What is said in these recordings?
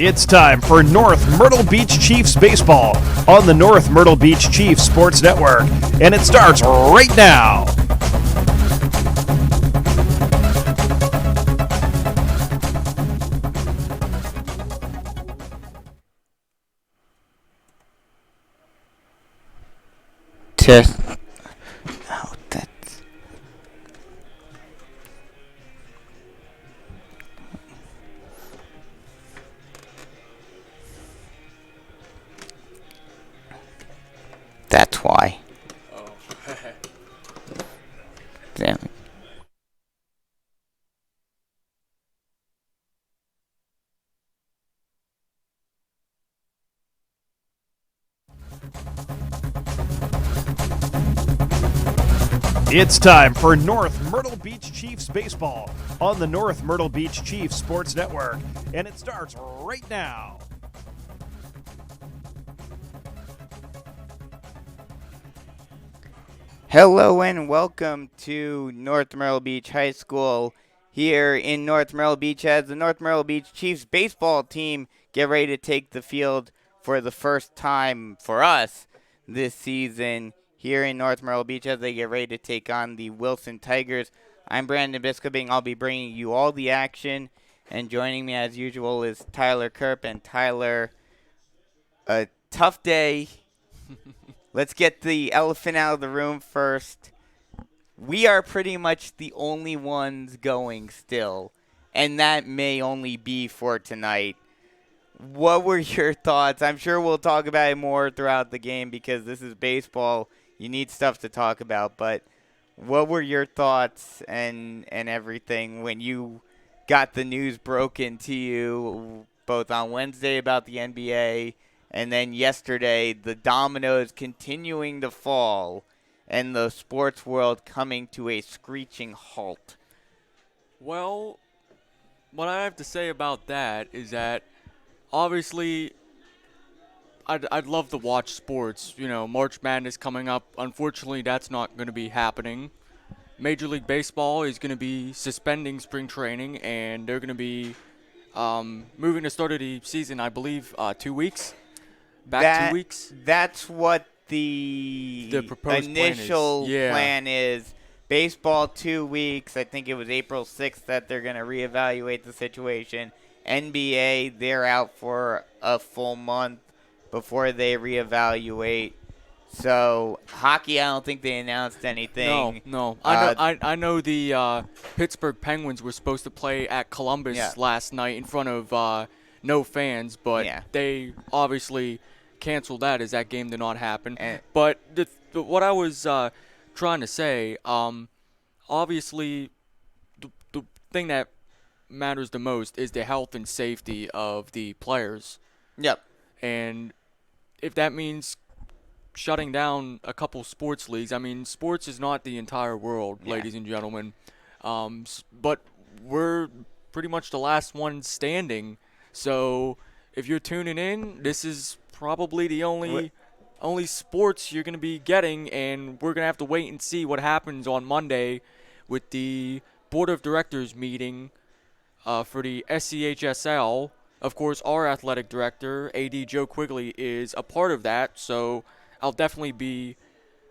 It's time for North Myrtle Beach Chiefs baseball on the North Myrtle Beach Chiefs Sports Network, and it starts right now. That's why. Damn it. It's time for North Myrtle Beach Chiefs baseball on the North Myrtle Beach Chiefs Sports Network, and it starts right now. Hello and welcome to North Myrtle Beach High School here in North Myrtle Beach as the North Myrtle Beach Chiefs baseball team get ready to take the field for the first time for us this season here in North Myrtle Beach as they get ready to take on the Wilson Tigers. I'm Brandon Biskobing. I'll be bringing you all the action, and joining me as usual is Tyler Kerp. And Tyler, a tough day. Let's get the elephant out of the room first. We are pretty much the only ones going still, and that may only be for tonight. What were your thoughts? I'm sure we'll talk about it more throughout the game because this is baseball. You need stuff to talk about, but what were your thoughts and everything when you got the news broken to you both on Wednesday about the NBA and then yesterday the dominoes continuing to fall and the sports world coming to a screeching halt? Well, what I have to say about that is that obviously I'd love to watch sports. You know, March Madness coming up. Unfortunately, that's not going to be happening. Major League Baseball is going to be suspending spring training, and they're going to be moving the start of the season, I believe, 2 weeks. Back 2 weeks. That's what the proposed initial plan is. Yeah. plan is. Baseball 2 weeks. I think it was April 6th that they're going to reevaluate the situation. NBA, they're out for a full month before they reevaluate. So hockey, I don't think they announced anything. No. I know the Pittsburgh Penguins were supposed to play at Columbus last night in front of no fans, but they obviously canceled that as that game did not happen. But what I was trying to say, obviously, the thing that matters the most is the health and safety of the players. Yep. And if that means shutting down a couple sports leagues, I mean, sports is not the entire world, ladies and gentlemen. But we're pretty much the last one standing. So if you're tuning in, this is probably the only sports you're going to be getting, and we're going to have to wait and see what happens on Monday with the Board of Directors meeting for the SCHSL. Of course, our athletic director, AD Joe Quigley, is a part of that, so I'll definitely be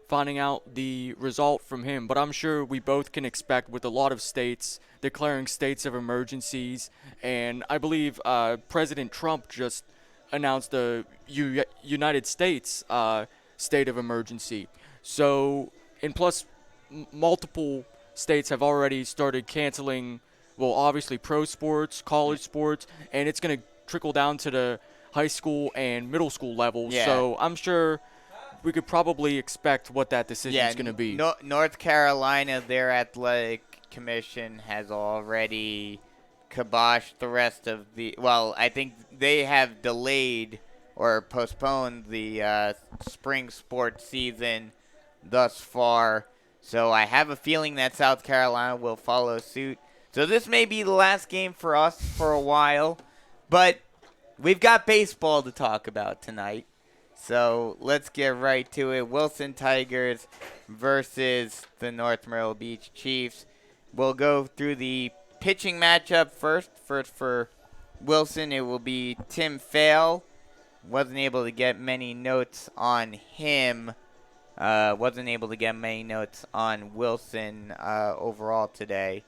finding out the result from him. But I'm sure we both can expect with a lot of states declaring states of emergencies, and I believe President Trump just announced the United States state of emergency. So, and plus, multiple states have already started canceling, well, obviously pro sports, college sports, and it's going to trickle down to the high school and middle school levels. Yeah. So I'm sure we could probably expect what that decision is going to be. North Carolina, their athletic commission has already kiboshed the rest of the – well, I think they have delayed or postponed the spring sports season thus far. So I have a feeling that South Carolina will follow suit. So this may be the last game for us for a while, but we've got baseball to talk about tonight. So let's get right to it. Wilson Tigers versus the North Myrtle Beach Chiefs. We'll go through the pitching matchup first for Wilson, it will be Tim Fail. Wasn't able to get many notes on him. Wasn't able to get many notes on Wilson overall today.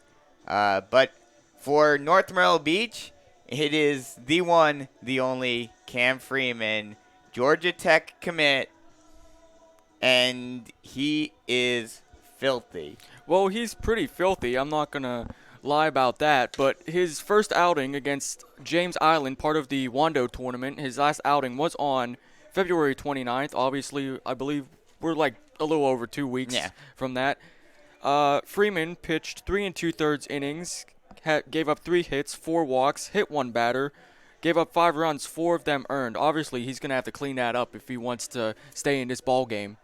But for North Myrtle Beach, it is the one, the only Cam Freeman, Georgia Tech commit, and he is filthy. Well, he's pretty filthy. I'm not going to lie about that. But his first outing against James Island, part of the Wando tournament, his last outing was on February 29th. Obviously, I believe we're like a little over 2 weeks from that. Freeman pitched 3 2/3 innings, gave up 3 hits, 4 walks, hit 1 batter, gave up 5 runs, 4 of them earned. Obviously, he's going to have to clean that up if he wants to stay in this ball game.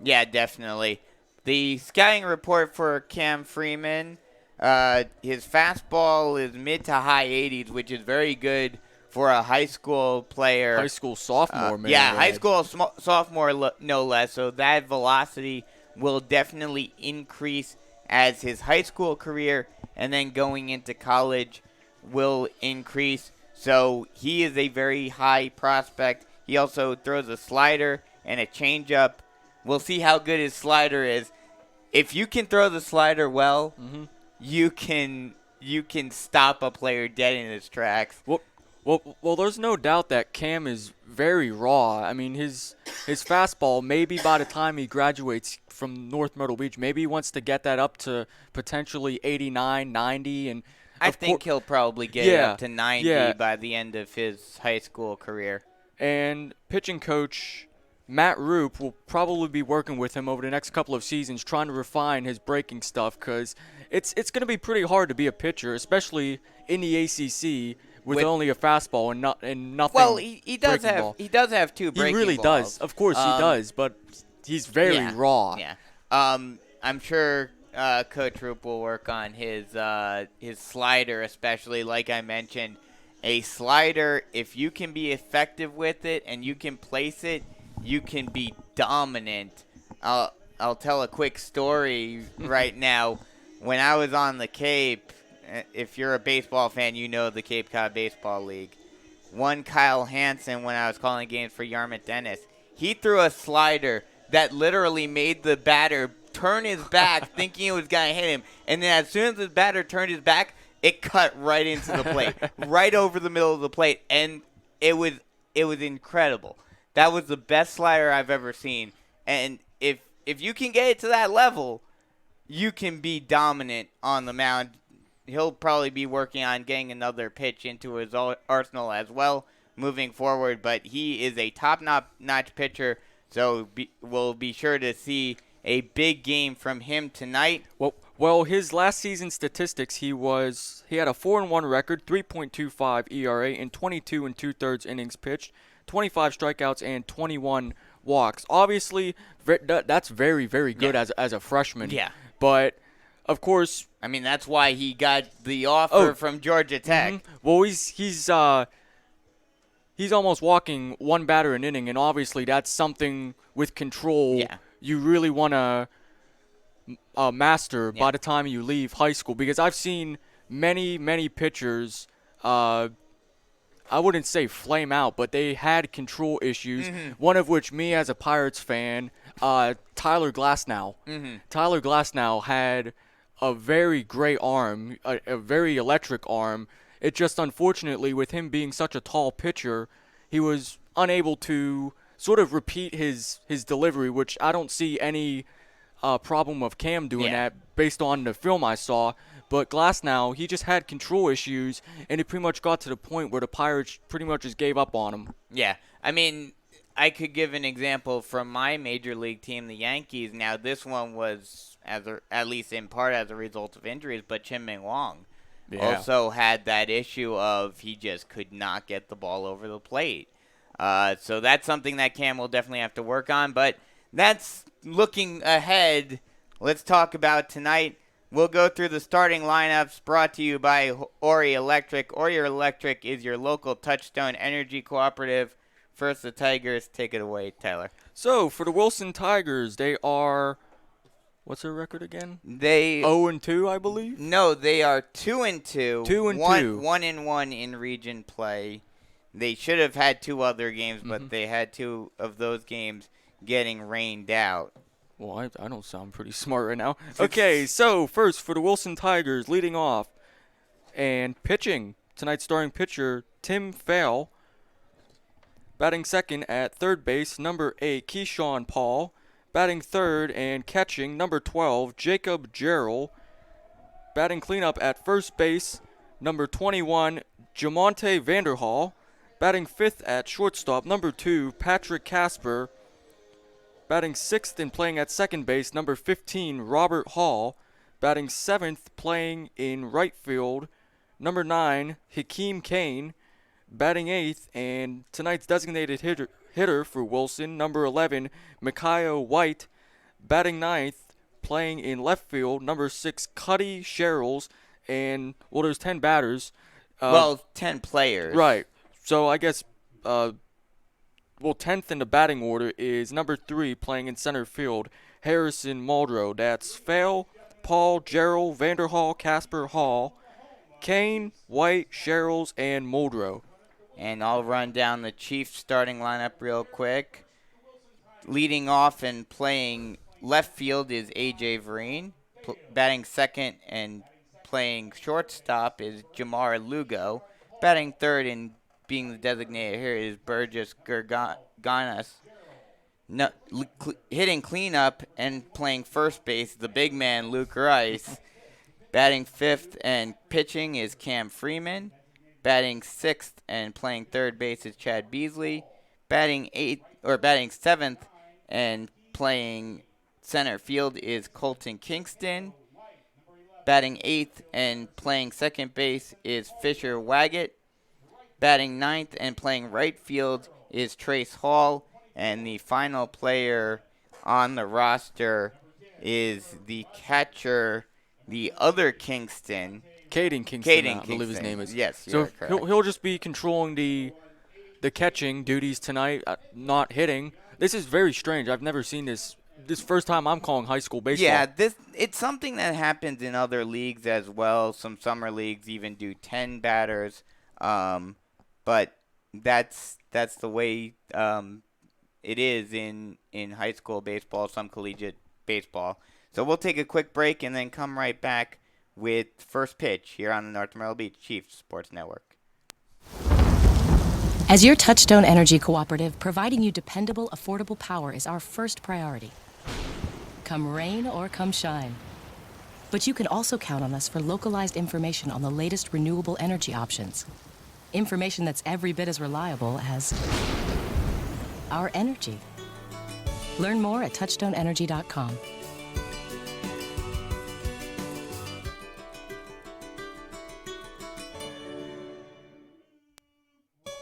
Yeah, definitely. The scouting report for Cam Freeman, his fastball is mid to high 80s, which is very good for a high school player. High school sophomore, man. Yeah, high school sophomore, no less. So that velocity will definitely increase as his high school career and then going into college will increase. So he is a very high prospect. He also throws a slider and a changeup. We'll see how good his slider is. If you can throw the slider well, you can stop a player dead in his tracks. Well, there's no doubt that Cam is very raw. I mean, his fastball, maybe by the time he graduates from North Myrtle Beach, maybe he wants to get that up to potentially 89, 90. And I think he'll probably get it up to 90 by the end of his high school career. And pitching coach Matt Roop will probably be working with him over the next couple of seasons, trying to refine his breaking stuff, because it's going to be pretty hard to be a pitcher, especially in the ACC with only a fastball and nothing. Well, he does have 2 breaking balls. He really does. Of course, he does, but he's very raw. Yeah. I'm sure Coach Roop will work on his slider, especially like I mentioned. A slider, if you can be effective with it and you can place it, you can be dominant. I'll tell a quick story right now. When I was on the Cape, if you're a baseball fan, you know the Cape Cod Baseball League. One Kyle Hansen, when I was calling games for Yarmouth Dennis, he threw a slider that literally made the batter turn his back thinking it was going to hit him. And then as soon as the batter turned his back, it cut right into the plate, right over the middle of the plate. And it was incredible. That was the best slider I've ever seen. And if you can get it to that level, you can be dominant on the mound. He'll probably be working on getting another pitch into his arsenal as well moving forward. But he is a top-notch pitcher, so we'll be sure to see a big game from him tonight. Well, his last season statistics, he had a 4-1 record, 3.25 ERA in 22 2/3 innings pitched, 25 strikeouts and 21 walks. Obviously, that's very, very good as a freshman. Yeah. But of course, I mean, that's why he got the offer from Georgia Tech. Well, he's almost walking 1 batter an inning, and obviously that's something with control you really want to master by the time you leave high school. Because I've seen many pitchers, I wouldn't say flame out, but they had control issues. One of which, me as a Pirates fan, Tyler Glasnow. Tyler Glasnow had a very great arm, a very electric arm. It just, unfortunately, with him being such a tall pitcher, he was unable to sort of repeat his delivery, which I don't see any problem of Cam doing that based on the film I saw. But Glasnow, he just had control issues, and it pretty much got to the point where the Pirates pretty much just gave up on him. Yeah, I mean, I could give an example from my major league team, the Yankees. Now, this one was, at least in part, as a result of injuries, but Chien-Ming Wang also had that issue of he just could not get the ball over the plate. So that's something that Cam will definitely have to work on. But that's looking ahead. Let's talk about tonight. We'll go through the starting lineups brought to you by Ori Electric. Ori Electric is your local Touchstone Energy Cooperative. First, the Tigers. Take it away, Tyler. So, for the Wilson Tigers, they are What's their record again? They 0-2, I believe. No, they are 2-2. 2-2. 1-1 in region play. They should have had 2 other games, but they had 2 of those games getting rained out. Well, I don't sound pretty smart right now. Okay, so first for the Wilson Tigers, leading off and pitching. Tonight's starting pitcher, Tim Fail. Batting second at third base, number 8, Keyshawn Paul. Batting third and catching, number 12, Jacob Jarrell. Batting cleanup at first base, number 21, Jamonte Vanderhall. Batting fifth at shortstop, number 2, Patrick Casper. Batting sixth and playing at second base, number 15, Robert Hall. Batting seventh, playing in right field, number 9, Hakeem Kane. Batting eighth and tonight's designated hitter for Wilson, number 11, Micaiah White. Batting ninth, playing in left field, number 6, Cuddy Sherrills. And, well, there's 10 batters. 10 players. Right. So I guess, 10th in the batting order is number 3, playing in center field, Harrison Muldrow. That's Fail, Paul, Jarrell, Vanderhall, Casper, Hall, Kane, White, Sherrills, and Muldrow. And I'll run down the Chiefs starting lineup real quick. Leading off and playing left field is A.J. Vereen. Batting second and playing shortstop is Jamar Lugo. Batting third and being the designated here is Burgess Gerganas. Hitting cleanup and playing first base, the big man, Luke Rice. Batting fifth and pitching is Cam Freeman. Batting sixth and playing third base is Chad Beasley. Batting seventh and playing center field is Colton Kingston. Batting eighth and playing second base is Fisher Waggett. Batting ninth and playing right field is Trace Hall. And the final player on the roster is the catcher, the other Kingston. Caden Kingston, I believe his name is. Yes, so he'll just be controlling the catching duties tonight, not hitting. This is very strange. I've never seen this. This first time I'm calling high school baseball. Yeah, it's something that happens in other leagues as well. Some summer leagues even do 10 batters, but that's the way it is in high school baseball, some collegiate baseball. So we'll take a quick break and then come right back with first pitch here on the North Myrtle Beach Chiefs Sports Network. As your Touchstone Energy Cooperative, providing you dependable, affordable power is our first priority. Come rain or come shine. But you can also count on us for localized information on the latest renewable energy options. Information that's every bit as reliable as our energy. Learn more at touchstoneenergy.com.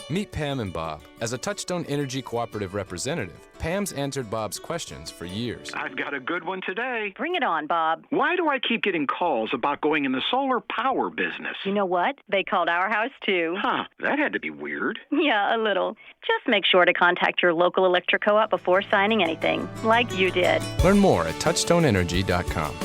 Meet Pam and Bob. As a Touchstone Energy Cooperative representative, Pam's answered Bob's questions for years. I've got a good one today. Bring it on, Bob. Why do I keep getting calls about going in the solar power business? You know what? They called our house, too. Huh, that had to be weird. Yeah, a little. Just make sure to contact your local electric co-op before signing anything, like you did. Learn more at touchstoneenergy.com.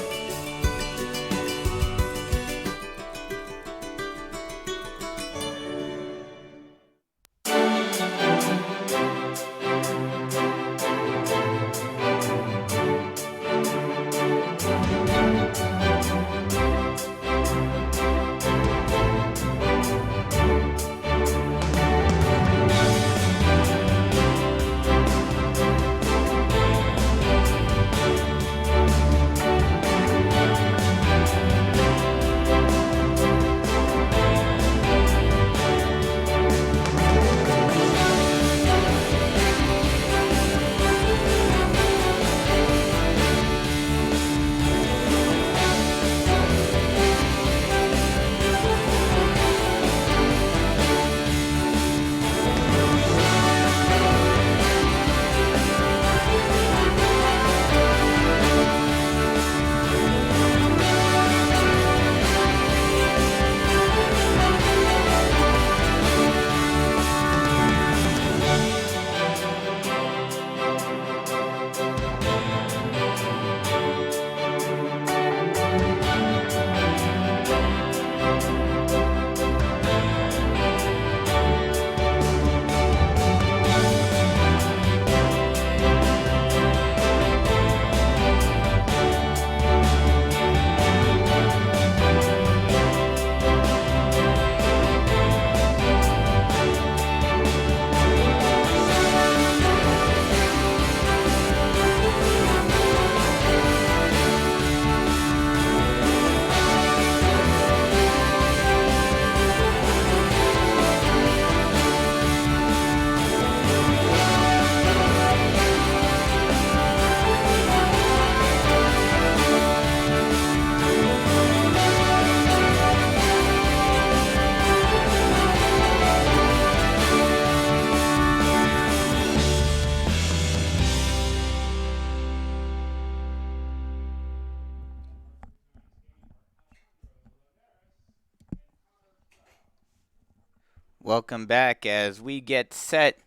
Welcome back as we get set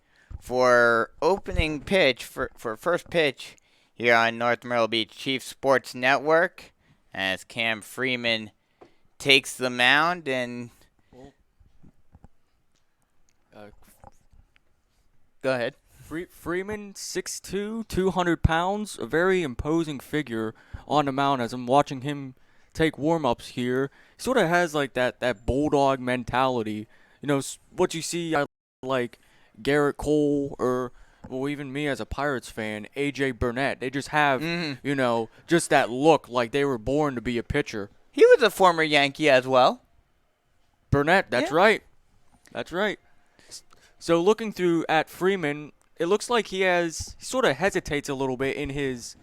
for opening pitch for first pitch here on North Myrtle Beach Chiefs Sports Network as Cam Freeman takes the mound and go ahead. Freeman, 6'2", 200 pounds, a very imposing figure on the mound as I'm watching him take warm-ups here. He sort of has like that bulldog mentality. You know, what you see like Garrett Cole or, well, even me as a Pirates fan, A.J. Burnett. They just have, you know, just that look like they were born to be a pitcher. He was a former Yankee as well. Burnett, that's right. That's right. So looking through at Freeman, it looks like he sort of hesitates a little bit in his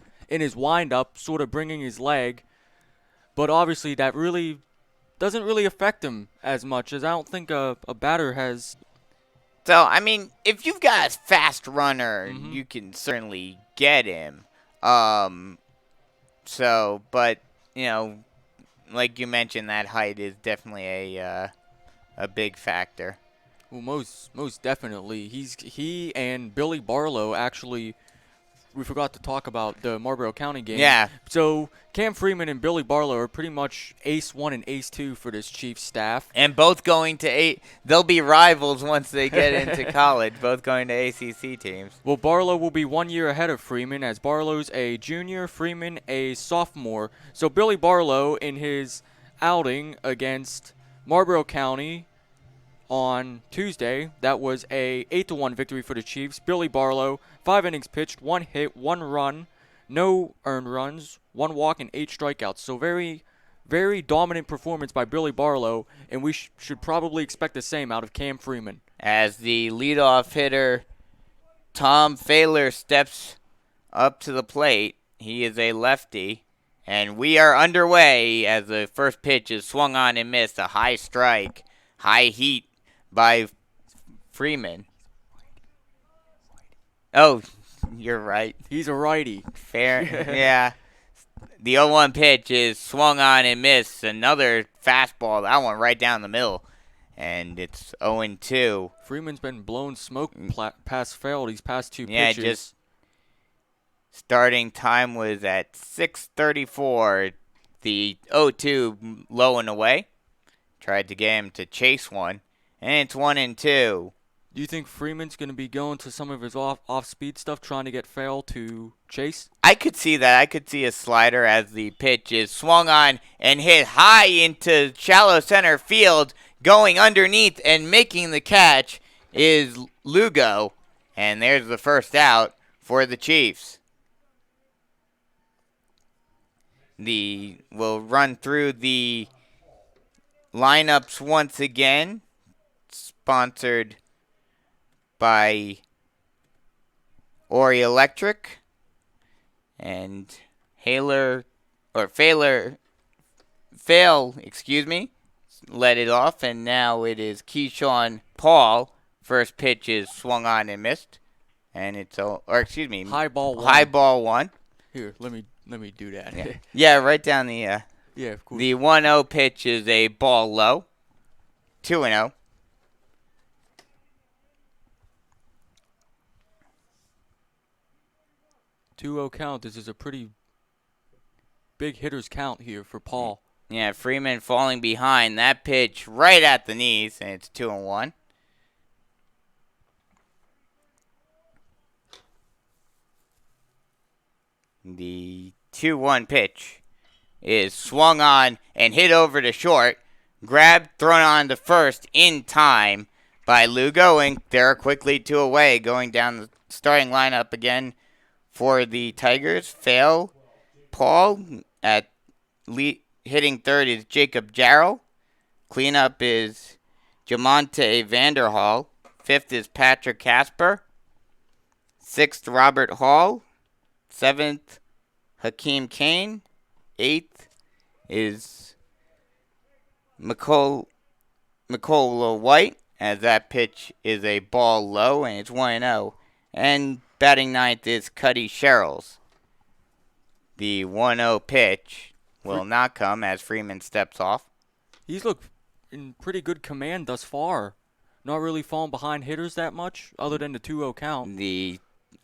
wind-up, sort of bringing his leg. But obviously that really doesn't really affect him as much, as I don't think a batter has. So, I mean, if you've got a fast runner, you can certainly get him. But, you know, like you mentioned, that height is definitely a big factor. Well, most definitely. He and Billy Barlow actually, we forgot to talk about the Marlboro County game. Yeah. So Cam Freeman and Billy Barlow are pretty much ace 1 and ace 2 for this Chiefs staff. And both going to they'll be rivals once they get into college, both going to ACC teams. Well, Barlow will be 1 year ahead of Freeman, as Barlow's a junior, Freeman a sophomore. So Billy Barlow, in his outing against Marlboro County on Tuesday, that was a 8-1 victory for the Chiefs. Billy Barlow, 5 innings pitched, 1 hit, 1 run, no earned runs, 1 walk, and 8 strikeouts. So very, very dominant performance by Billy Barlow, and we should probably expect the same out of Cam Freeman. As the leadoff hitter, Tom Failer, steps up to the plate. He is a lefty, and we are underway as the first pitch is swung on and missed. A high strike, high heat by Freeman. Oh, you're right. He's a righty. Fair, yeah. The 0-1 pitch is swung on and missed. Another fastball, that one right down the middle. And it's 0-2. Freeman's been blown smoke past failed these past 2 Yeah, pitches. just starting time was at 6:34. The 0-2 low and away. Tried to get him to chase one. And it's 1-2. Do you think Freeman's going to be going to some of his off-speed stuff, trying to get Fail to chase? I could see that. I could see a slider as the pitch is swung on and hit high into shallow center field. Going underneath and making the catch is Lugo. And there's the first out for the Chiefs. We'll run through the lineups once again. Sponsored by Ori Electric and Fail, led it off, and now it is Keyshawn Paul. First pitch is swung on and missed, and it's high ball one. High ball one. Here, let me do that. Yeah, right down the yeah, of course. The 1-0 pitch is a ball low. 2-0. 2-0 count. This is a pretty big hitter's count here for Paul. Yeah, Freeman falling behind. That pitch right at the knees, and it's 2-1. The 2-1 pitch is swung on and hit over to short. Grabbed, thrown on to first in time by Lugo, and they're quickly 2 away. Going down the starting lineup again for the Tigers. Fail, Paul at hitting third is Jacob Jarrell. Cleanup is Jamonte Vanderhall. Fifth is Patrick Casper. Sixth, Robert Hall. Seventh, Hakeem Kane. Eighth is Mikola White, as that pitch is a ball low, and it's 1-0. And batting ninth is Cuddy Sherrills. The 1-0 pitch will not come as Freeman steps off. He's looked in pretty good command thus far. not really falling behind hitters that much, other than the 2-0 count. The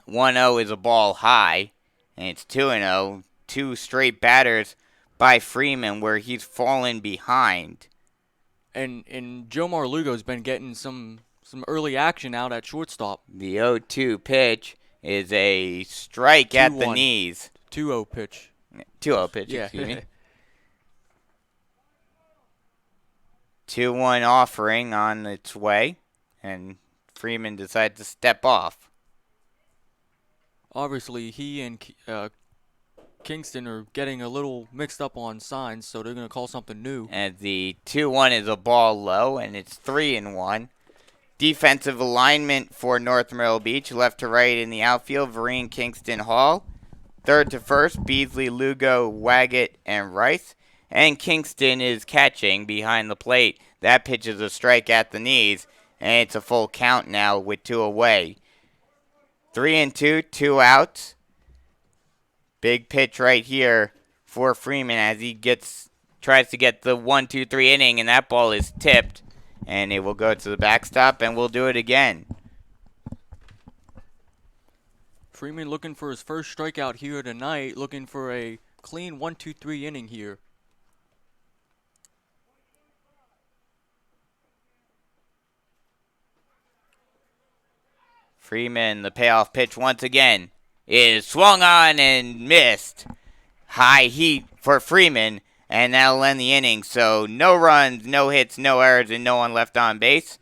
1-0 is a ball high, and it's 2-0. Two straight batters by Freeman where he's fallen behind. And Jomar Lugo's been getting some early action out at shortstop. The 0-2 pitch is a strike at the 2-1. knees. 2-0 pitch. 2-0 pitch, Yeah. excuse me. 2-1 offering on its way, and Freeman decided to step off. Obviously, he and Kingston are getting a little mixed up on signs, so they're going to call something new. And the 2-1 is a ball low, and it's 3-1. Defensive alignment for North Myrtle Beach, left to right in the outfield, Vereen, Kingston, Hall. Third to first, Beasley, Lugo, Waggett, and Rice. And Kingston is catching behind the plate. That pitch is a strike at the knees, and it's a full count now with 2 away. 3-2, 2 outs. Big pitch right here for Freeman as he tries to get the 1-2-3 inning, and that ball is tipped, and it will go to the backstop, and we'll do it again. Freeman looking for his first strikeout here tonight, looking for a clean 1-2-3 inning here. Freeman, the payoff pitch once again, is swung on and missed. High heat for Freeman, and that'll end the inning. So no runs, no hits, no errors, and no one left on base.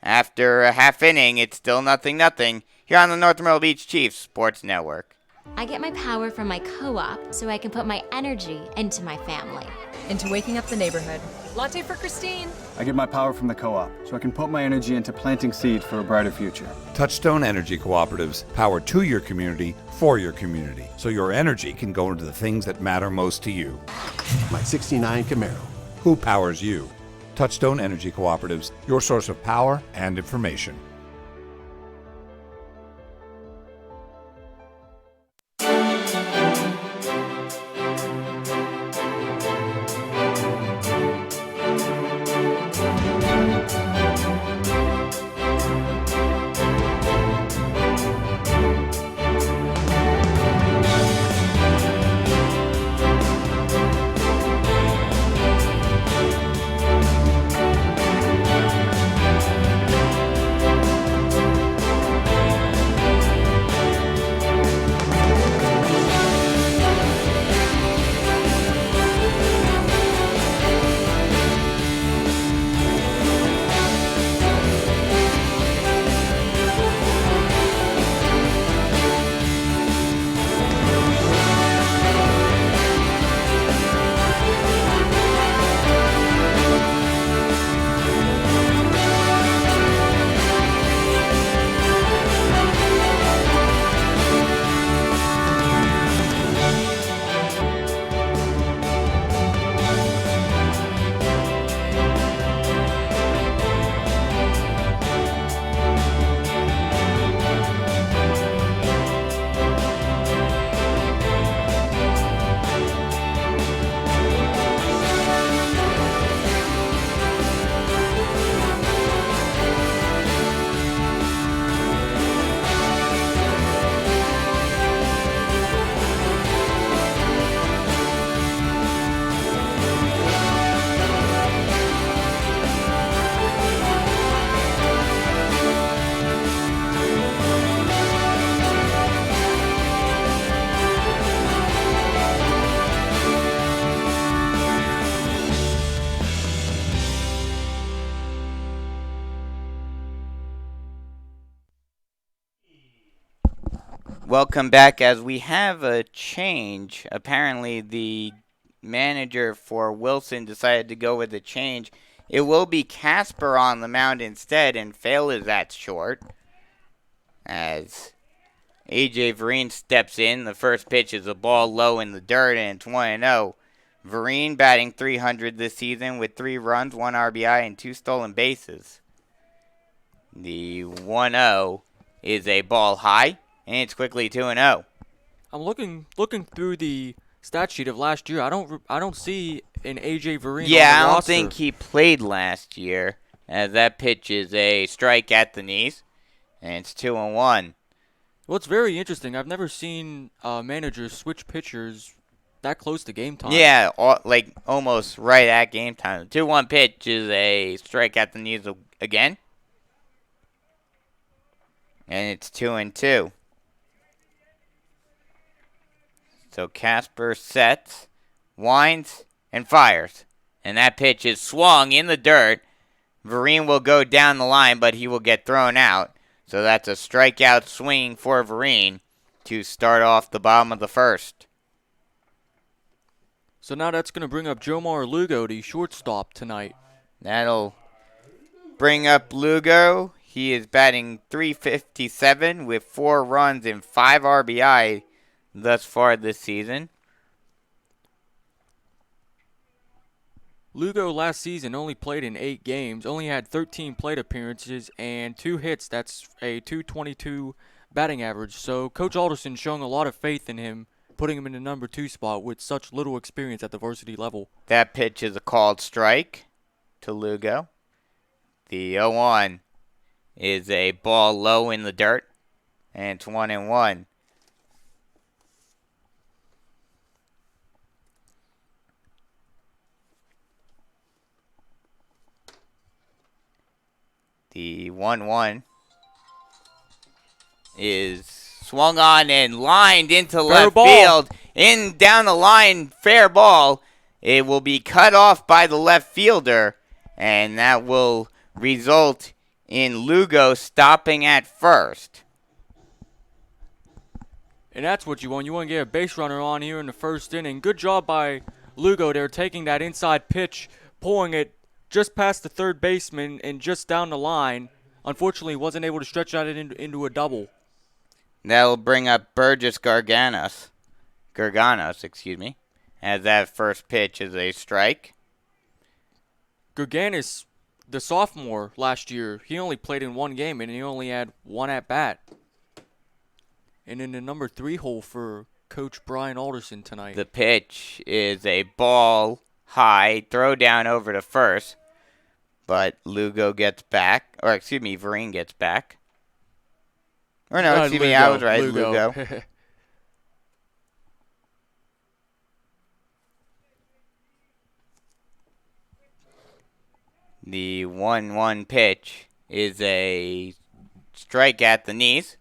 After a half inning, it's still 0-0 here on the North Myrtle Beach Chiefs Sports Network. I get my power from my co-op so I can put my energy into my family. Into waking up the neighborhood. Latte for Christine. I get my power from the co-op so I can put my energy into planting seeds for a brighter future. Touchstone Energy Cooperatives, power to your community, for your community, so your energy can go into the things that matter most to you. My 69 Camaro. Who powers you? Touchstone Energy Cooperatives, your source of power and information. Welcome back as we have a change. Apparently the manager for Wilson decided to go with a change. It will be Casper on the mound instead, and Fail is at short. As A.J. Vereen steps in, the first pitch is a ball low in the dirt, and it's 1-0. Vereen batting .300 this season with 3 runs, 1 RBI, and 2 stolen bases. The 1-0 is a ball high, and it's quickly 2-0. I'm looking through the stat sheet of last year. I don't see an AJ Vereen. Yeah, on the I don't roster. think he played last year. as that pitch is a strike at the knees, and it's 2-1. Well, it's very interesting. I've never seen managers switch pitchers that close to game time. Yeah, like almost right at game time. The 2-1 pitch is a strike at the knees again, and it's 2-2. So Casper sets, winds, and fires. And that pitch is swung in the dirt. Vereen will go down the line, but he will get thrown out. So that's a strikeout swing for Vereen to start off the bottom of the first. So now that's going to bring up Jomar Lugo, the shortstop, tonight. That'll bring up Lugo. He is batting .357 with 4 runs and 5 RBI thus far this season. Lugo last season only played in 8 games, only had 13 plate appearances and 2 hits. That's a .222 batting average. So Coach Alderson showing a lot of faith in him, putting him in the number 2 spot with such little experience at the varsity level. That pitch is a called strike to Lugo. The 0-1 is a ball low in the dirt, and it's 1-1. The 1-1 is swung on and lined into left field. In down the line, fair ball. It will be cut off by the left fielder, and that will result in Lugo stopping at first. And that's what you want. You want to get a base runner on here in the first inning. Good job by Lugo there, taking that inside pitch, pulling it just past the third baseman and just down the line. Unfortunately, wasn't able to stretch out into a double. That'll bring up Burgess Garganos, as that first pitch is a strike. Garganos, the sophomore last year, he only played in 1 game and he only had 1 at-bat. And in the number 3 hole for Coach Brian Alderson tonight. The pitch is a ball high, throw down over to first. But Lugo gets back, Vereen gets back. Or no, Lugo, I was right, Lugo. The 1-1 pitch is a strike at the knees,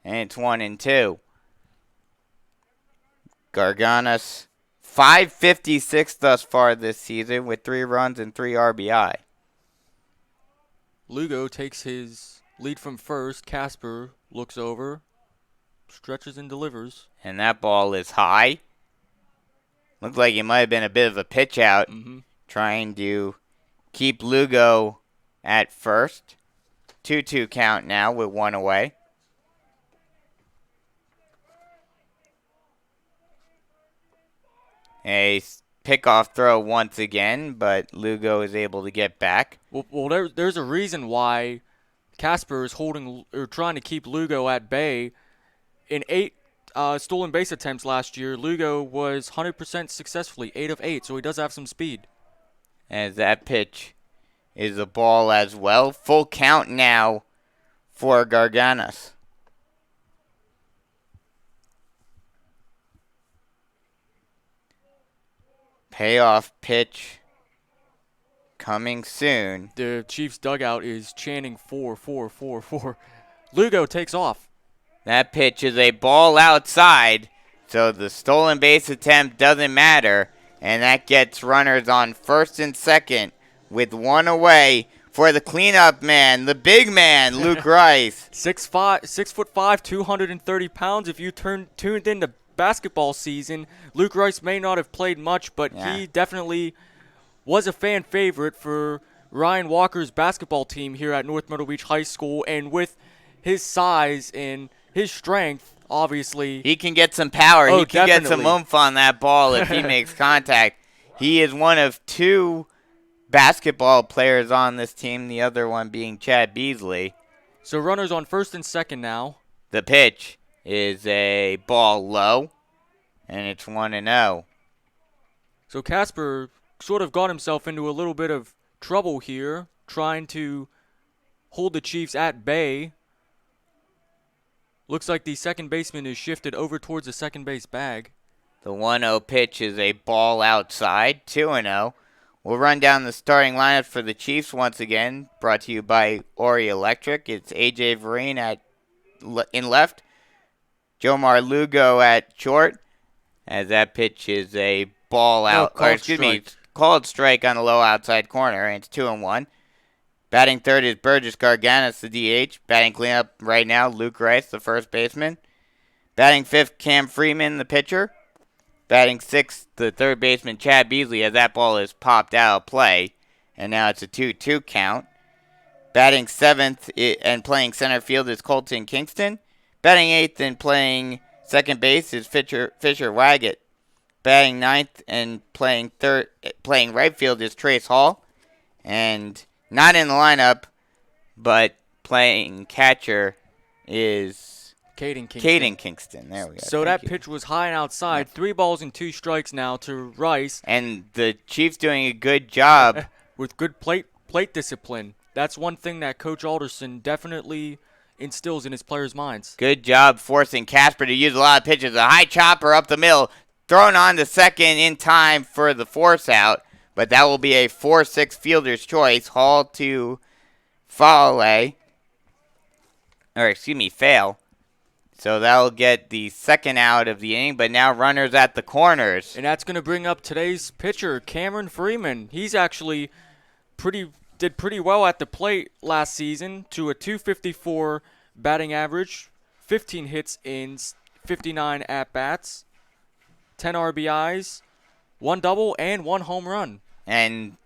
and it's 1-2. Garganos, .556 thus far this season with 3 runs and 3 RBI. Lugo takes his lead from first. Casper looks over, stretches and delivers. And that ball is high. Looked like it might have been a bit of a pitch out, trying to keep Lugo at first. 2-2 count now with 1 away. A pickoff throw once again, but Lugo is able to get back. Well, there's a reason why Casper is holding or trying to keep Lugo at bay. In 8 stolen base attempts last year, Lugo was 100% successfully, 8 of 8, so he does have some speed. As that pitch is a ball as well. Full count now for Garganos. Payoff pitch coming soon. The Chiefs dugout is chanting 4, 4, 4, 4. Lugo takes off. That pitch is a ball outside, so the stolen base attempt doesn't matter, and that gets runners on first and second with 1 away for the cleanup man, the big man, Luke Rice. 6'5", 230 pounds. If you tuned into basketball season, Luke Rice may not have played much, but he definitely was a fan favorite for Ryan Walker's basketball team here at North Myrtle Beach High School, and with his size and his strength, obviously he can get some power. He can definitely get some oomph on that ball if he makes contact. He is one of 2 basketball players on this team, the other one being Chad Beasley. So runners on first and second now. The pitch is a ball low, and it's 1-0. So Casper sort of got himself into a little bit of trouble here. trying to hold the Chiefs at bay. Looks like the second baseman is shifted over towards the second base bag. The 1-0 pitch is a ball outside, 2-0. We'll run down the starting lineup for the Chiefs once again, brought to you by Ori Electric. It's A.J. Vereen in left, Jomar Lugo at short, as that pitch is a ball out, called strike on the low outside corner, and it's 2-1. Batting third is Burgess Garganis, the DH. Batting cleanup right now, Luke Rice, the first baseman. Batting fifth, Cam Freeman, the pitcher. Batting sixth, the third baseman, Chad Beasley, as that ball is popped out of play, and now it's a 2-2 count. Batting seventh and playing center field is Colton Kingston. Batting eighth and playing second base is Fisher Waggett. Batting ninth and playing right field is Trace Hall. And not in the lineup, but playing catcher is Caden Kingston. There we go. So that pitch was high and outside. Yep. 3 balls and 2 strikes now to Rice. And the Chiefs doing a good job. With good plate discipline. That's one thing that Coach Alderson definitely instills in his players' minds. Good job forcing Casper to use a lot of pitches. A high chopper up the middle, thrown on to second in time for the force out. But that will be a 4-6 fielder's choice. Hall to fail. So that'll get the second out of the inning, but now runners at the corners. And that's going to bring up today's pitcher, Cameron Freeman. He's actually did pretty well at the plate last season to a .254 batting average, 15 hits in 59 at-bats, 10 RBIs, 1 double, and 1 home run. And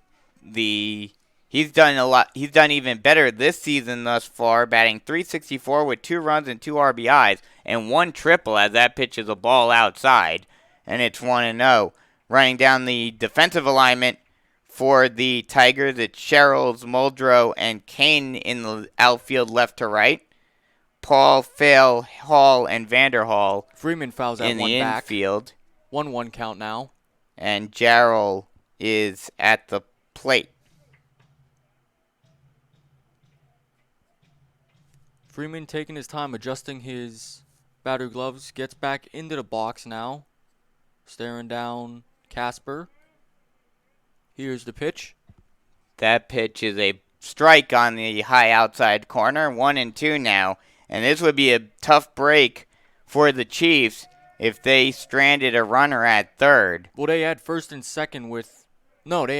he's done a lot. He's done even better this season thus far, batting .364 with 2 runs and 2 RBIs and 1 triple as that pitch is a ball outside, and it's 1-0. Running down the defensive alignment for the Tigers, it's Sherrills, Muldrow, and Kane in the outfield left to right. Paul, Fail, Hall, and Vanderhall. Freeman fouls that in one the back. Infield. 1-1 count now. And Jarrell is at the plate. Freeman taking his time adjusting his batter gloves. Gets back into the box now. Staring down Casper. Here's the pitch. That pitch is a strike on the high outside corner. 1-2 now. And this would be a tough break for the Chiefs if they stranded a runner at third. Well, they had first and second with 1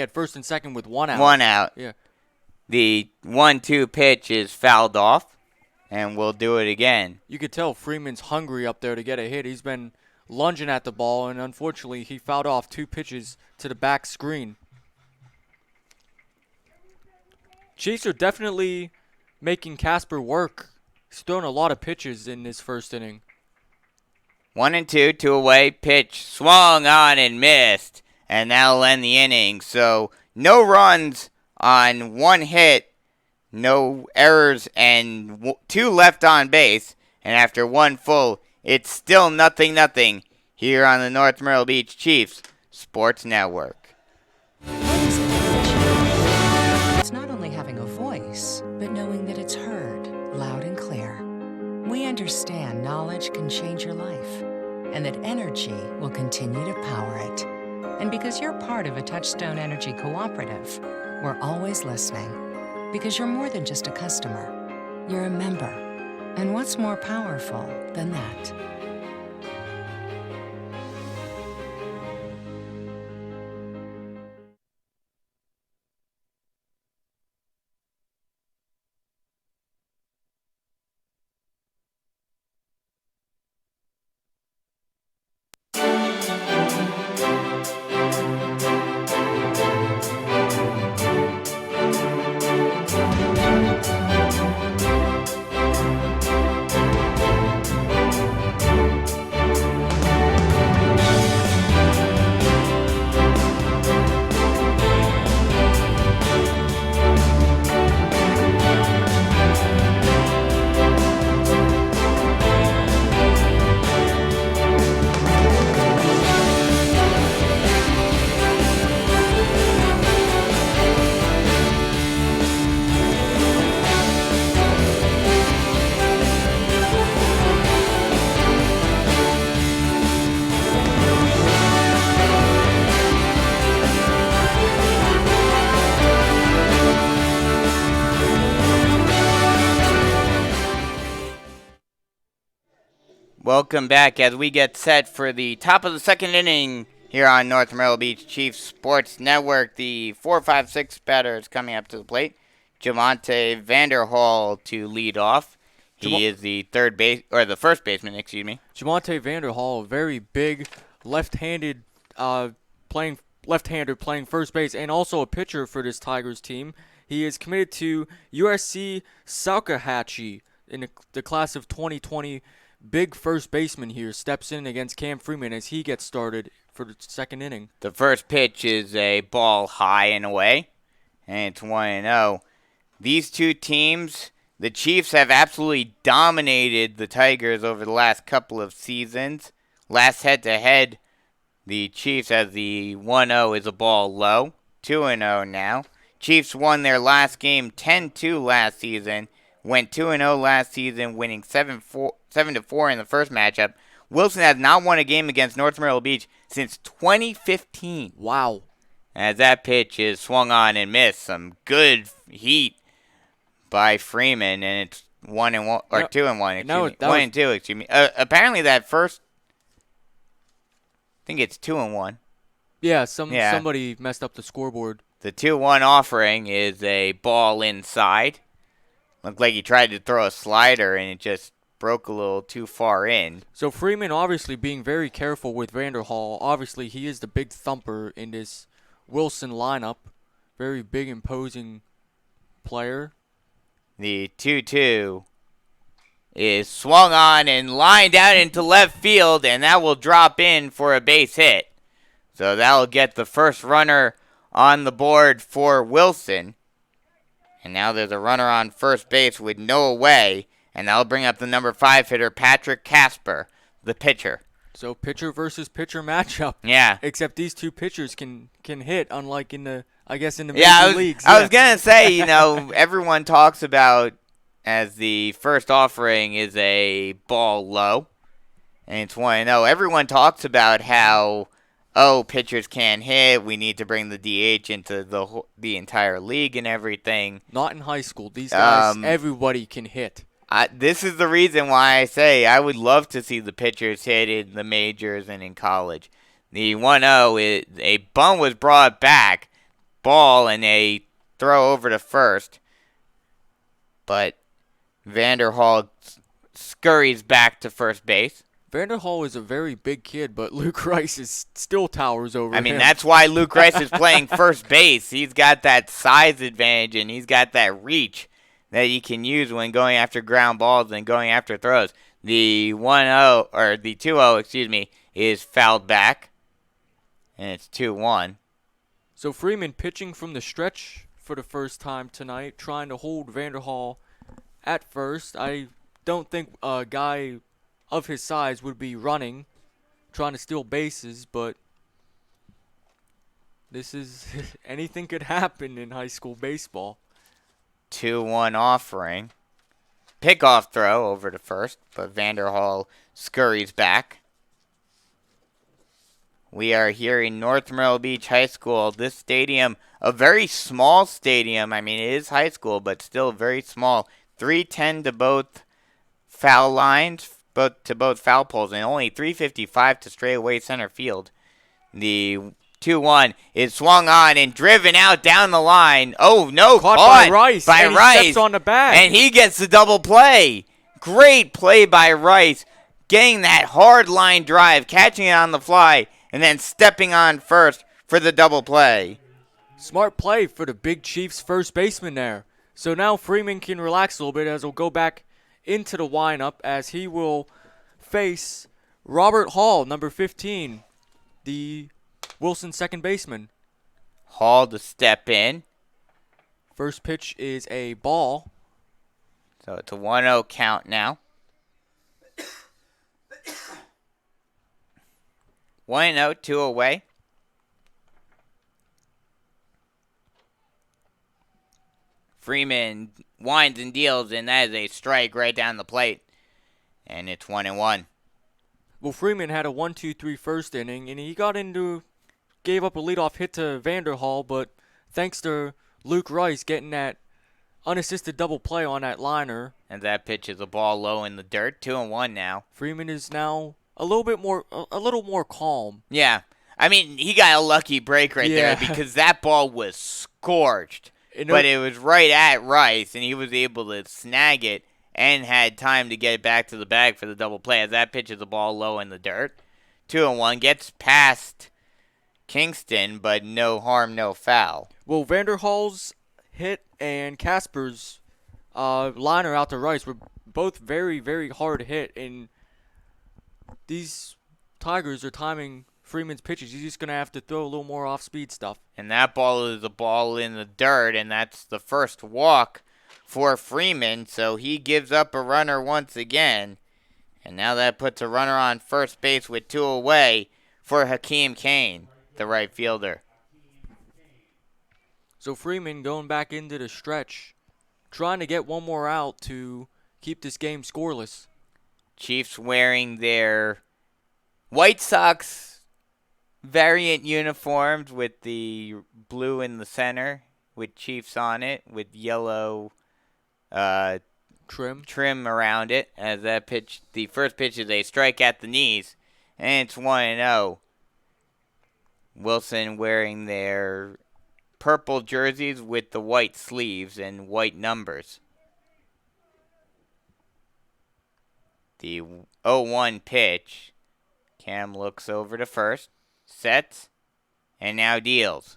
out. 1 out. Yeah. The 1-2 pitch is fouled off, and we'll do it again. You could tell Freeman's hungry up there to get a hit. He's been lunging at the ball, and unfortunately he fouled off 2 pitches to the back screen. Chiefs are definitely making Casper work. He's thrown a lot of pitches in this first inning. 1-2, 2 away, pitch swung on and missed, and that'll end the inning. So no runs on 1 hit, no errors, and 2 left on base. And after 1 full, it's still 0-0 here on the North Myrtle Beach Chiefs Sports Network. It's not only having a voice, but knowing that it's heard loud and clear. We understand knowledge can change your life, and that energy will continue to power it. And because you're part of a Touchstone Energy Cooperative, we're always listening. Because you're more than just a customer, you're a member. And what's more powerful than that? Welcome back as we get set for the top of the second inning here on North Myrtle Beach Chiefs Sports Network. The 4-5-6 batter is coming up to the plate. Jamonte Vanderhall to lead off. He is the the first baseman, excuse me. Jamonte Vanderhall, a very big left-hander playing first base and also a pitcher for this Tigers team. He is committed to USC Salkehatchie in the class of 2020. Big first baseman here steps in against Cam Freeman as he gets started for the second inning. The first pitch is a ball high and away, and it's 1-0. These two teams, the Chiefs have absolutely dominated the Tigers over the last couple of seasons. Last head-to-head, the Chiefs has the 1-0 is a ball low. 2-0 now. Chiefs won their last game 10-2 last season. Went 2-0 last season, winning 7-4 in the first matchup. Wilson has not won a game against North Myrtle Beach since 2015. Wow. As that pitch is swung on and missed. Some good heat by Freeman, and it's 1-1 or 2-1. Excuse me. 1-2. Excuse me. Apparently, that first, I think it's 2-1. Yeah, somebody messed up the scoreboard. The 2-1 offering is a ball inside. Looked like he tried to throw a slider, and it just broke a little too far in. So Freeman obviously being very careful with Vanderhall. Obviously, he is the big thumper in this Wilson lineup. Very big, imposing player. The 2-2 is swung on and lined out into left field, and that will drop in for a base hit. So that will get the first runner on the board for Wilson. And now there's a runner on first base with no away, and that'll bring up the number 5 hitter, Patrick Casper, the pitcher. So pitcher versus pitcher matchup. Yeah. Except these two pitchers can hit, unlike in the major leagues. I was going to say, everyone talks about as the first offering is a ball low, and it's 1-0. Everyone talks about how, pitchers can't hit. We need to bring the DH into the entire league and everything. Not in high school. These guys, everybody can hit. This is the reason why I say I would love to see the pitchers hit in the majors and in college. The 1-0, a bunt was brought back, ball, and a throw over to first. But Vanderhall scurries back to first base. Vanderhall is a very big kid, but Luke Rice still towers over him. That's why Luke Rice is playing first base. He's got that size advantage, and he's got that reach that he can use when going after ground balls and going after throws. The 1-0, or the 2-0, is fouled back, and it's 2-1. So Freeman pitching from the stretch for the first time tonight, trying to hold Vanderhall at first. I don't think a guy of his size would be running, trying to steal bases, but this is anything could happen in high school baseball. 2-1 offering. Pickoff throw over to first, but Vanderhall scurries back. We are here in North Myrtle Beach High School. This stadium, a very small stadium. It is high school, but still very small. 310 to both foul lines, to both foul poles, and only 355 to straightaway center field. The 2-1 is swung on and driven out down the line. Oh, no, caught by Rice. By Rice. He steps on the bag. And he gets the double play. Great play by Rice, getting that hard line drive, catching it on the fly, and then stepping on first for the double play. Smart play for the big Chiefs first baseman there. So now Freeman can relax a little bit as he'll go back into the lineup as he will face Robert Hall, number 15, the Wilson second baseman. Hall to step in. First pitch is a ball. So it's a 1-0 count now. 1-0, 2 away. Freeman winds and deals, and that is a strike right down the plate. And it's 1-1. Well, Freeman had a 1-2-3 first inning, and he gave up a leadoff hit to Vanderhall, but thanks to Luke Rice getting that unassisted double play on that liner. And that pitch is a ball low in the dirt. 2-1 now. Freeman is now a little more calm. Yeah. I mean, he got a lucky break right there because that ball was scorched. But it was right at Rice, and he was able to snag it and had time to get it back to the bag for the double play as that pitch is a ball low in the dirt. 2-1, gets past Kingston, but no harm, no foul. Well, Vanderhall's hit and Casper's liner out to Rice were both very, very hard hit, and these Tigers are timing Freeman's pitches. He's just going to have to throw a little more off-speed stuff. And that ball is a ball in the dirt, and that's the first walk for Freeman, so he gives up a runner once again. And now that puts a runner on first base with 2 away for Hakeem Kane, the right fielder. So Freeman going back into the stretch, trying to get one more out to keep this game scoreless. Chiefs wearing their White Sox variant uniforms with the blue in the center with Chiefs on it with yellow trim around it. As that pitch, the first pitch is a strike at the knees, and it's 1-0. Wilson wearing their purple jerseys with the white sleeves and white numbers. The 0-1 pitch. Cam looks over to first, sets, and now deals.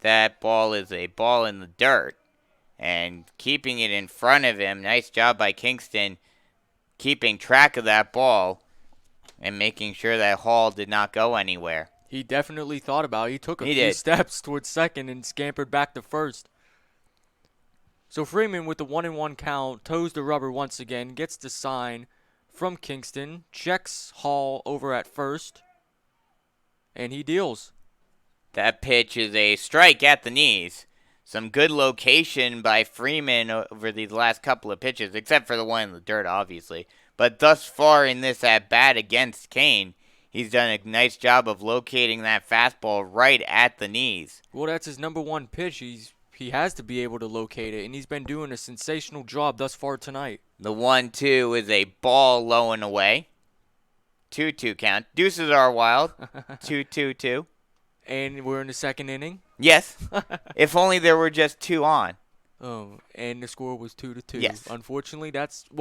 That ball is a ball in the dirt, and keeping it in front of him. Nice job by Kingston keeping track of that ball and making sure that Hall did not go anywhere. He definitely thought about it. He took a few steps towards second and scampered back to first. So Freeman with the 1-1 count, toes the rubber once again, gets the sign from Kingston, checks Hall over at first, and he deals. That pitch is a strike at the knees. Some good location by Freeman over these last couple of pitches, except for the one in the dirt, obviously. But thus far in this at-bat against Kane, he's done a nice job of locating that fastball right at the knees. Well, that's his number one pitch. He has to be able to locate it, and he's been doing a sensational job thus far tonight. The 1-2 is a ball low and away. 2-2 count. Deuces are wild. 2-2-2. And we're in the second inning? Yes. If only there were just 2 on. Oh, and the score was 2-2. Yes. Unfortunately,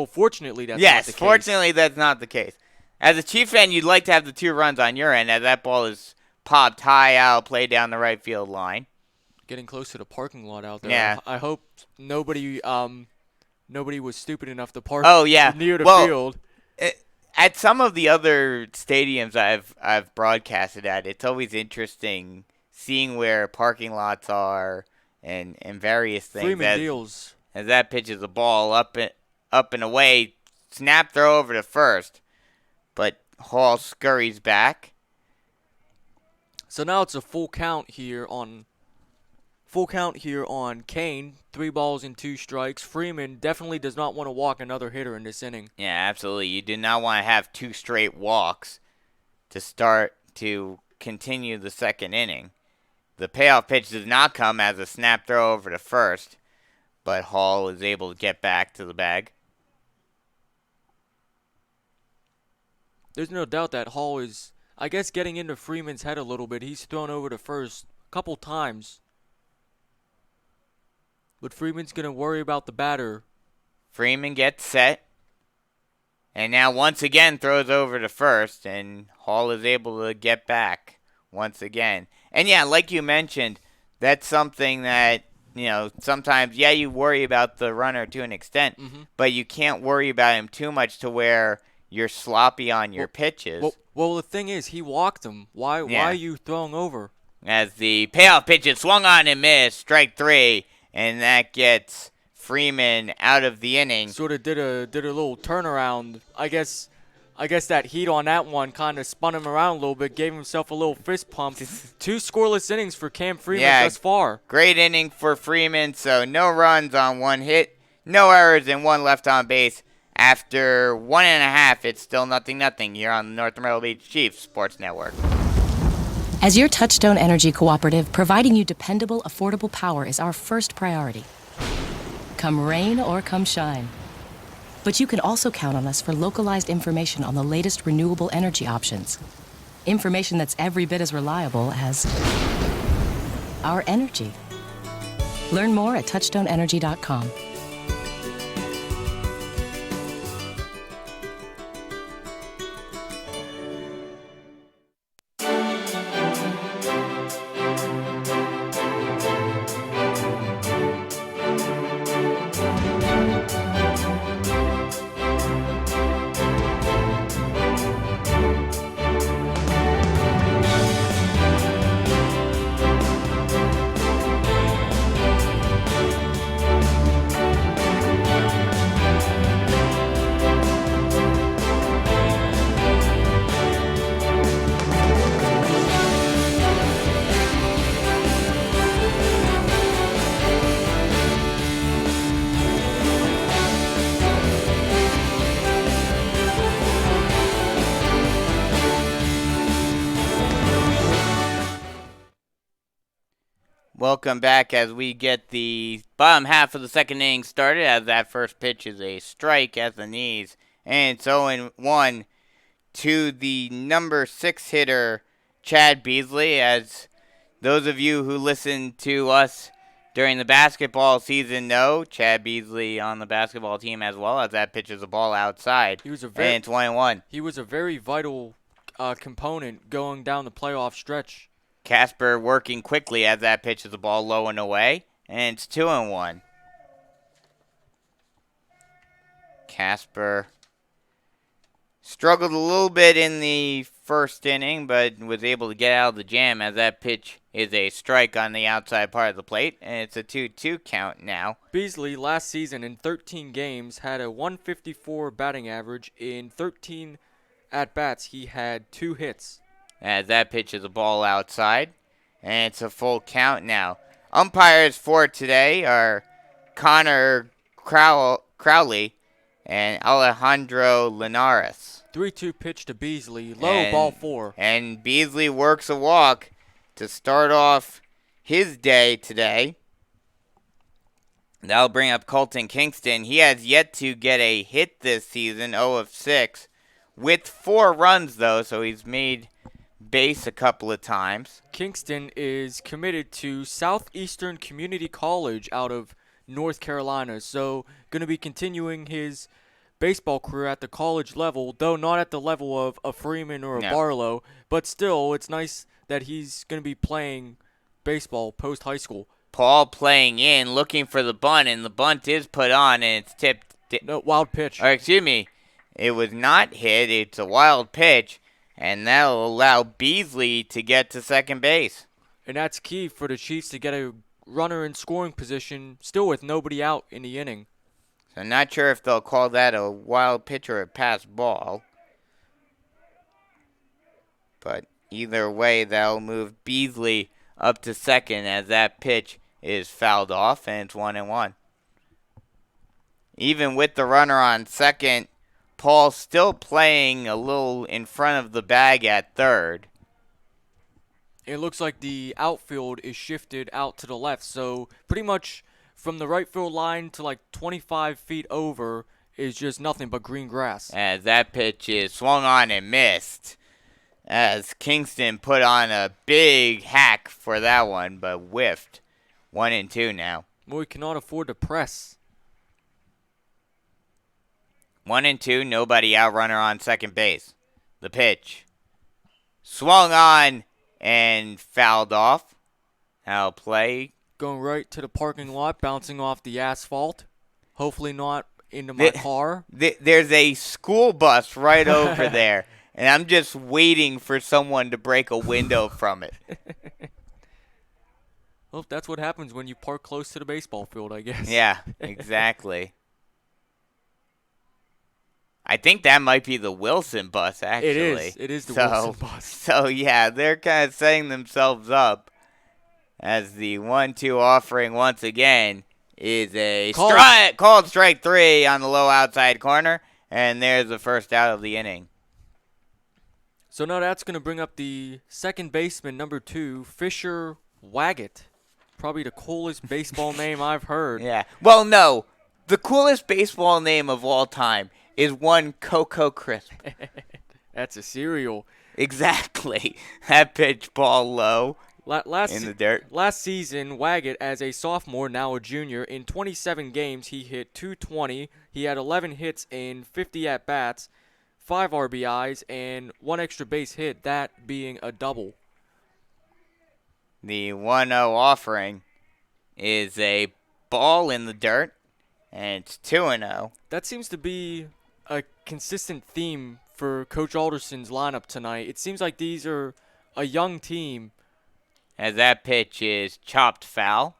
fortunately, that's yes, not the case. Fortunately, that's not the case. As a Chief fan, you'd like to have the 2 runs on your end, as that ball is popped high out, played down the right field line. Getting close to the parking lot out there. Yeah. I hope nobody was stupid enough to park near the field. At some of the other stadiums I've broadcasted at, it's always interesting seeing where parking lots are and various things. Freeman deals. As that pitches a ball up and away, snap throw over to first, but Hall scurries back. So now it's a full count here on Kane. 3 balls and 2 strikes. Freeman definitely does not want to walk another hitter in this inning. Yeah, absolutely. You do not want to have 2 straight walks to continue the second inning. The payoff pitch does not come as a snap throw over to first, but Hall is able to get back to the bag. There's no doubt that Hall is, I guess, getting into Freeman's head a little bit. He's thrown over to first a couple times. But Freeman's going to worry about the batter. Freeman gets set. And now once again throws over to first. And Hall is able to get back once again. And yeah, like you mentioned, that's something that, sometimes, you worry about the runner to an extent. Mm-hmm. But you can't worry about him too much to where you're sloppy on your pitches. Well, the thing is, he walked him. Why are you throwing over? As the payoff pitch is swung on and missed, strike 3. And that gets Freeman out of the inning. Sort of did a little turnaround. I guess that heat on that one kind of spun him around a little bit, gave himself a little fist pump. 2 scoreless innings for Cam Freeman thus far. Great inning for Freeman. So no runs on 1 hit, no errors, and 1 left on base. After 1.5, it's still 0-0 here on the North Myrtle Beach Chiefs Sports Network. As your Touchstone Energy Cooperative, providing you dependable, affordable power is our first priority. come rain or come shine. But you can also count on us for localized information on the latest renewable energy options. Information that's every bit as reliable as our energy. Learn more at touchstoneenergy.com. Welcome back as we get the bottom half of the second inning started, as that first pitch is a strike at the knees. And it's 0-1 to the number 6 hitter, Chad Beasley. As those of you who listen to us during the basketball season know, Chad Beasley on the basketball team as well, as that pitches a ball outside. And it's 1-1. He was a very vital component going down the playoff stretch. Casper working quickly as that pitches the ball low and away, and it's 2-1. Casper struggled a little bit in the first inning, but was able to get out of the jam as that pitch is a strike on the outside part of the plate, and it's a 2-2 count now. Beasley last season in 13 games had a 154 batting average. In 13 at-bats, he had 2 hits. As that pitch is a ball outside, and it's a full count now. Umpires for today are Connor Crowley and Alejandro Linares. 3-2 pitch to Beasley, low, ball 4. And Beasley works a walk to start off his day today. That'll bring up Colton Kingston. He has yet to get a hit this season, 0 of 6, with 4 runs though, so he's made base a couple of times. Kingston is committed to Southeastern Community College out of North Carolina, so going to be continuing his baseball career at the college level, though not at the level of a Freeman or a Barlow, but still it's nice that he's going to be playing baseball post-high school. Paul playing in, looking for the bunt, and the bunt is put on, and it's tipped. No, wild pitch. Or excuse me, it was not hit, it's a wild pitch. And that'll allow Beasley to get to second base. And that's key for the Chiefs to get a runner in scoring position, still with nobody out in the inning. So not sure if they'll call that a wild pitch or a pass ball. But either way, that'll move Beasley up to second as that pitch is fouled off, and it's 1-1. Even with the runner on second, Paul still playing a little in front of the bag at third. It looks like the outfield is shifted out to the left, so pretty much from the right field line to like 25 feet over is just nothing but green grass. As that pitch is swung on and missed, as Kingston put on a big hack for that one, but whiffed. 1-2 now. Well, we cannot afford to press. 1-2, nobody out, runner on second base. The pitch swung on and fouled off. Now play. Going right to the parking lot, bouncing off the asphalt. Hopefully not into my car. There's a school bus right over there, and I'm just waiting for someone to break a window from it. Well, that's what happens when you park close to the baseball field, I guess. Yeah, exactly. I think that might be the Wilson bus, actually. It is. It is the Wilson bus. So, yeah, they're kind of setting themselves up as the 1-2 offering once again is a called strike 3 on the low outside corner, and there's the first out of the inning. So now that's going to bring up the second baseman, number 2, Fisher Waggett. Probably the coolest baseball name I've heard. Yeah. Well, no. The coolest baseball name of all time is one Cocoa Crisp. That's a cereal. Exactly. That pitch ball low in the dirt. Last season, Waggett, as a sophomore, now a junior, in 27 games, he hit .220. He had 11 hits in 50 at-bats, 5 RBIs, and 1 extra base hit, that being a double. The 1-0 offering is a ball in the dirt, and it's 2-0. That seems to be a consistent theme for Coach Alderson's lineup tonight. It seems like these are a young team. As that pitch is chopped foul.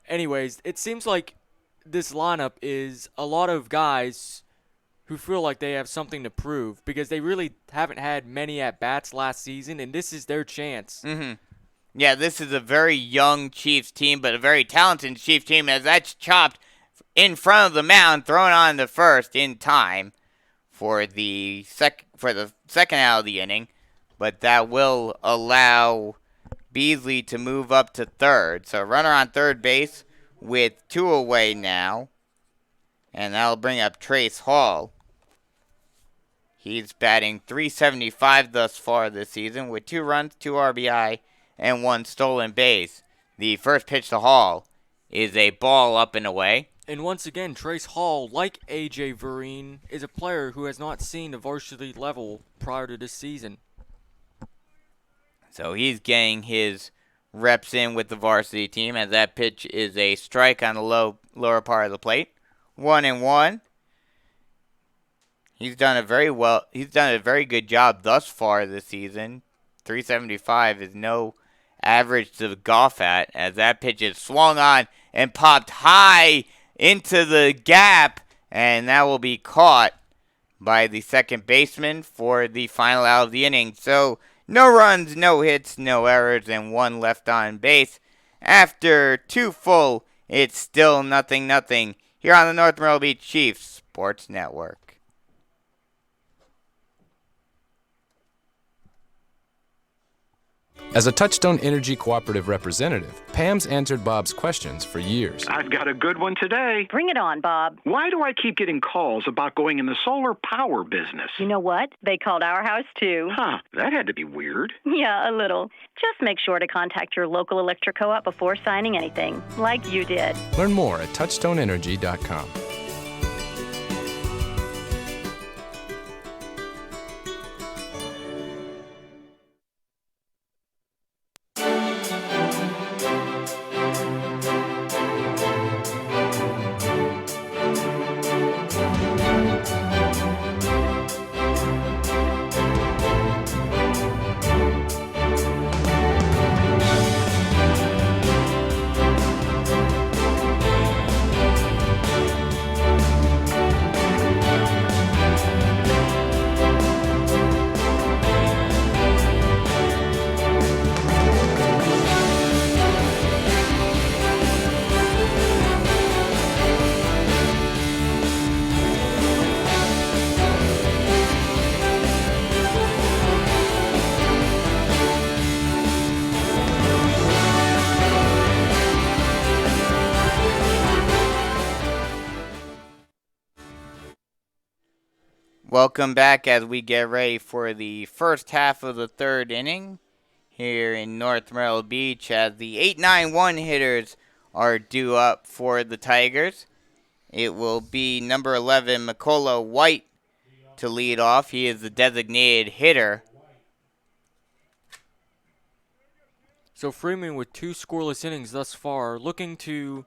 Anyways, it seems like this lineup is a lot of guys who feel like they have something to prove because they really haven't had many at-bats last season, and this is their chance. Mm-hmm. Yeah, this is a very young Chiefs team, but a very talented Chiefs team as that's chopped in front of the mound, thrown on to first in time for the second out of the inning. But that will allow Beasley to move up to third. So runner on third base with 2 away now. And that'll bring up Trace Hall. He's batting .375 thus far this season with 2 runs, 2 RBI, and 1 stolen base. The first pitch to Hall is a ball up and away. And once again, Trace Hall, like A.J. Vereen, is a player who has not seen the varsity level prior to this season. So he's getting his reps in with the varsity team as that pitch is a strike on the lower part of the plate. 1-1. He's done a very good job thus far this season. .375 is no average to golf at as that pitch is swung on and popped high into the gap, and that will be caught by the second baseman for the final out of the inning. So no runs, no hits, no errors, and 1 left on base. After 2 full, it's still 0-0 here on the North Myrtle Beach Chiefs Sports Network. As a Touchstone Energy Cooperative representative, Pam's answered Bob's questions for years. I've got a good one today. Bring it on, Bob. Why do I keep getting calls about going in the solar power business? You know what? They called our house, too. Huh, that had to be weird. Yeah, a little. Just make sure to contact your local electric co-op before signing anything, like you did. Learn more at touchstoneenergy.com. Welcome back as we get ready for the first half of the third inning here in North Myrtle Beach as the 8-9-1 hitters are due up for the Tigers. It will be number 11, Mikola White, to lead off. He is the designated hitter. So Freeman with 2 scoreless innings thus far, looking to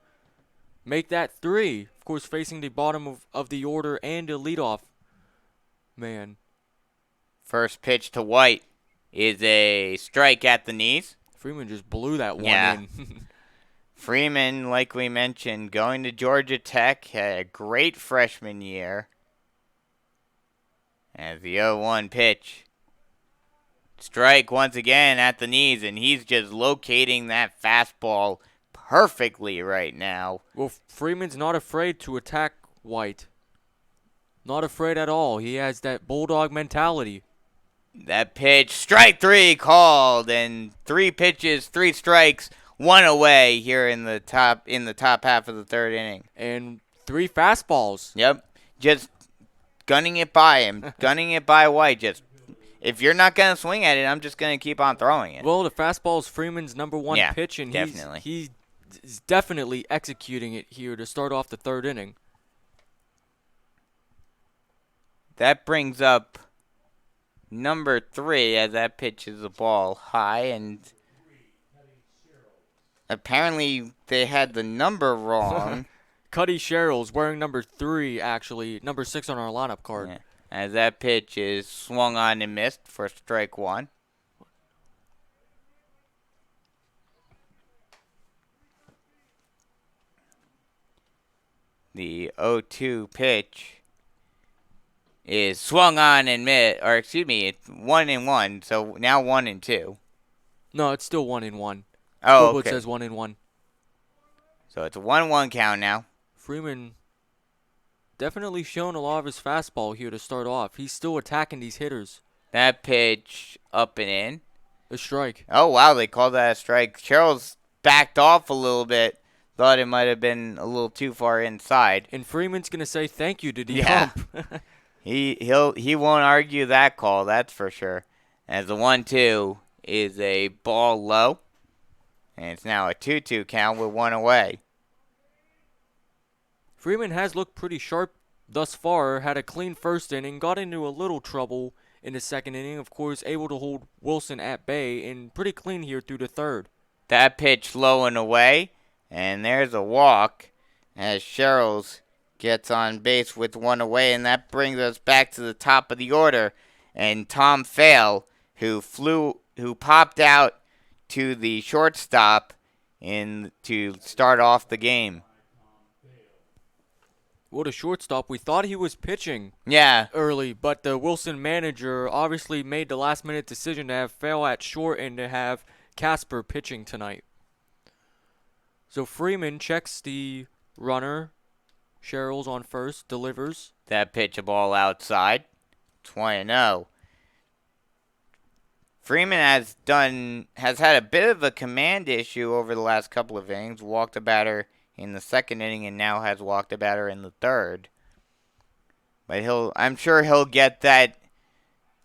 make that 3. Of course, facing the bottom of the order and a leadoff man. First pitch to White is a strike at the knees. Freeman just blew that one in. Freeman, like we mentioned, going to Georgia Tech, had a great freshman year. As the 0-1 pitch. Strike once again at the knees, and he's just locating that fastball perfectly right now. Well, Freeman's not afraid to attack White. Not afraid at all. He has that bulldog mentality. That pitch, strike 3 called, and 3 pitches, 3 strikes, one away here in the top half of the third inning. And 3 fastballs. Yep. Just gunning it by him. Gunning it by White. Just, if you're not going to swing at it, I'm just going to keep on throwing it. Well, the fastball is Freeman's number 1 pitch, and definitely. he's definitely executing it here to start off the third inning. That brings up number 3 as that pitches the ball high, and apparently they had the number wrong. Cuddy Sherrill's wearing number 3, actually. Number 6 on our lineup card. Yeah. As that pitch is swung on and missed for strike 1. The 0-2 pitch is swung on and missed, or excuse me, it's 1-1, so now 1-2. No, it's still 1-1. Oh, It okay. says 1-1. So it's a 1-1 count now. Freeman definitely showing a lot of his fastball here to start off. He's still attacking these hitters. That pitch up and in. A strike. Oh, wow, they called that a strike. Sherrill's backed off a little bit. Thought it might have been a little too far inside. And Freeman's going to say thank you to the ump. He won't argue that call, that's for sure. As the 1-2 is a ball low. And it's now a 2-2 count with 1 away. Freeman has looked pretty sharp thus far. Had a clean first inning. Got into a little trouble in the second inning. Of course, able to hold Wilson at bay. And pretty clean here through the third. That pitch low and away. And there's a walk as Sherrills gets on base with 1 away. And that brings us back to the top of the order. And Tom Fail, who popped out to the shortstop to start off the game. What a shortstop. We thought he was pitching early, but the Wilson manager obviously made the last-minute decision to have Fail at short and to have Casper pitching tonight. So Freeman checks the runner. Sherrill's on first, delivers. That pitch a ball outside. 1-0. Freeman has had a bit of a command issue over the last couple of innings. Walked a batter in the second inning and now has walked a batter in the third. But I'm sure he'll get that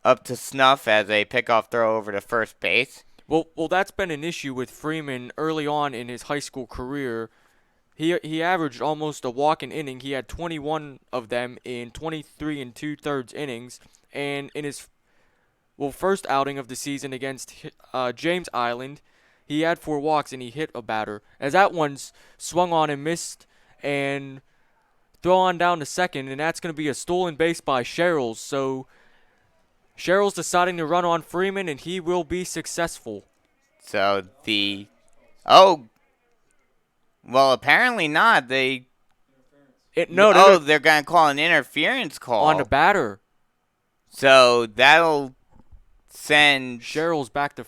up to snuff as a pickoff throw over to first base. Well, that's been an issue with Freeman early on in his high school career. He averaged almost a walk an inning. He had 21 of them in 23 2/3 innings, and in his first outing of the season against James Island, he had 4 walks and he hit a batter. As that one's swung on and missed and throw on down to second, and that's going to be a stolen base by Sherrills. So Sherrills deciding to run on Freeman, and he will be successful. So well, apparently not. They're going to call an interference call on the batter. So that'll send Sherrills back to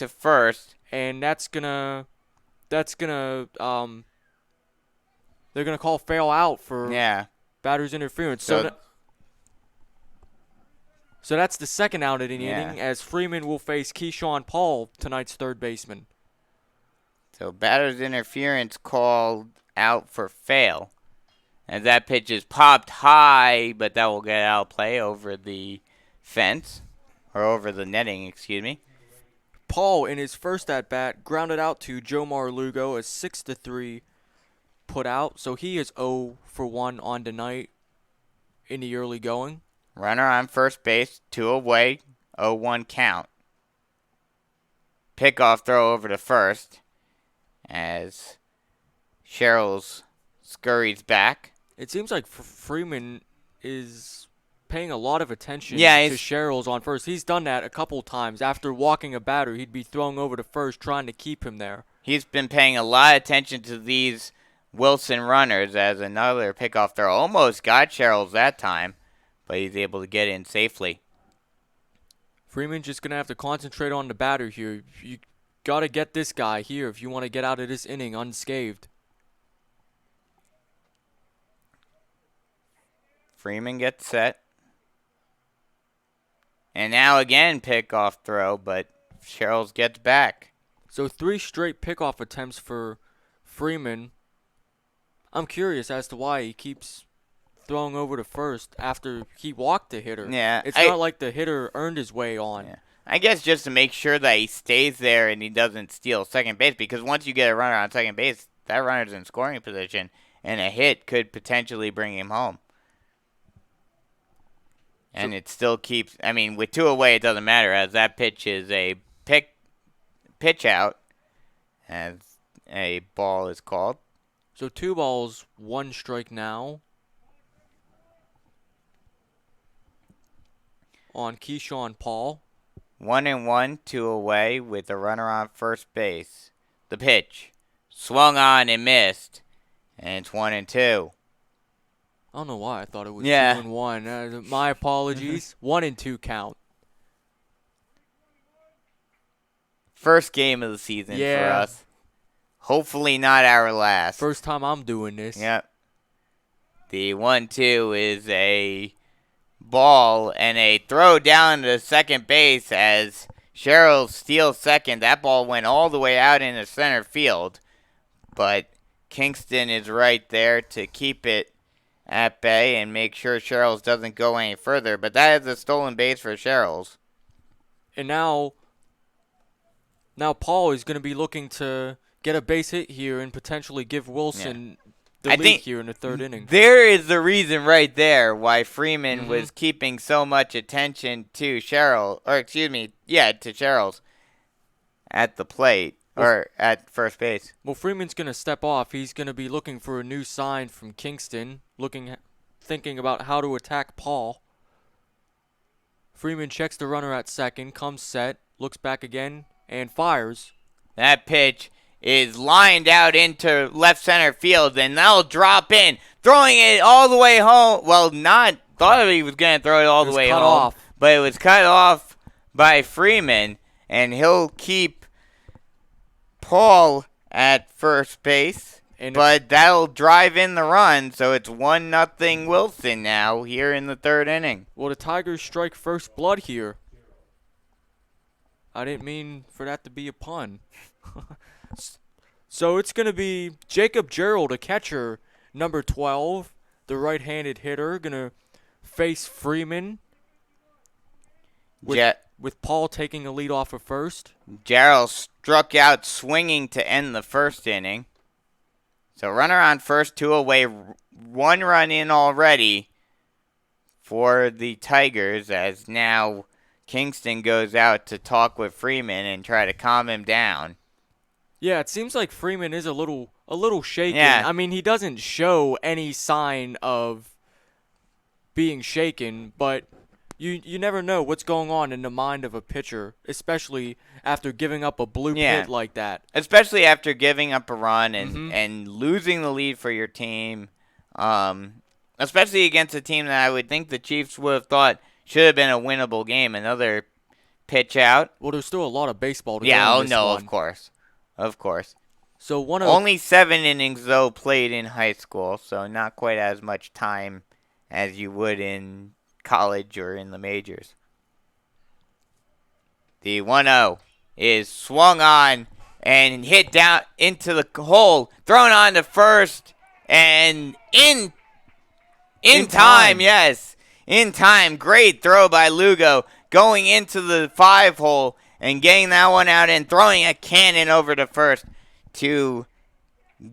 first. And they're gonna call Fail out for batter's interference. So that's the second out of the inning, as Freeman will face Keyshawn Paul, tonight's third baseman. So batter's interference called out for Fail. And that pitch is popped high, but that will get out of play over the fence. Or over the netting, excuse me. Paul, in his first at-bat, grounded out to Jomar Lugo, a 6-3 put out. So he is 0 for 1 on tonight in the early going. Runner on first base, 2 away, 0-1 count. Pickoff throw over to first as Sherrills scurries back. It seems like Freeman is paying a lot of attention to Sherrills on first. He's done that a couple times. After walking a batter, he'd be throwing over to first, trying to keep him there. He's been paying a lot of attention to these Wilson runners, as another pickoff throw almost got Sherrills that time, but he's able to get in safely. Freeman's just going to have to concentrate on the batter here. You got to get this guy here if you want to get out of this inning unscathed. Freeman gets set. And now again, pickoff throw, but Sherrills gets back. So 3 straight pickoff attempts for Freeman. I'm curious as to why he keeps throwing over to first after he walked the hitter. Yeah. It's not like the hitter earned his way on. Yeah. I guess just to make sure that he stays there and he doesn't steal second base, because once you get a runner on second base, that runner's in scoring position, and a hit could potentially bring him home. And it still keeps, I mean, with 2 away, it doesn't matter, as that pitch is a pitch out, as a ball is called. So 2 balls, 1 strike now on Keyshawn Paul. 1-1, 2 away with a runner on first base. The pitch swung on and missed, and it's 1-2. I don't know why I thought it was 2-1. My apologies. 1-2 count. First game of the season for Yeah. us. Hopefully not our last. First time I'm doing this. Yep. The 1-2 is a ball and a throw down to second base as Sherrill steals second. That ball went all the way out into center field, but Kingston is right there to keep it at bay and make sure Sherrills doesn't go any further. But that is a stolen base for Sherrills. And now Paul is going to be looking to get a base hit here and potentially give Wilson the lead here in the 3rd inning. There is the reason right there why Freeman was keeping so much attention to Sherrill, or excuse me, to Sherrills at the plate or at first base. Well, Freeman's going to step off. He's going to be looking for a new sign from Kingston, thinking about how to attack Paul. Freeman checks the runner at second, comes set, looks back again, and fires. That pitch is lined out into left center field, and that'll drop in, throwing it all the way home. Well, thought he was going to throw it all the way home, but it was cut off by Freeman, and he'll keep Paul at first base, but that'll drive in the run, so it's 1-0 Wilson now here in the 3rd inning. Well, the Tigers strike first blood here. I didn't mean for that to be a pun. So it's going to be Jacob Gerald, a catcher, number 12, the right-handed hitter, going to face Freeman with Paul taking a lead off of first. Gerald struck out swinging to end the 1st inning. So runner on first, 2 away, 1 run in already for the Tigers, as now Kingston goes out to talk with Freeman and try to calm him down. Yeah, it seems like Freeman is a little shaken. Yeah. I mean, he doesn't show any sign of being shaken, but you never know what's going on in the mind of a pitcher, especially after giving up a blue pit like that. Especially after giving up a run and losing the lead for your team, especially against a team that I would think the Chiefs would have thought should have been a winnable game. Another pitch out. Well, there's still a lot of baseball to go in this one. Of course. So only 7 innings, though, played in high school, so not quite as much time as you would in college or in the majors. The 1-0 is swung on and hit down into the hole, thrown on to first, and in time, yes. In time, great throw by Lugo, going into the 5-hole and getting that one out and throwing a cannon over to first to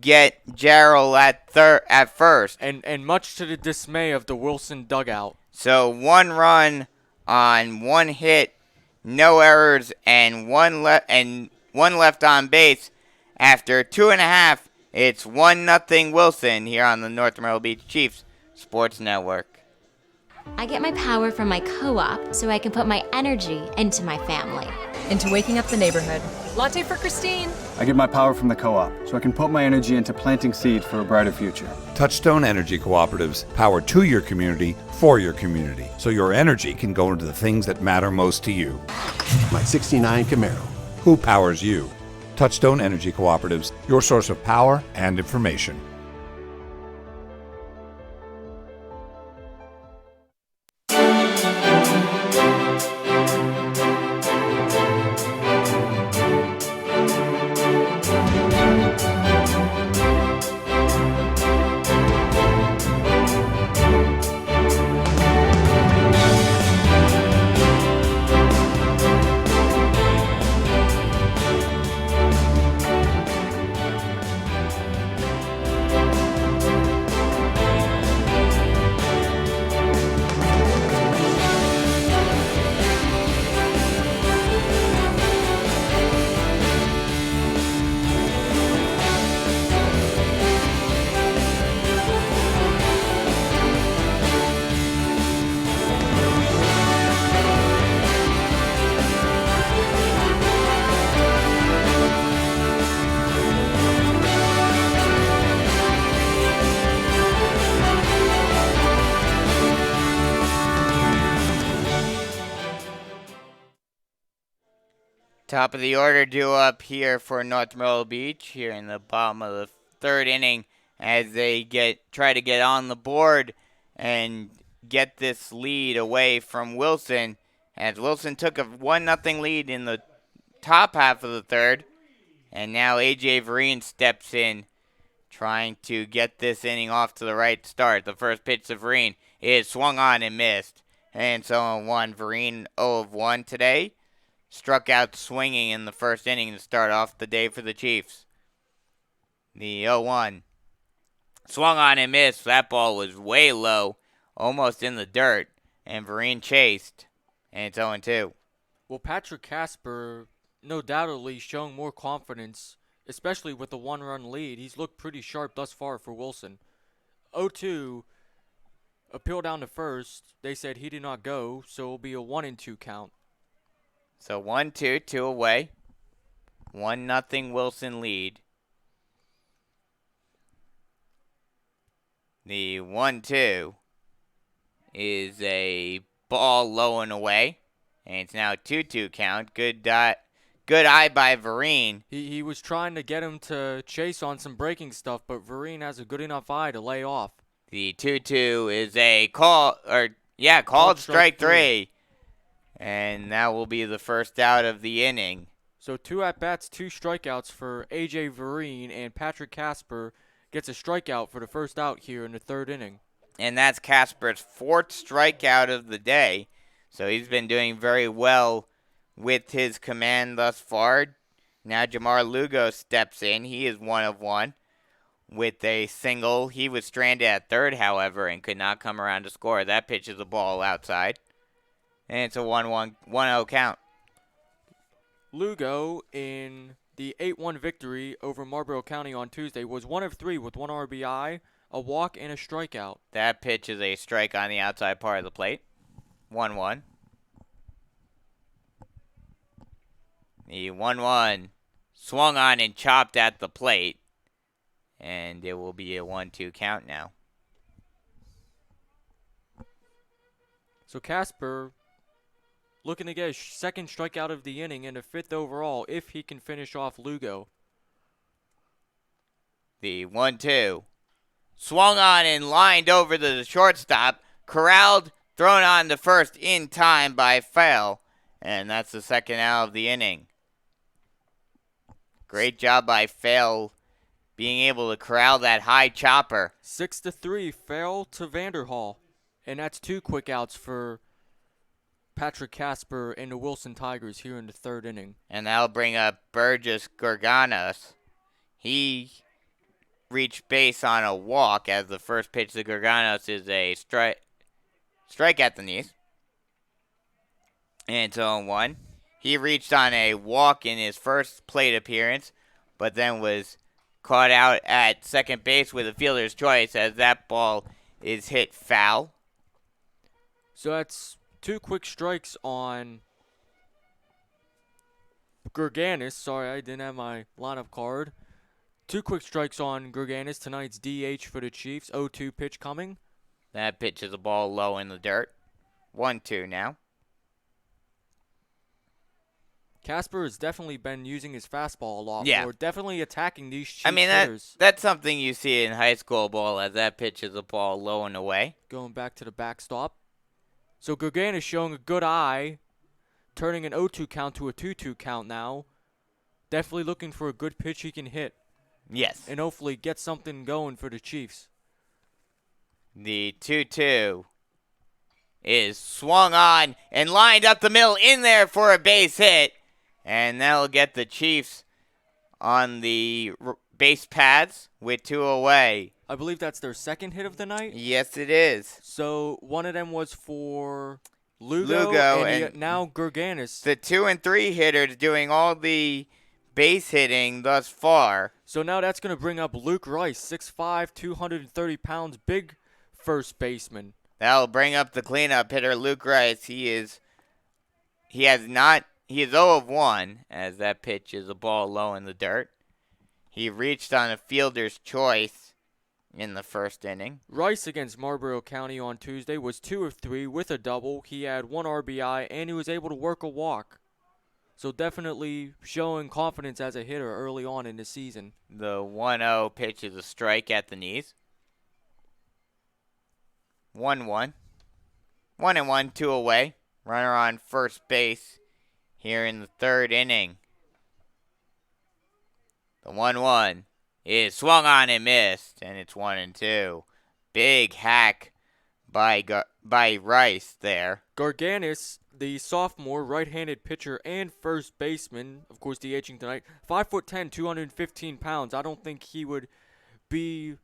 get Gerald at first. And much to the dismay of the Wilson dugout. So 1 run on 1 hit, no errors, and one left on base. After 2.5, it's 1-0 Wilson here on the North Myrtle Beach Chiefs Sports Network. I get my power from my co-op so I can put my energy into my family. Into waking up the neighborhood. Latte for Christine. I get my power from the co-op, so I can put my energy into planting seeds for a brighter future. Touchstone Energy Cooperatives power to your community for your community, so your energy can go into the things that matter most to you. My 69 Camaro. Who powers you? Touchstone Energy Cooperatives, your source of power and information. Top of the order due up here for North Myrtle Beach here in the bottom of the third inning as they try to get on the board and get this lead away from Wilson, as Wilson took a 1-0 lead in the top half of the third, and now A.J. Vereen steps in trying to get this inning off to the right start. The first pitch to Vereen is swung on and missed, and so on 1. Vereen 0 of 1 today. Struck out swinging in the first inning to start off the day for the Chiefs. The 0-1. Swung on and missed. That ball was way low, almost in the dirt, and Vereen chased, and it's 0-2. Well, Patrick Casper, no doubtedly showing more confidence, especially with the 1-run lead. He's looked pretty sharp thus far for Wilson. 0-2, appeal down to first. They said he did not go, so it'll be a 1-2 count. So 1-2, 2 away. 1-0 Wilson lead. The 1-2 is a ball low and away. And it's now 2-2 count. Good eye by Vereen. He was trying to get him to chase on some breaking stuff, but Vereen has a good enough eye to lay off. The 2-2 is a called strike 3. And that will be the first out of the inning. So 2 at-bats, 2 strikeouts for A.J. Vereen, and Patrick Casper gets a strikeout for the first out here in the third inning. And that's Casper's 4th strikeout of the day. So he's been doing very well with his command thus far. Now Jamar Lugo steps in. He is 1 of 1 with a single. He was stranded at third, however, and could not come around to score. That pitch is a ball outside. And it's a 1-0 count. Lugo, in the 8-1 victory over Marlboro County on Tuesday, was 1 of 3 with 1 RBI, a walk, and a strikeout. That pitch is a strike on the outside part of the plate. 1-1. The 1-1 swung on and chopped at the plate. And it will be a 1-2 count now. So Casper looking to get a second strikeout of the inning and a 5th overall if he can finish off Lugo. The 1-2. Swung on and lined over to the shortstop. Corralled, thrown on to first in time by Fail. And that's the second out of the inning. Great job by Fail being able to corral that high chopper. 6-3, Fail to Vanderhall. And that's 2 quick outs for Patrick Casper and the Wilson Tigers here in the third inning. And that'll bring up Burgess Gorganos. He reached base on a walk as the first pitch to Gorganos is a strike at the knees. And it's 0-1. He reached on a walk in his first plate appearance, but then was caught out at second base with a fielder's choice as that ball is hit foul. So that's 2 quick strikes on Gorganis. Sorry, I didn't have my lineup card. 2 quick strikes on Gorganis, tonight's DH for the Chiefs. 0-2 pitch coming. That pitch is a ball low in the dirt. 1-2 now. Casper has definitely been using his fastball a lot Yeah. more. Definitely attacking these Chiefs hitters. That's something you see in high school ball as that pitch is a ball low and away. Going back to the backstop. So Gorganis showing a good eye, turning an 0-2 count to a 2-2 count now. Definitely looking for a good pitch he can hit. Yes. And hopefully get something going for the Chiefs. The 2-2 is swung on and lined up the middle in there for a base hit. And that'll get the Chiefs on the base paths with 2 away. I believe that's their second hit of the night? Yes, it is. So one of them was for Lugo and now Gorganis. The 2 and 3 hitters doing all the base hitting thus far. So now that's going to bring up Luke Rice, 6'5", 230 pounds, big first baseman. That'll bring up the cleanup hitter, Luke Rice. He is 0 of 1 as that pitch is a ball low in the dirt. He reached on a fielder's choice in the first inning. Rice against Marlboro County on Tuesday was 2 of 3 with a double. He had 1 RBI and he was able to work a walk. So definitely showing confidence as a hitter early on in the season. The 1-0 pitch is a strike at the knees. 1-1. 1-1, 2 away. Runner on first base here in the third inning. The 1-1 is swung on and missed, and it's 1-2. Big hack by Rice there. Garganis, the sophomore right-handed pitcher and first baseman, of course DHing tonight, 5'10", 215 pounds. I don't think he would be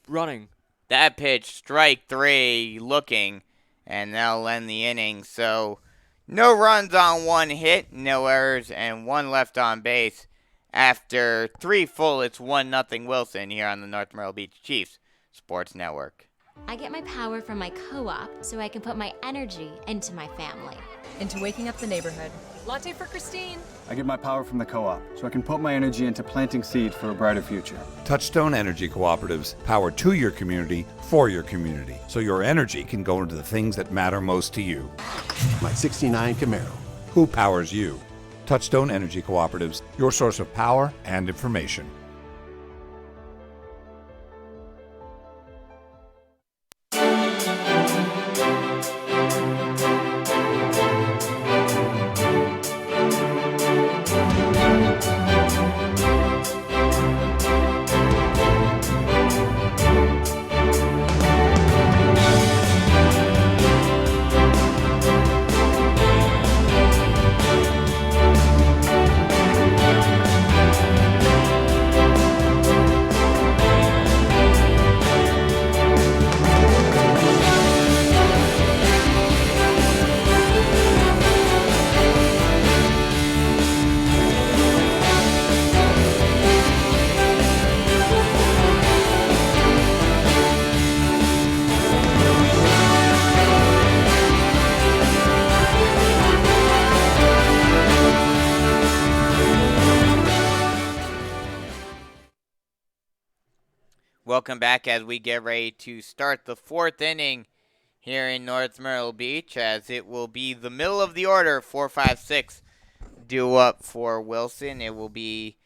running. That pitch, strike 3, looking, and that'll end the inning. So no runs on 1 hit, no errors, and 1 left on base. After 3 full, it's 1-0 Wilson here on the North Myrtle Beach Chiefs Sports Network. I get my power from my co-op so I can put my energy into my family. Into waking up the neighborhood. Latte for Christine. I get my power from the co-op, so I can put my energy into planting seed for a brighter future. Touchstone Energy Cooperatives power to your community for your community, so your energy can go into the things that matter most to you. My 69 Camaro. Who powers you? Touchstone Energy Cooperatives, your source of power and information. Welcome back as we get ready to start the 4th inning here in North Myrtle Beach, as it will be the middle of the order, 4, 5, 6 due up for Wilson. It will be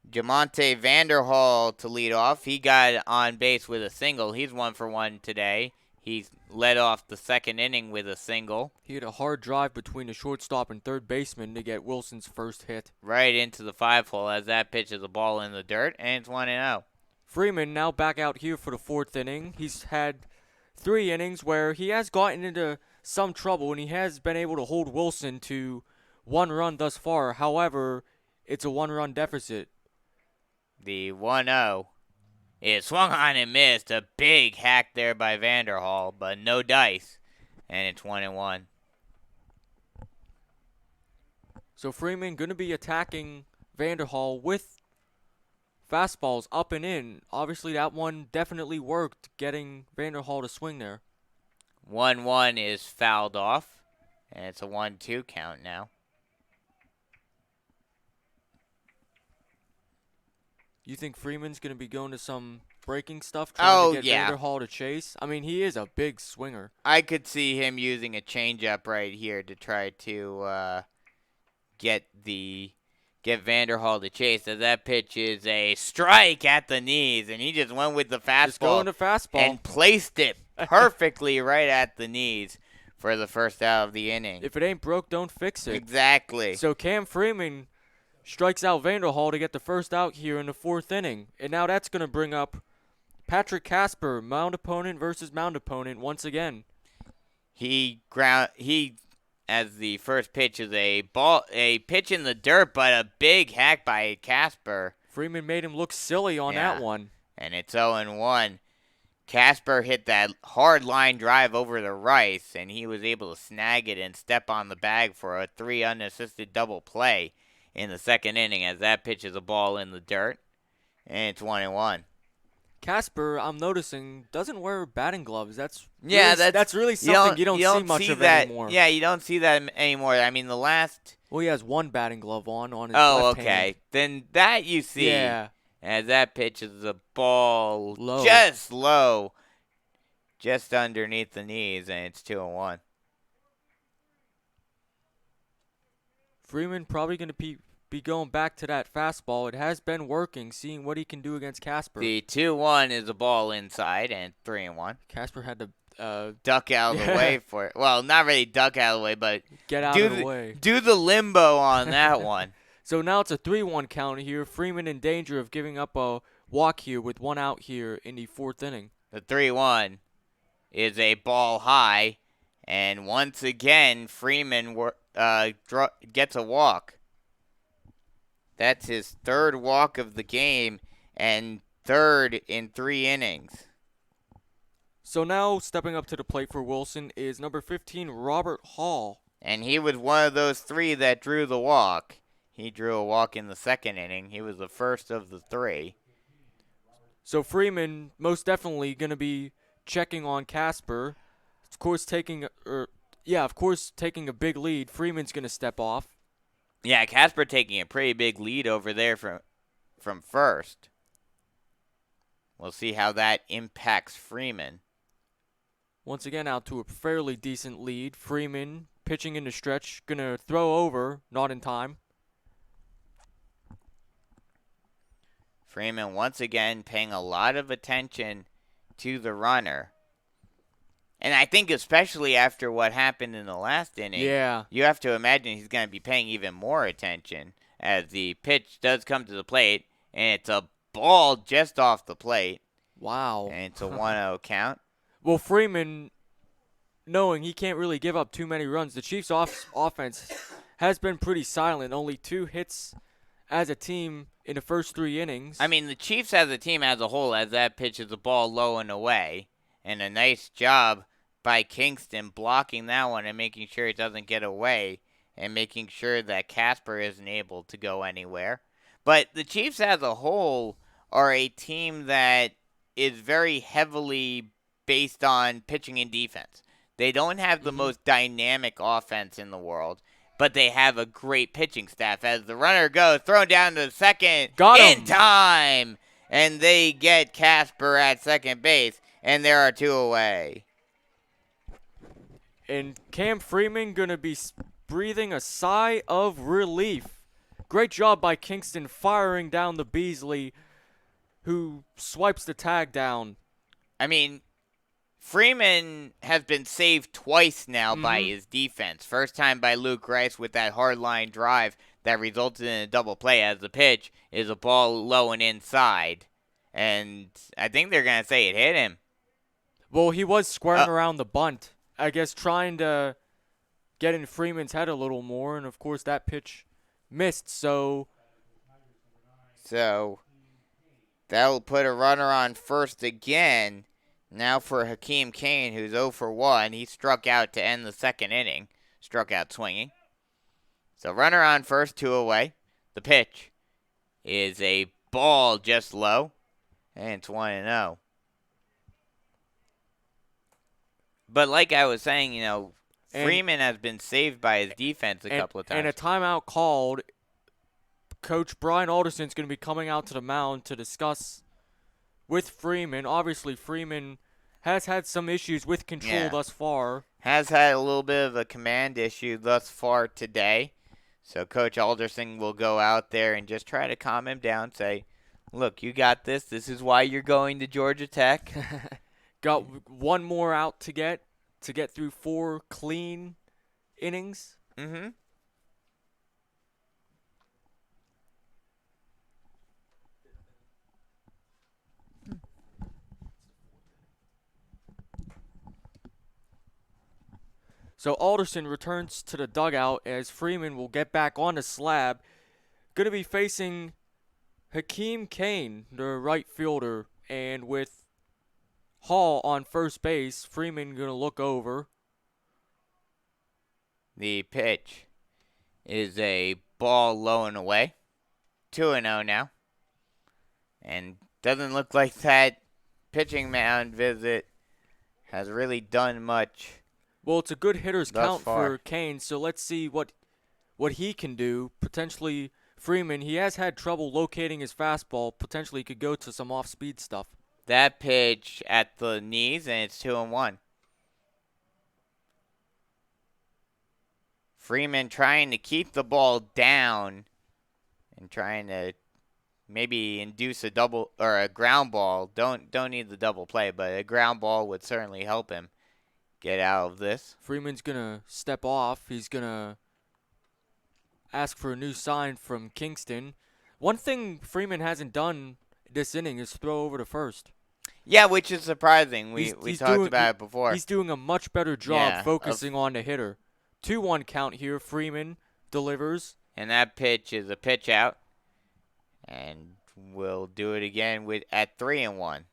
Jamonte Vanderhall to lead off. He got on base with a single. He's 1 for 1 today. He's led off the 2nd inning with a single. He had a hard drive between the shortstop and third baseman to get Wilson's first hit. Right into the 5-hole as that pitch is a ball in the dirt, and it's 1-0. Freeman now back out here for the 4th inning. He's had 3 innings where he has gotten into some trouble, and he has been able to hold Wilson to 1 run thus far. However, it's a 1-run deficit. The 1-0 is swung on and missed. A big hack there by Vanderhall, but no dice, and it's 1-1. So Freeman going to be attacking Vanderhall with fastballs up and in. Obviously, that one definitely worked, getting Vanderhall to swing there. 1-1 is fouled off, and it's a 1-2 count now. You think Freeman's going to be going to some breaking stuff, trying to get yeah. Vanderhall to chase? I mean, he is a big swinger. I could see him using a changeup right here to try to get Vanderhall to chase, as that pitch is a strike at the knees, and he just went with the fastball. Just going to fastball. And placed it perfectly right at the knees for the first out of the inning. If it ain't broke, don't fix it. Exactly. So Cam Freeman strikes out Vanderhall to get the first out here in the 4th inning. And now that's going to bring up Patrick Casper, mound opponent versus mound opponent once again. As the first pitch is a pitch in the dirt, but a big hack by Casper. Freeman made him look silly on that one. And it's 0-1. Casper hit that hard line drive over to Rice, and he was able to snag it and step on the bag for a 3 unassisted double play in the 2nd inning, as that pitch is a ball in the dirt, and it's 1-1. Casper, I'm noticing, doesn't wear batting gloves. That's really something you don't see much of anymore. Yeah, you don't see that anymore. I mean, the last... Well, he has 1 batting glove on his left okay. hand. Then that you see. Yeah. As that pitch is a ball low, just underneath the knees, and it's 2-1. Freeman probably going to be going back to that fastball. It has been working, seeing what he can do against Casper. The 2-1 is a ball inside, and 3-1. Casper had to duck out of the way for it. Well, not really duck out of the way, but get out of the way. Do the limbo on that one. So now it's a 3-1 count here. Freeman in danger of giving up a walk here with 1 out here in the 4th inning. The 3-1 is a ball high, and once again, Freeman gets a walk. That's his 3rd walk of the game and 3rd in 3 innings. So now stepping up to the plate for Wilson is number 15, Robert Hall. And he was one of those 3 that drew the walk. He drew a walk in the 2nd inning. He was the first of the 3. So Freeman most definitely going to be checking on Casper. Of course, taking a big lead. Freeman's going to step off. Yeah, Casper taking a pretty big lead over there from first. We'll see how that impacts Freeman. Once again, out to a fairly decent lead. Freeman pitching in the stretch, going to throw over, not in time. Freeman once again paying a lot of attention to the runner. And I think especially after what happened in the last inning, you have to imagine he's going to be paying even more attention as the pitch does come to the plate, and it's a ball just off the plate. Wow. And it's a 1-0 count. Well, Freeman, knowing he can't really give up too many runs, the Chiefs' offense has been pretty silent. Only 2 hits as a team in the first 3 innings. I mean, the Chiefs as a team as a whole, as that pitch is a ball low and away, and a nice job by Kingston blocking that one and making sure it doesn't get away and making sure that Casper isn't able to go anywhere. But the Chiefs as a whole are a team that is very heavily based on pitching and defense. They don't have the most dynamic offense in the world, but they have a great pitching staff. As the runner goes, thrown down to second in time, and they get Casper at second base, and there are 2 away. And Cam Freeman going to be breathing a sigh of relief. Great job by Kingston firing down the Beasley, who swipes the tag down. I mean, Freeman has been saved twice now by his defense. First time by Luke Rice with that hard line drive that resulted in a double play, as the pitch is a ball low and inside. And I think they're going to say it hit him. Well, he was squaring around the bunt, I guess trying to get in Freeman's head a little more. And, of course, that pitch missed. So that'll put a runner on first again. Now for Hakeem Kane, who's 0 for 1. He struck out to end the 2nd inning. Struck out swinging. So runner on first, 2 away. The pitch is a ball just low. And it's 1-0. But like I was saying, Freeman has been saved by his defense a couple of times. And a timeout called. Coach Brian Alderson's going to be coming out to the mound to discuss with Freeman. Obviously, Freeman has had some issues with control thus far. Has had a little bit of a command issue thus far today. So Coach Alderson will go out there and just try to calm him down. Say, look, you got this. This is why you're going to Georgia Tech. Got 1 more out to get through 4 clean innings. Mm-hmm. So Alderson returns to the dugout as Freeman will get back on the slab. Going to be facing Hakeem Kane, the right fielder, and with Hall on first base, Freeman going to look over. The pitch is a ball low and away. 2-0 now. And doesn't look like that pitching mound visit has really done much. Well, it's a good hitter's count far for Kane, so let's see what he can do. Potentially, Freeman, he has had trouble locating his fastball. Potentially, he could go to some off-speed stuff. That pitch at the knees, and it's 2-1. Freeman trying to keep the ball down and trying to maybe induce a double or a ground ball. Don't need the double play, but a ground ball would certainly help him get out of this. Freeman's going to step off. He's going to ask for a new sign from Kingston. One thing Freeman hasn't done this inning is throw over to first. Yeah, which is surprising. We talked about it before. He's doing a much better job focusing on the hitter. 2-1 count here. Freeman delivers. And that pitch is a pitch out. And we'll do it again at 3-1.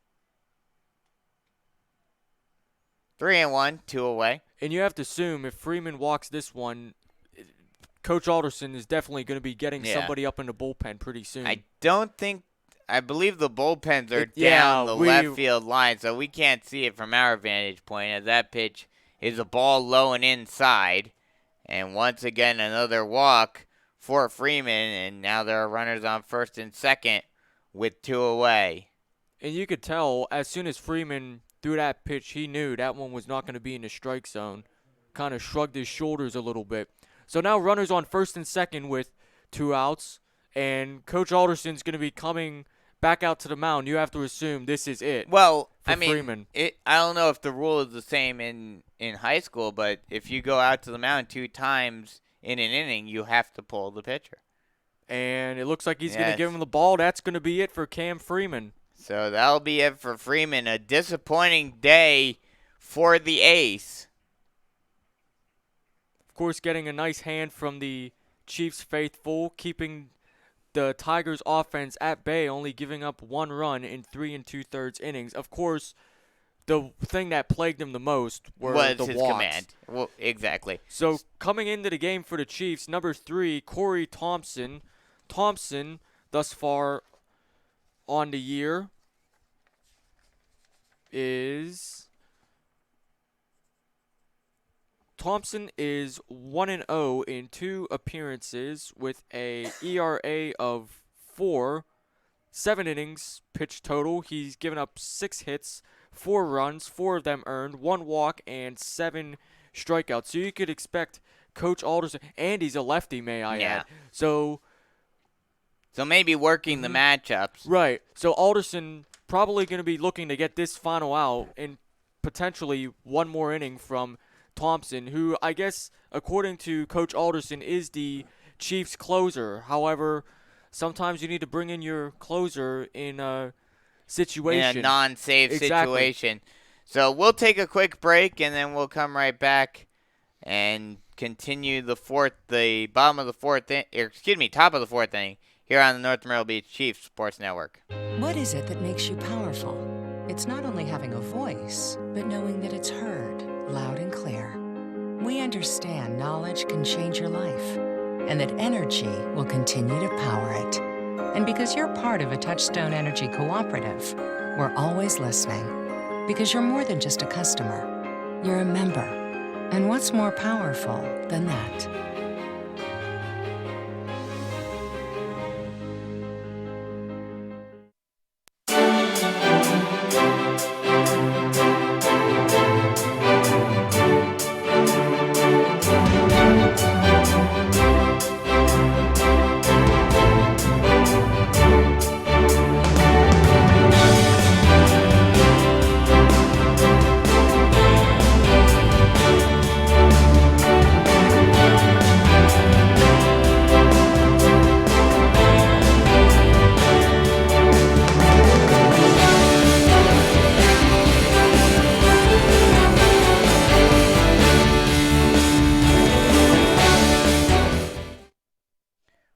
3-1, 2 away. And you have to assume if Freeman walks this one, Coach Alderson is definitely going to be getting somebody up in the bullpen pretty soon. I believe the bullpens are down the left field line, so we can't see it from our vantage point, as that pitch is a ball low and inside. And once again, another walk for Freeman, and now there are runners on first and second with 2 away. And you could tell as soon as Freeman threw that pitch, he knew that one was not going to be in the strike zone. Kind of shrugged his shoulders a little bit. So now runners on first and second with 2 outs, and Coach Alderson's going to be coming back out to the mound. You have to assume this is it. Well, Freeman. I don't know if the rule is the same in high school, but if you go out to the mound 2 times in an inning, you have to pull the pitcher. And it looks like he's going to give him the ball. That's going to be it for Cam Freeman. So that'll be it for Freeman. A disappointing day for the ace. Of course, getting a nice hand from the Chiefs faithful, keeping the Tigers offense at bay, only giving up 1 run in 3 2/3 innings. Of course, the thing that plagued him the most was the his walks. command. Well, exactly. So coming into the game for the Chiefs, number 3, Corey Thompson. Thompson, thus far on the year, is 1-0 in 2 appearances with a ERA of 4, 7 innings pitched total. He's given up 6 hits, 4 runs, 4 of them earned, 1 walk, and 7 strikeouts. So you could expect Coach Alderson, and he's a lefty, may I add. So maybe working the matchups. Right. So Alderson probably going to be looking to get this final out and potentially 1 more inning from Thompson, who I guess, according to Coach Alderson, is the Chiefs closer. However, sometimes you need to bring in your closer in a situation. In a non-save situation. So we'll take a quick break, and then we'll come right back and continue top of the 4th inning here on the North Myrtle Beach Chiefs Sports Network. What is it that makes you powerful? It's not only having a voice, but knowing that it's heard loud and clear. We understand knowledge can change your life, and that energy will continue to power it. And because you're part of a Touchstone Energy Cooperative, we're always listening. Because you're more than just a customer, you're a member. And what's more powerful than that?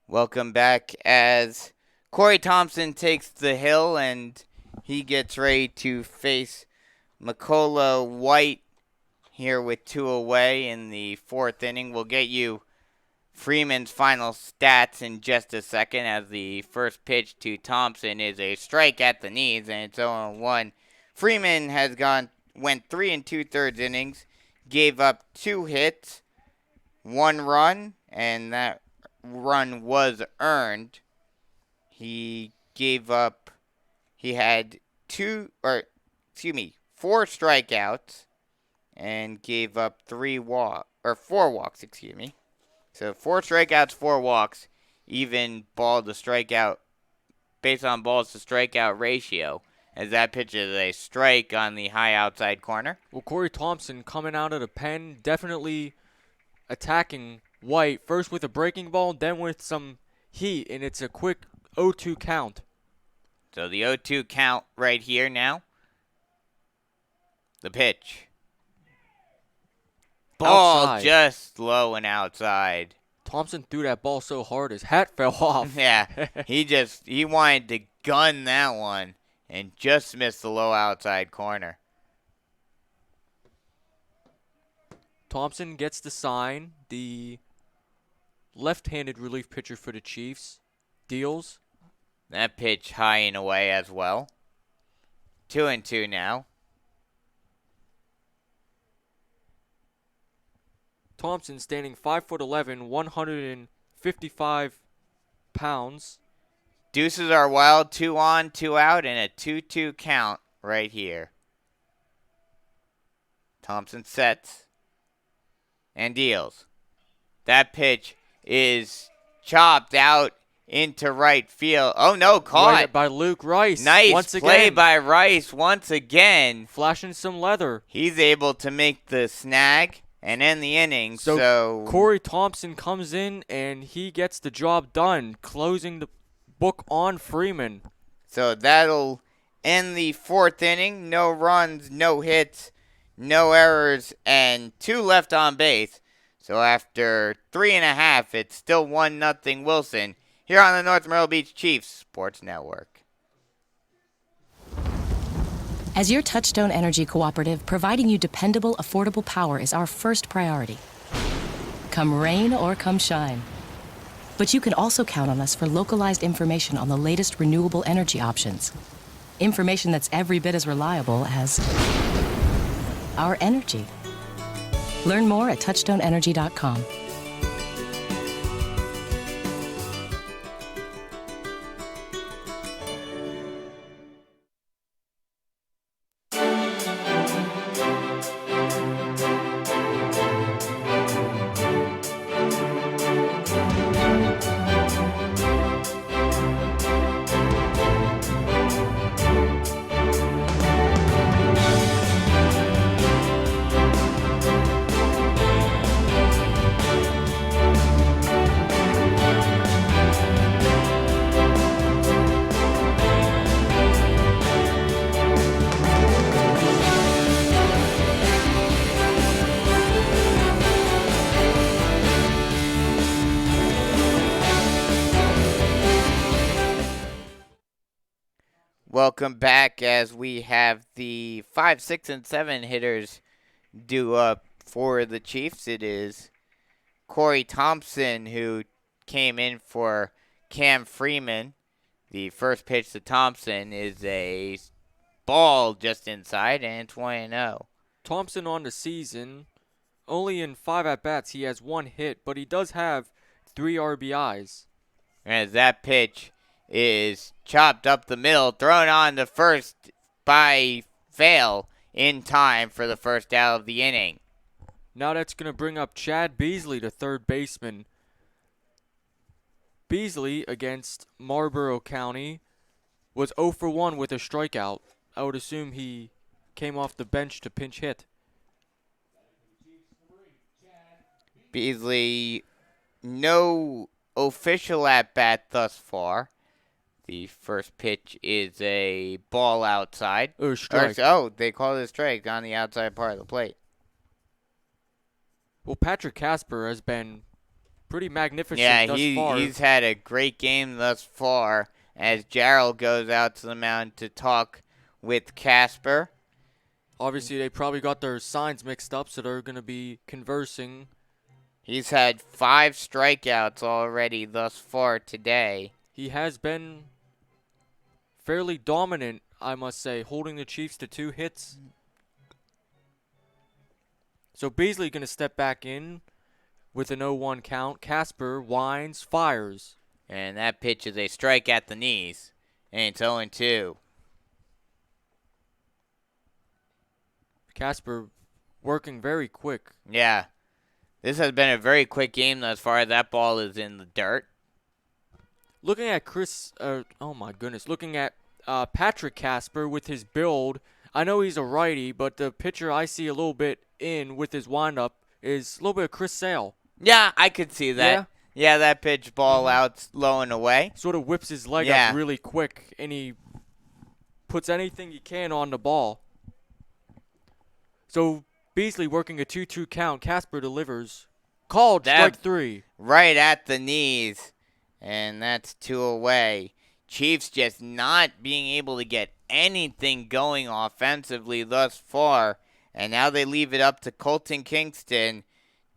Welcome back as Corey Thompson takes the hill, and he gets ready to face McCullough White here with 2 away in the 4th inning. We'll get you Freeman's final stats in just a second, as the first pitch to Thompson is a strike at the knees, and it's 0-1. Freeman went 3 2/3 innings, gave up 2 hits, 1 run, and that run was earned. He had 4 strikeouts and gave up 4 walks, So 4 strikeouts, 4 walks, even ball to strikeout, based on balls to strikeout ratio, as that pitch is a strike on the high outside corner. Well, Corey Thompson coming out of the pen, definitely attacking White, first with a breaking ball, then with some heat, and it's a quick 0-2 count. So the 0-2 count right here now. The pitch. Ball Outside. just low and outside. Thompson threw that ball so hard his hat fell off. Yeah, he wanted to gun that one and just missed the low outside corner. Thompson gets the sign. The left-handed relief pitcher for the Chiefs deals. That pitch high and away as well. 2-2 now. Thompson standing 5'11", 155 pounds. Deuces are wild, 2 on, 2 out, and a 2-2 count right here. Thompson sets and deals. That pitch is chopped out into right field. Oh no, caught Right by Luke Rice. Nice once play again. by Rice once again. Flashing some leather. He's able to make the snag and end the inning. So Corey Thompson comes in and he gets the job done, closing the book on Freeman. So that'll end the 4th inning. No runs, no hits, no errors, and 2 left on base. So after 3.5, it's still 1-0 Wilson here on the North Myrtle Beach Chiefs Sports Network. As your Touchstone Energy Cooperative, providing you dependable, affordable power is our first priority. Come rain or come shine. But you can also count on us for localized information on the latest renewable energy options. Information that's every bit as reliable as our energy. Learn more at touchstoneenergy.com. Welcome back as we have the 5, 6, and 7 hitters due up for the Chiefs. It is Corey Thompson who came in for Cam Freeman. The first pitch to Thompson is a ball just inside, and it's 1-0. Thompson on the season, only in 5 at-bats he has 1 hit, but he does have 3 RBIs. As that pitch is chopped up the middle, thrown on to first by Vail in time for the first out of the inning. Now that's going to bring up Chad Beasley, the third baseman. Beasley against Marlborough County was 0 for 1 with a strikeout. I would assume he came off the bench to pinch hit. Beasley, no official at-bat thus far. The first pitch is a ball outside. Strike. They call it a strike on the outside part of the plate. Well, Patrick Casper has been pretty magnificent thus far. He's had a great game thus far as Jarrell goes out to the mound to talk with Casper. Obviously, they probably got their signs mixed up, so they're going to be conversing. He's had 5 strikeouts already thus far today. He has been fairly dominant, I must say, holding the Chiefs to 2 hits. So Beasley going to step back in with an 0-1 count. Casper winds, fires. And that pitch is a strike at the knees. And it's 0-2. Casper working very quick. Yeah. This has been a very quick game thus far. That ball is in the dirt. Looking at looking at Patrick Casper with his build, I know he's a righty, but the pitcher I see a little bit in with his windup is a little bit of Chris Sale. Yeah, I could see that. Yeah, that pitch ball out low and away. Sort of whips his leg up really quick, and he puts anything he can on the ball. So Beasley working a 2-2 count. Casper delivers. Called strike 3. Right at the knees. And that's 2 away. Chiefs just not being able to get anything going offensively thus far. And now they leave it up to Colton Kingston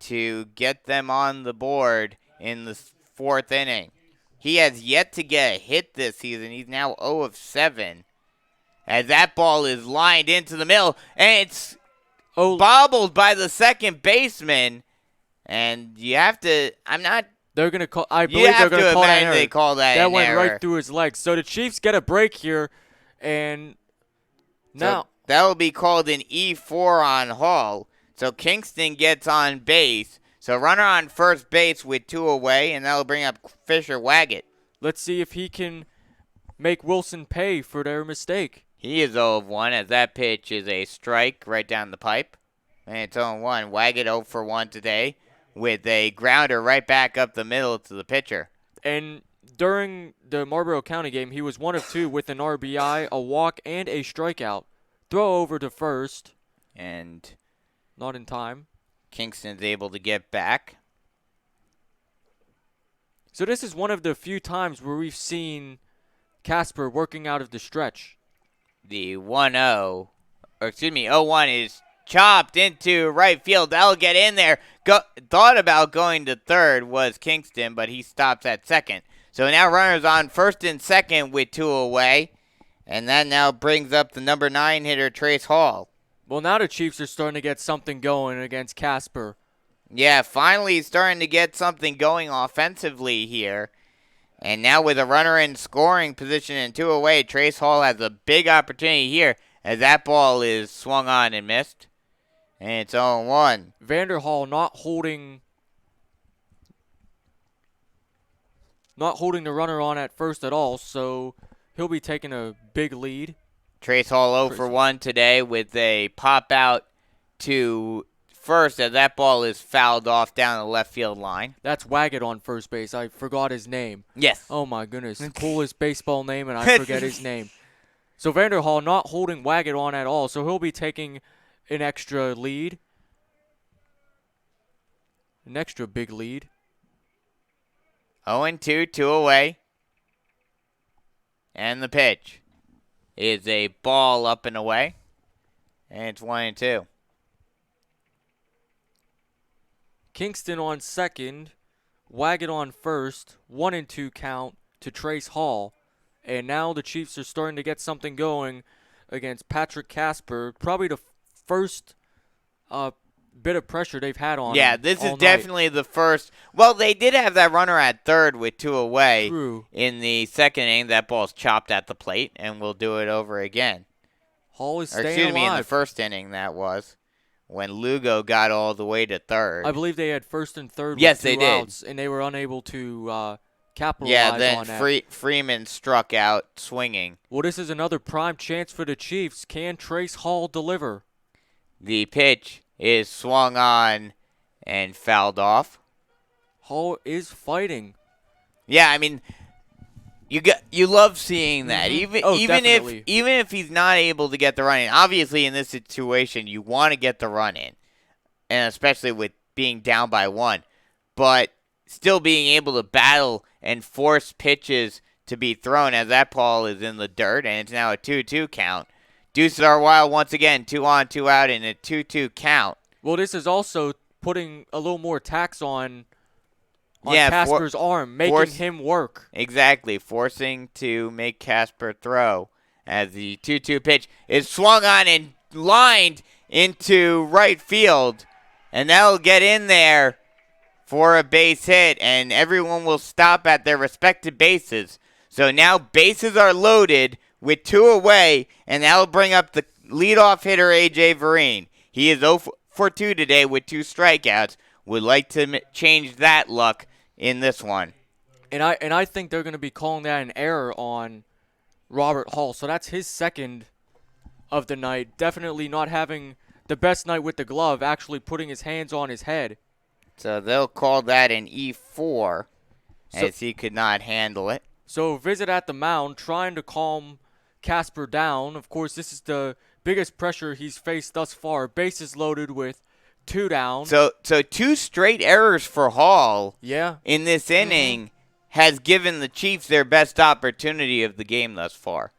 to get them on the board in the 4th inning. He has yet to get a hit this season. He's now 0 of 7. As that ball is lined into the middle. And it's bobbled by the second baseman. And you have to, they're going to call, I believe they're going to call that error. They call that That an went error. right through his legs. So the Chiefs get a break here, and now. So that will be called an E4 on Hall. So Kingston gets on base. So runner on first base with 2 away, and that will bring up Fisher Waggett. Let's see if he can make Wilson pay for their mistake. He is 0 of 1, as that pitch is a strike right down the pipe. And it's 0 1. Waggett 0 for 1 today, with a grounder right back up the middle to the pitcher. And during the Marlboro County game, he was 1 of 2 with an RBI, a walk, and a strikeout. Throw over to first. And not in time. Kingston's able to get back. So this is one of the few times where we've seen Casper working out of the stretch. The 0-1 is chopped into right field. That'll get in there. Thought about going to third was Kingston, but he stops at second. So now runners on first and second with 2 away. And that now brings up the number 9 hitter, Trace Hall. Well, now the Chiefs are starting to get something going against Casper. Yeah, finally starting to get something going offensively here. And now with a runner in scoring position and 2 away, Trace Hall has a big opportunity here as that ball is swung on and missed. And it's 0-1. Vanderhall not holding the runner on at first at all, so he'll be taking a big lead. Trace Hall 0 for 1 today with a pop out to first as that ball is fouled off down the left field line. That's Waggett on first base. I forgot his name. Yes. Oh, my goodness. Coolest baseball name, and I forget his name. So Vanderhall not holding Waggett on at all, so he'll be taking an extra lead. An extra big lead. 0-2, 2 away. And the pitch is a ball up and away. And it's 1-2. Kingston on second, Waggett on first, 1-2 count to Trace Hall. And now the Chiefs are starting to get something going against Patrick Casper. Probably the first bit of pressure they've had on him. Yeah, this is definitely the first. Well, they did have that runner at third with 2 away. True. In the second inning. That ball's chopped at the plate, and we'll do it over again. Hall is staying excuse me, alive. in the first inning that was. When Lugo got all the way to third. I believe they had first and third yes, with 2 they did. outs, and they were unable to capitalize on that. Yeah, then Freeman struck out swinging. Well, this is another prime chance for the Chiefs. Can Trace Hall deliver? The pitch is swung on and fouled off. Hall is fighting. Yeah, I mean, you love seeing that. Mm-hmm. Even if he's not able to get the run in. Obviously, in this situation, you want to get the run in, and especially with being down by 1. But still being able to battle and force pitches to be thrown as that ball is in the dirt, and it's now a 2-2 count. Deuces are wild once again, 2 on, 2 out, in a 2-2 count. Well, this is also putting a little more tax on Casper's arm, making him work. Exactly, forcing to make Casper throw as the 2-2 pitch is swung on and lined into right field. And that'll get in there for a base hit, and everyone will stop at their respective bases. So now bases are loaded with 2 away, and that'll bring up the leadoff hitter, A.J. Vereen. He is 0 for 2 today with 2 strikeouts, would like to change that luck in this one. And I think they're going to be calling that an error on Robert Hall. So that's his second of the night. Definitely not having the best night with the glove, actually putting his hands on his head. So they'll call that an E4 as he could not handle it. So Visit at the mound trying to calm Casper down. Of course, this is the biggest pressure he's faced thus far. Bases loaded with 2 down. So 2 straight errors for Hall in this Mm-hmm. inning has given the Chiefs their best opportunity of the game thus far.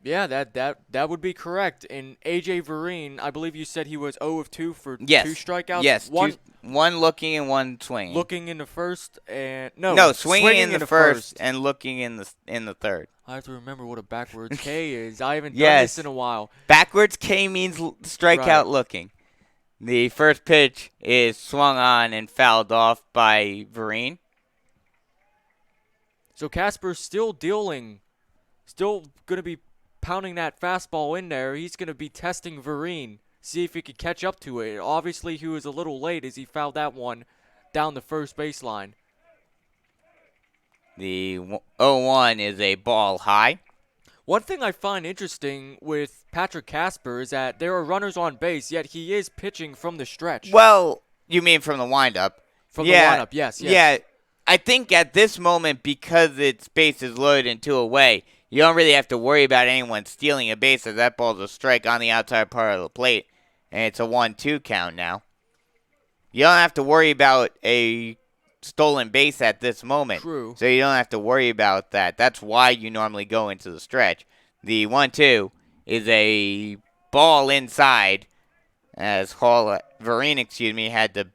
Yeah, that would be correct. And A.J. Vereen, I believe you said he was 0 of 2 for 2 strikeouts? Yes, one looking and one swinging. Looking in the first and swinging in the first and looking in the third. I have to remember what a backwards K is. I haven't done this in a while. Backwards K means strikeout looking. The first pitch is swung on and fouled off by Vereen. So Casper's still going to be pounding that fastball in there. He's going to be testing Vereen, see if he could catch up to it. Obviously, he was a little late as he fouled that one down the first baseline. The 0-1 is a ball high. One thing I find interesting with Patrick Casper is that there are runners on base, yet he is pitching from the stretch. Well, you mean from the windup? From the lineup, yes. Yeah, I think at this moment, because its base is loaded and 2 away, you don't really have to worry about anyone stealing a base as that ball's a strike on the outside part of the plate, and it's a 1-2 count now. You don't have to worry about a stolen base at this moment. True. So you don't have to worry about that. That's why you normally go into the stretch. The 1-2 is a ball inside as Vereen, had to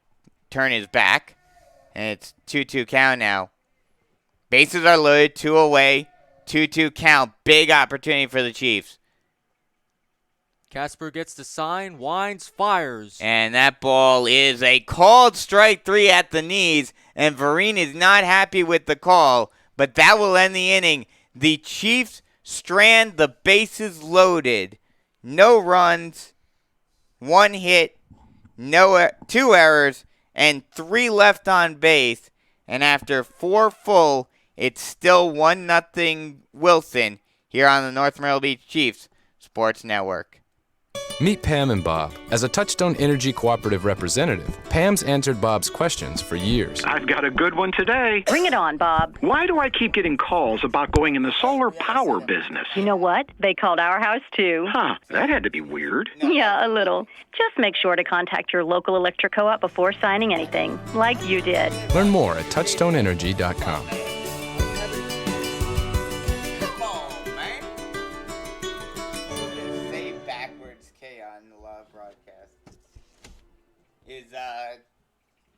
turn his back. And it's 2-2 count now. Bases are loaded, 2 away, 2-2 count. Big opportunity for the Chiefs. Casper gets the sign, winds, fires. And that ball is a called strike 3 at the knees. And Vereen is not happy with the call, but that will end the inning. The Chiefs strand the bases loaded. No runs, 1 hit, 2 errors, and 3 left on base. And after 4 full, it's still 1-0 Wilson here on the North Myrtle Beach Chiefs Sports Network. Meet Pam and Bob. As a Touchstone Energy Cooperative representative, Pam's answered Bob's questions for years. I've got a good one today. Bring it on, Bob. Why do I keep getting calls about going in the solar power business? You know what? They called our house, too. Huh, that had to be weird. Yeah, a little. Just make sure to contact your local electric co-op before signing anything, like you did. Learn more at touchstoneenergy.com.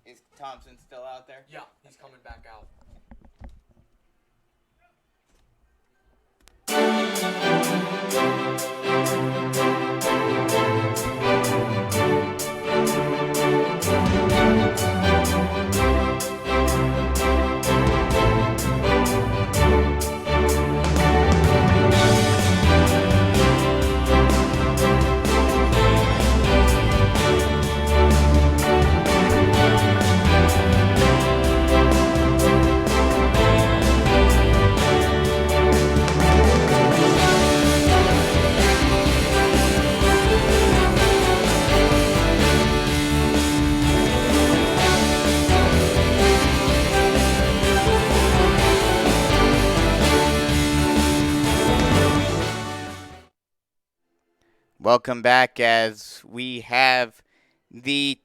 Is Thompson still out there? Yeah, he's coming back out. Welcome back as we have the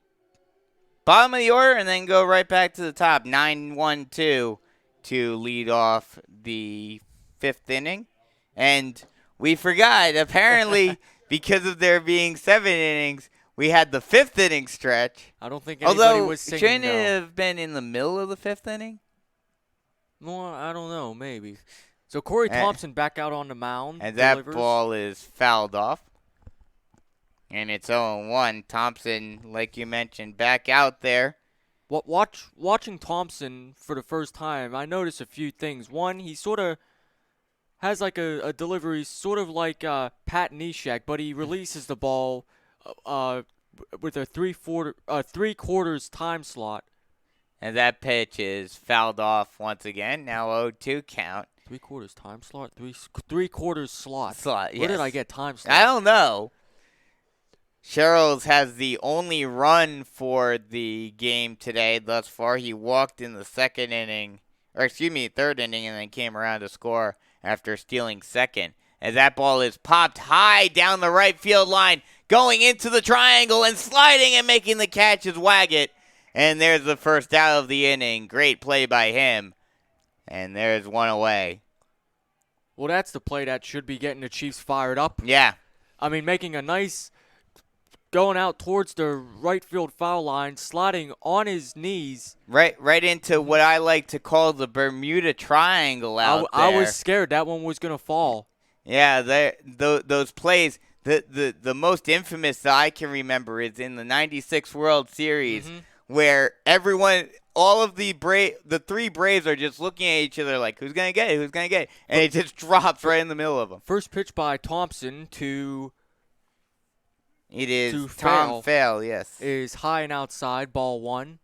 bottom of the order and then go right back to the top. 9-1-2 to lead off the 5th inning. And we forgot, apparently, because of there being 7 innings, we had the 5th inning stretch. I don't think anybody was singing. Shouldn't it have been in the middle of the 5th inning? Well, I don't know, maybe. So Corey Thompson back out on the mound. And that ball is fouled off. And it's 0-1. Thompson, like you mentioned, back out there. Watching Thompson for the first time, I noticed a few things. One, he sort of has like a delivery sort of like Pat Neshek, but he releases the ball with a three-quarters time slot. And that pitch is fouled off once again. Now 0-2 count. Three-quarters time slot? Three-quarters slot. Slot, yes. Where did I get time slot? I don't know. Sherrills has the only run for the game today thus far. He walked in the third inning, and then came around to score after stealing second. As that ball is popped high down the right field line, going into the triangle and sliding and making the catch is Waggett. And there's the first out of the inning. Great play by him. And there's one away. Well, that's the play that should be getting the Chiefs fired up. Yeah. I mean, making a nice, going out towards the right field foul line, sliding on his knees. Right into what I like to call the Bermuda Triangle out there. I was scared that one was going to fall. Yeah, those plays. The most infamous that I can remember is in the '96 World Series, where all of the three Braves are just looking at each other like, who's gonna get it? Who's gonna get it? And it just drops right in the middle of them. First pitch by Thompson to. It is Tom Fail, yes. Is high and outside, ball one.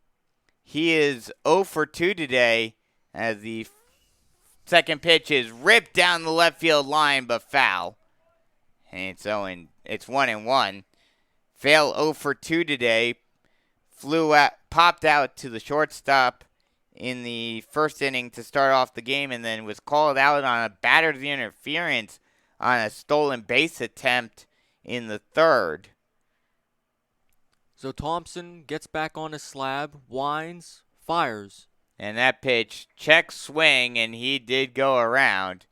He is 0 for 2 today, as the second pitch is ripped down the left field line, but foul. And it's 1-1. Fail 0 for 2 today. Popped out to the shortstop in the first inning to start off the game, and then was called out on a batter's interference on a stolen base attempt in the third. So Thompson gets back on the slab, winds, fires. And that pitch, check swing, and he did go around.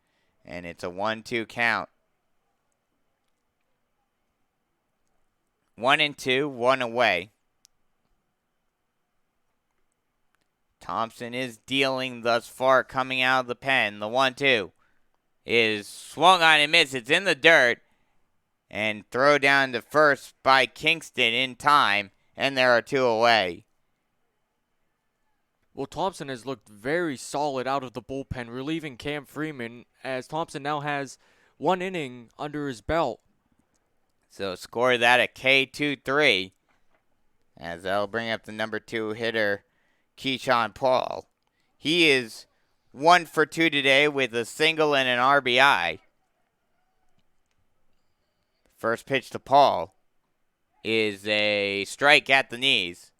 And it's a 1-2 count. 1-2, one away. Thompson is dealing thus far coming out of the pen. The 1-2 is swung on and missed. It's in the dirt. And throw down to first by Kingston in time. And there are two away. Well, Thompson has looked very solid out of the bullpen, relieving Cam Freeman, as Thompson now has one inning under his belt. So score that at K2-3. As that'll bring up the number 2 hitter, Keyshawn Paul. He is 1 for 2 today with a single and an RBI. First pitch to Paul is a strike at the knees.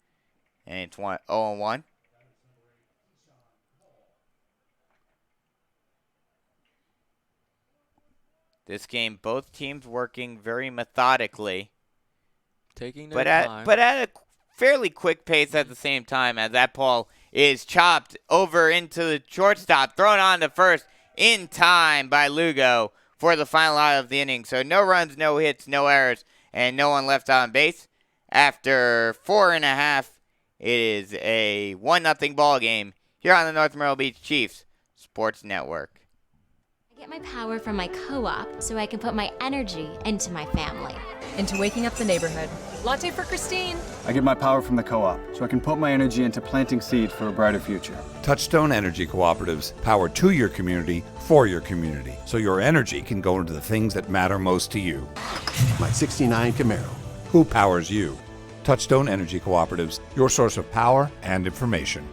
And it's 0-1. This game, both teams working very methodically. Taking their time. But at a fairly quick pace at the same time, as that ball is chopped over into the shortstop, thrown on to first in time by Lugo for the final out of the inning. So no runs, no hits, no errors, and no one left on base. After 4.5, it is a 1-0 ball game here on the North Myrtle Beach Chiefs Sports Network. I get my power from my co-op so I can put my energy into my family. Into waking up the neighborhood. Latte for Christine. I get my power from the co-op, so I can put my energy into planting seeds for a brighter future. Touchstone Energy Cooperatives power to your community for your community, so your energy can go into the things that matter most to you. My '69 Camaro. Who powers you? Touchstone Energy Cooperatives, your source of power and information.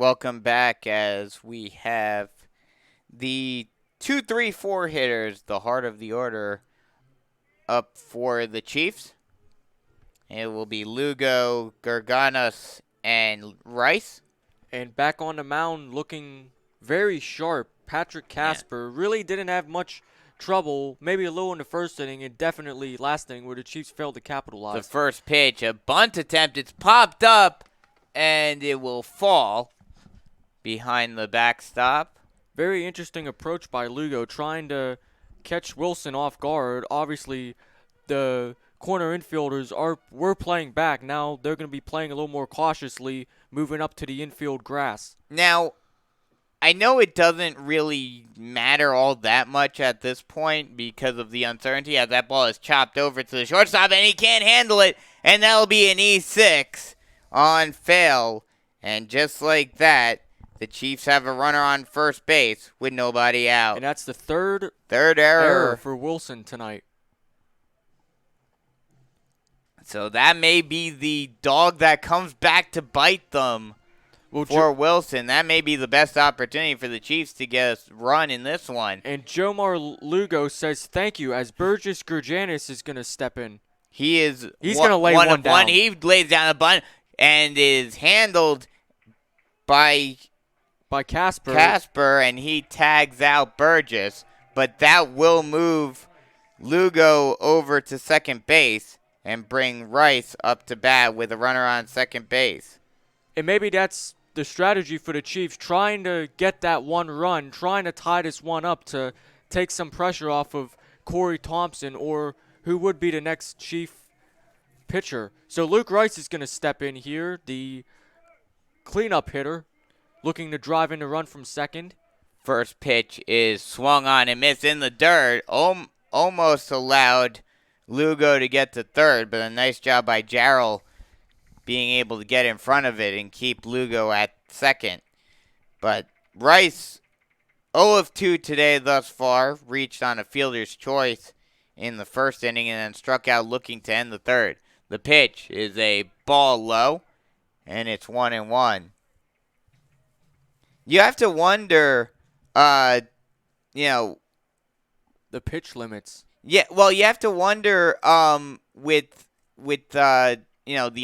Welcome back as we have the 2, 3, 4 hitters, the heart of the order, up for the Chiefs. It will be Lugo, Garganos, And Rice? And back on the mound looking very sharp. Patrick Casper really didn't have much trouble, maybe a little in the first inning and definitely last inning where the Chiefs failed to capitalize. The first pitch, a bunt attempt. It's popped up, and it will fall behind the backstop. Very interesting approach by Lugo, trying to catch Wilson off guard. Obviously, the corner infielders were playing back. Now they're going to be playing a little more cautiously, moving up to the infield grass. Now, I know it doesn't really matter all that much at this point because of the uncertainty as that ball is chopped over to the shortstop and he can't handle it, and that'll be an E6 on fail. And just like that, the Chiefs have a runner on first base with nobody out. And that's the third error for Wilson tonight. So that may be the dog that comes back to bite them. For Wilson, that may be the best opportunity for the Chiefs to get a run in this one. And Jomar Lugo says thank you as Burgess Gurjanis is going to step in. He's going to lay one down. He lays down a bunt and is handled by Casper, and he tags out Burgess. But that will move Lugo over to second base and bring Rice up to bat with a runner on second base. And maybe that's the strategy for the Chiefs, trying to get that one run, trying to tie this one up to take some pressure off of Corey Thompson or who would be the next Chief pitcher. So Luke Rice is going to step in here, the cleanup hitter, looking to drive in the run from second. First pitch is swung on and missed in the dirt. Almost allowed Lugo to get to third, but a nice job by Jarrell being able to get in front of it and keep Lugo at second. But Rice, 0 of 2 today thus far, reached on a fielder's choice in the first inning and then struck out looking to end the third. The pitch is a ball low, and it's 1-1. You have to wonder, the pitch limits. Yeah, well, you have to wonder with the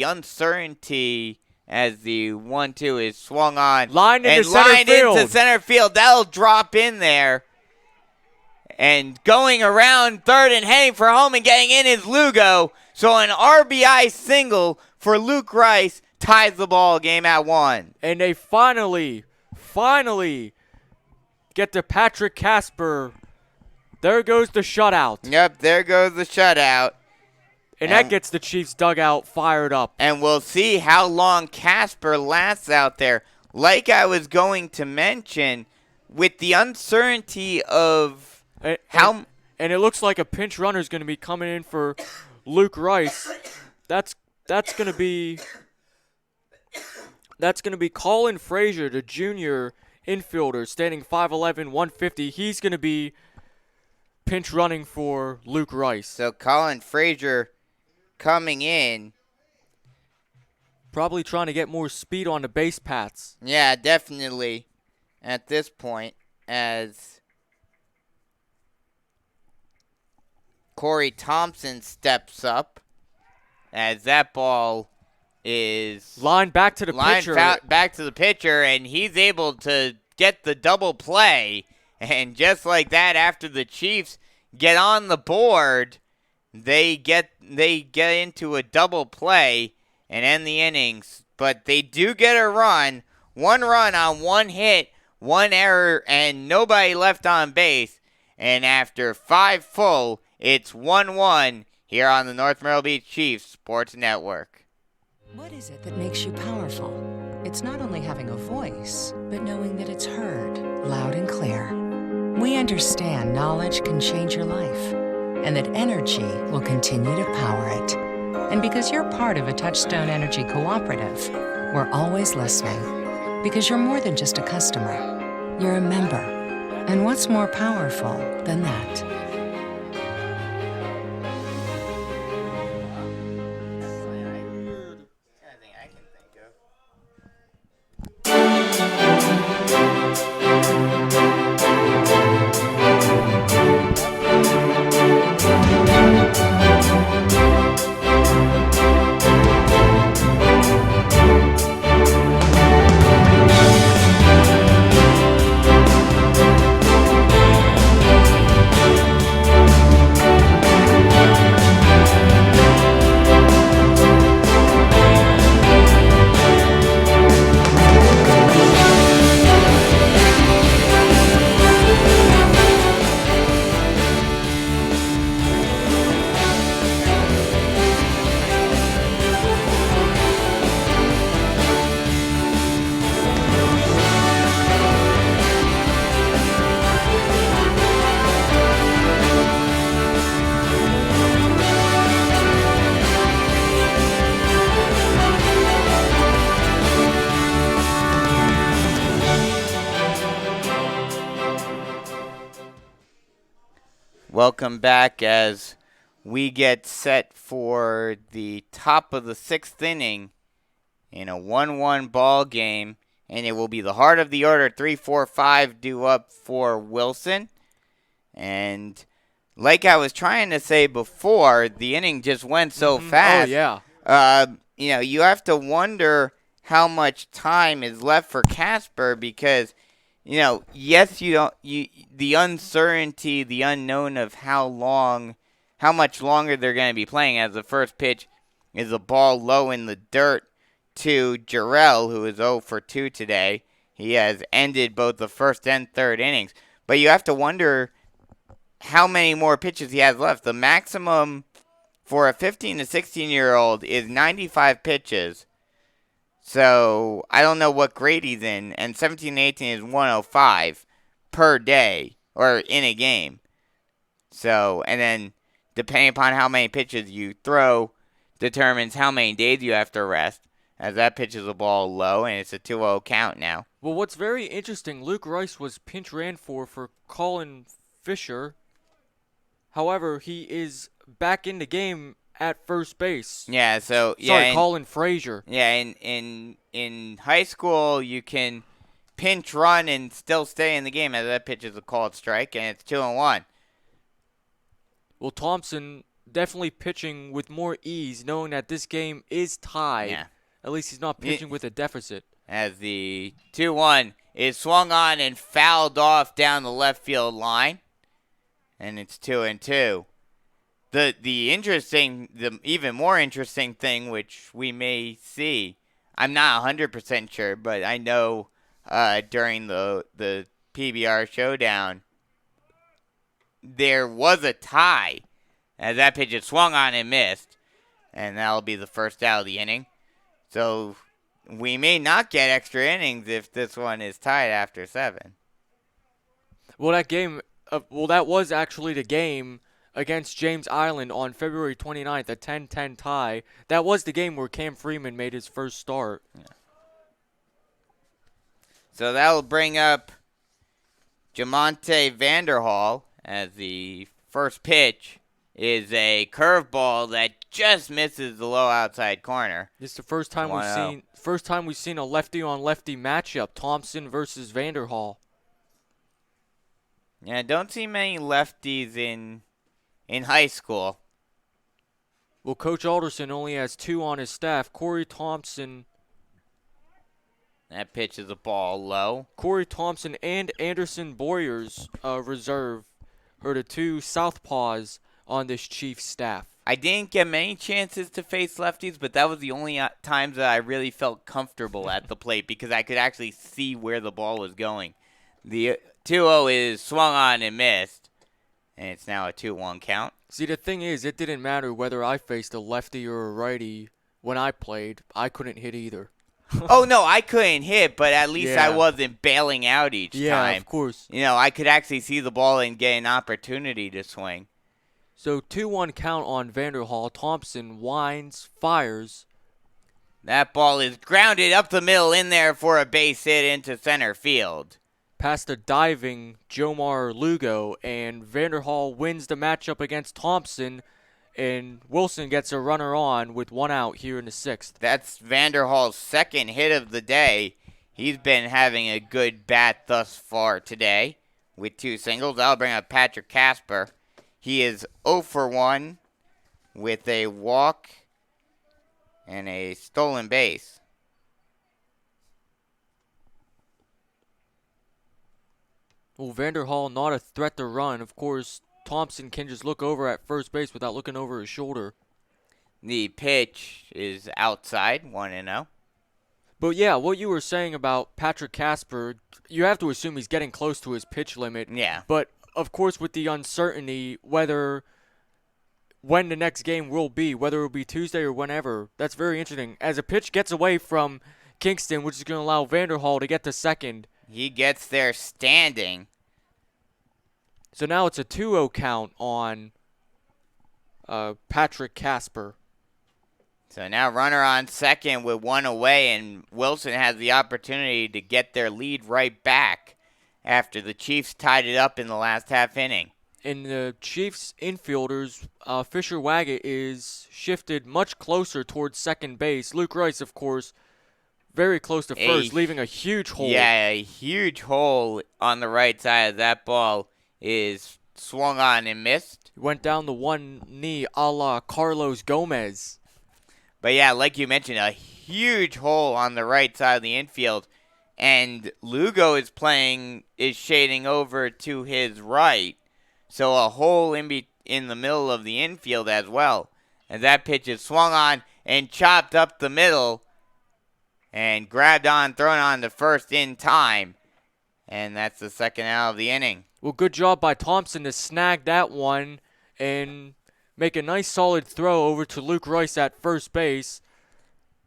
uncertainty as the 1-2 is swung on. Lined into center field. That'll drop in there. And going around third and heading for home and getting in is Lugo. So an RBI single for Luke Rice ties the ball game at 1. And they finally get to Patrick Casper. There goes the shutout. Yep, there goes the shutout. And that gets the Chiefs dugout fired up. And we'll see how long Casper lasts out there. Like I was going to mention, with the uncertainty of and it looks like a pinch runner is going to be coming in for Luke Rice. That's going to be Colin Frazier, the junior infielder, standing 5'11", 150. He's going to be pinch running for Luke Rice. So Colin Frazier coming in. Probably trying to get more speed on the base paths. Yeah, definitely at this point, as Corey Thompson steps up, as that ball is lined back to the pitcher. Back to the pitcher, and he's able to get the double play. And just like that, after the Chiefs get on the board, they get into a double play and end the innings. But they do get a run, one run on one hit, one error, and nobody left on base. And after 5 full, it's 1-1 here on the North Myrtle Beach Chiefs Sports Network. What is it that makes you powerful? It's not only having a voice, but knowing that it's heard loud and clear. We understand knowledge can change your life, and that energy will continue to power it. And because you're part of a Touchstone Energy Cooperative, we're always listening. Because you're more than just a customer, you're a member. And what's more powerful than that? Welcome back as we get set for the top of the 6th inning in a 1-1 ball game, and it will be the heart of the order, 3-4-5 due up for Wilson. And like I was trying to say before, the inning just went so fast. Oh, yeah. You have to wonder how much time is left for Casper because, yes, the uncertainty, the unknown of how much longer they're going to be playing, as the first pitch is a ball low in the dirt to Jarrell, who is 0 for 2 today. He has ended both the first and third innings. But you have to wonder how many more pitches he has left. The maximum for a 15 to 16-year-old is 95 pitches. So I don't know what grade he's in. And 17 and 18 is 105 per day or in a game. So, and then depending upon how many pitches you throw determines how many days you have to rest, as that pitch is a ball low, and it's a 2-0 count now. Well, what's very interesting, Luke Rice was pinch ran for Colin Fisher. However, he is back in the game at first base. Yeah, so Colin Frazier. Yeah, in high school you can pinch run and still stay in the game, as that pitch is a called strike, and it's 2-1. Well, Thompson definitely pitching with more ease, knowing that this game is tied. Yeah. At least he's not pitching with a deficit. As the 2-1 is swung on and fouled off down the left field line. And it's 2-2. The even more interesting thing, which we may see, I'm not 100% sure, but I know during the PBR showdown, there was a tie as that pitch is swung on and missed, and that'll be the first out of the inning. So we may not get extra innings if this one is tied after 7. Well, that was actually the game against James Island on February 29th, a 10-10 tie. That was the game where Cam Freeman made his first start. Yeah. So that'll bring up Jamonte Vanderhall, as the first pitch is a curveball that just misses the low outside corner. This is the first time we've seen a lefty on lefty matchup, Thompson versus Vanderhall. Yeah, don't see many lefties in high school. Well, Coach Alderson only has 2 on his staff. Corey Thompson. That pitch is a ball low. Corey Thompson and Anderson Boyers reserve are the 2 southpaws on this Chiefs staff. I didn't get many chances to face lefties, but that was the only times that I really felt comfortable at the plate because I could actually see where the ball was going. The 2-0 is swung on and missed, and it's now a 2-1 count. See, the thing is, it didn't matter whether I faced a lefty or a righty. When I played, I couldn't hit either. Oh, no, I couldn't hit, but at least I wasn't bailing out each time. Yeah, of course. I could actually see the ball and get an opportunity to swing. So 2-1 count on Vanderhall. Thompson winds, fires. That ball is grounded up the middle in there for a base hit into center field. Past a diving Jomar Lugo, and Vanderhall wins the matchup against Thompson, and Wilson gets a runner on with 1 out here in the 6th. That's Vanderhall's second hit of the day. He's been having a good bat thus far today with 2 singles. That'll bring up Patrick Casper. He is 0 for 1 with a walk and a stolen base. Well, Vanderhall not a threat to run. Of course, Thompson can just look over at first base without looking over his shoulder. The pitch is outside, 1-0. But yeah, what you were saying about Patrick Casper, you have to assume he's getting close to his pitch limit. Yeah. But, of course, with the uncertainty when the next game will be, whether it will be Tuesday or whenever, that's very interesting. As a pitch gets away from Kingston, which is going to allow Vanderhall to get to second. He gets there standing. So now it's a 2-0 count on Patrick Casper. So now runner on second with 1 away, and Wilson has the opportunity to get their lead right back after the Chiefs tied it up in the last half inning. And the Chiefs infielders, Fisher Waggett is shifted much closer towards second base. Luke Rice, of course, very close to first, leaving a huge hole. Yeah, a huge hole on the right side of that ball is swung on and missed. Went down the one knee a la Carlos Gomez. But yeah, like you mentioned, a huge hole on the right side of the infield. And Lugo is shading over to his right. So a hole in the middle of the infield as well. And that pitch is swung on and chopped up the middle. And grabbed on, thrown on to first in time. And that's the second out of the inning. Well, good job by Thompson to snag that one and make a nice solid throw over to Luke Rice at first base.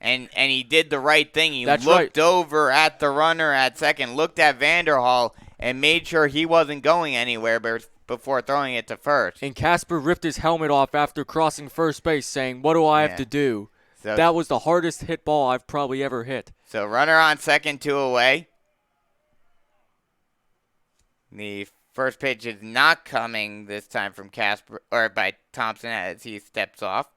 And he did the right thing. He That's looked right. over at the runner at second, looked at Vanderhall, and made sure he wasn't going anywhere before throwing it to first. And Casper ripped his helmet off after crossing first base, saying, "What do I have to do?" So, that was the hardest hit ball I've probably ever hit. So runner on second, 2 away. The first pitch is not coming this time from Casper or by Thompson as he steps off.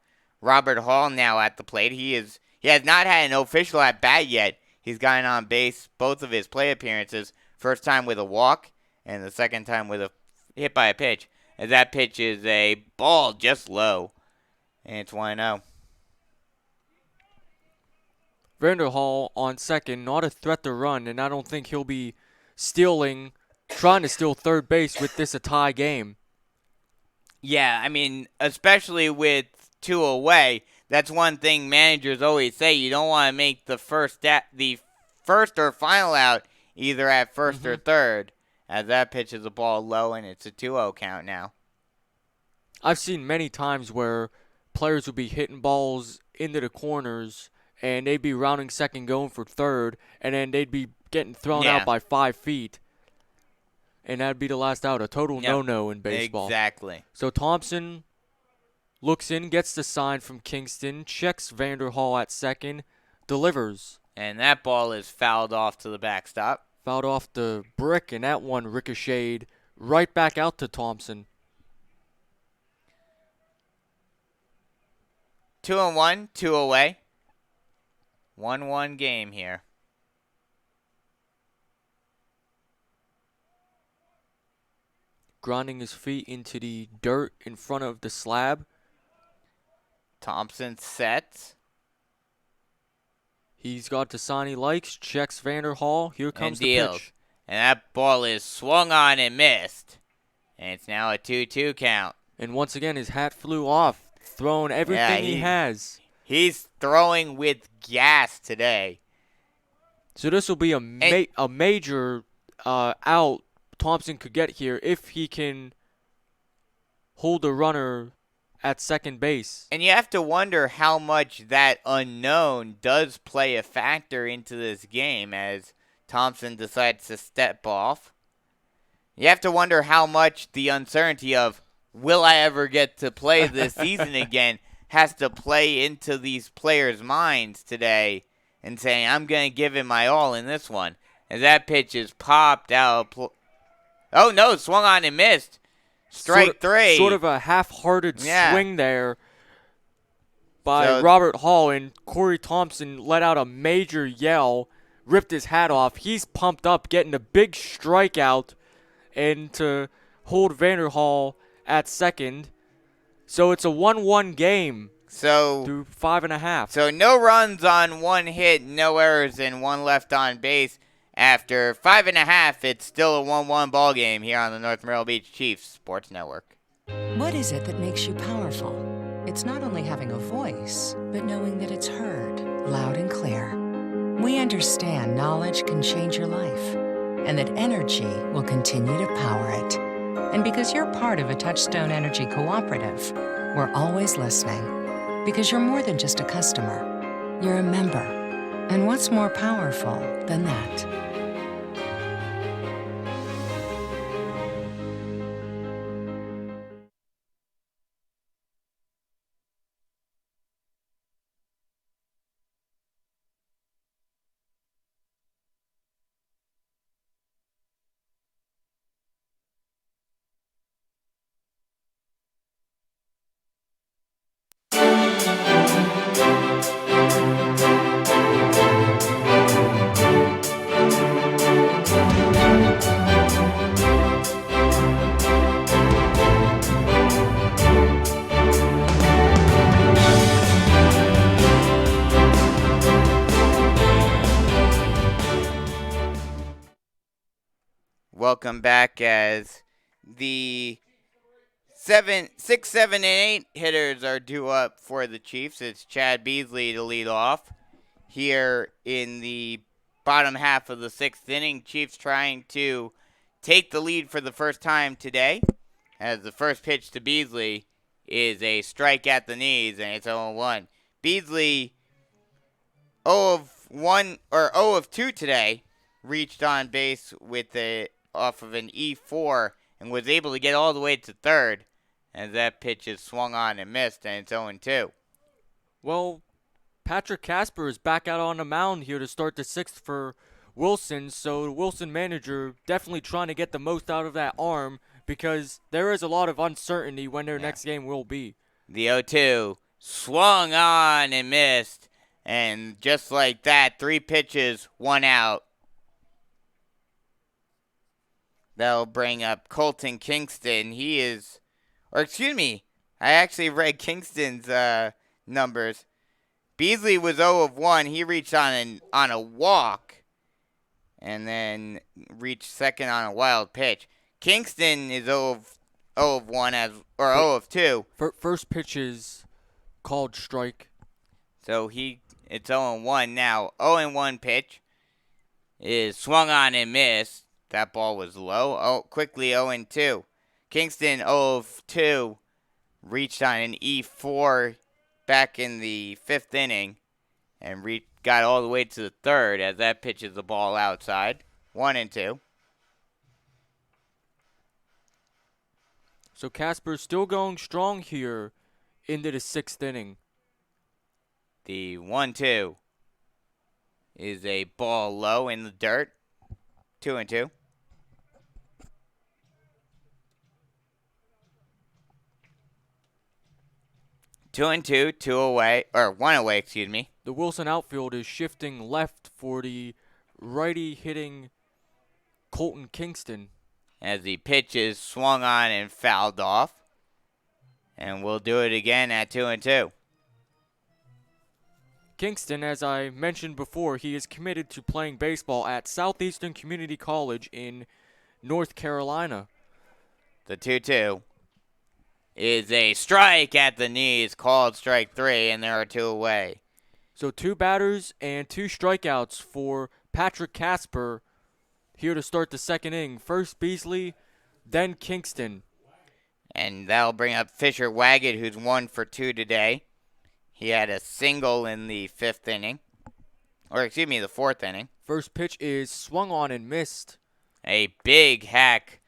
Robert Hall now at the plate. He has not had an official at bat yet. He's gotten on base both of his play appearances. First time with a walk, and the second time with a hit by a pitch. As that pitch is a ball just low, and it's 1-0. Vanderhall on second, not a threat to run, and I don't think he'll be trying to steal third base with this a tie game. Yeah, I mean, especially with 2 away, that's one thing managers always say. You don't want to make the first or final out either at first or third, as that pitch is a ball low and it's a 2-0 count now. I've seen many times where players would be hitting balls into the corners and they'd be rounding second going for third, and then they'd be getting thrown out by 5 feet. And that'd be the last out, a total no-no in baseball. Exactly. So Thompson looks in, gets the sign from Kingston, checks Vanderhall at second, delivers. And that ball is fouled off to the backstop. Fouled off the brick, and that one ricocheted right back out to Thompson. 2-1, 2 away. 1-1 game here. Grinding his feet into the dirt in front of the slab. Thompson sets. He's got the sign he likes, checks Vanderhall. Here comes the pitch. And that ball is swung on and missed. And it's now a 2-2 count. And once again, his hat flew off, throwing everything he has. He's throwing with gas today. So this will be a major out Thompson could get here if he can hold the runner at second base. And you have to wonder how much that unknown does play a factor into this game as Thompson decides to step off. You have to wonder how much the uncertainty of, will I ever get to play this season again, has to play into these players' minds today and saying, I'm going to give it my all in this one. And that pitch is popped out. Oh, no, swung on and missed. Strike 3. Sort of a half-hearted swing there by Robert Hall, and Corey Thompson let out a major yell, ripped his hat off. He's pumped up, getting a big strikeout, and to hold Vanderhall at second. So it's a 1-1 game through 5.5. So no runs on 1 hit, no errors, and 1 left on base. After 5.5, it's still a 1-1 ball game here on the North Myrtle Beach Chiefs Sports Network. What is it that makes you powerful? It's not only having a voice, but knowing that it's heard, loud and clear. We understand knowledge can change your life, and that energy will continue to power it. And because you're part of a Touchstone Energy Cooperative, we're always listening. Because you're more than just a customer, you're a member. And what's more powerful than that? welcome back as the 6, 7, and 8 hitters are due up for the Chiefs. It's Chad Beasley to lead off here in the bottom half of the 6th inning. Chiefs trying to take the lead for the first time today, as the first pitch to Beasley is a strike at the knees, and it's 0-1. Beasley 0 of 2 today, reached on base with off of an E4 and was able to get all the way to third, as that pitch is swung on and missed, and it's 0-2. Well, Patrick Casper is back out on the mound here to start the 6th for Wilson, so the Wilson manager definitely trying to get the most out of that arm, because there is a lot of uncertainty when their next game will be. The 0-2 swung on and missed, and just like that, 3 pitches, 1 out. That'll bring up Colton Kingston. I actually read Kingston's numbers. Beasley was 0 of 1. He reached on a walk, and then reached second on a wild pitch. Kingston is 0 of 1 0 of 2. First pitch is called strike. So it's 0-1 now. 0-1 pitch is swung on and missed. That ball was low. Quickly 0-2. Kingston 0 of 2 reached on an E4 back in the 5th inning and got all the way to the 3rd, as that pitches the ball outside. 1-2. So Casper's still going strong here into the 6th inning. The 1-2 is a ball low in the dirt. 2-2. One away, excuse me. The Wilson outfield is shifting left for the righty hitting Colton Kingston, as the pitch is swung on and fouled off. And we'll do it again at 2-2. Kingston, as I mentioned before, he is committed to playing baseball at Southeastern Community College in North Carolina. The 2-2 is a strike at the knees, called strike 3, and there are 2 away. So 2 batters and 2 strikeouts for Patrick Casper here to start the 2nd inning. First Beasley, then Kingston. And that'll bring up Fisher Waggett, who's 1 for 2 today. He had a single in the 5th inning. The 4th inning. First pitch is swung on and missed. A big hack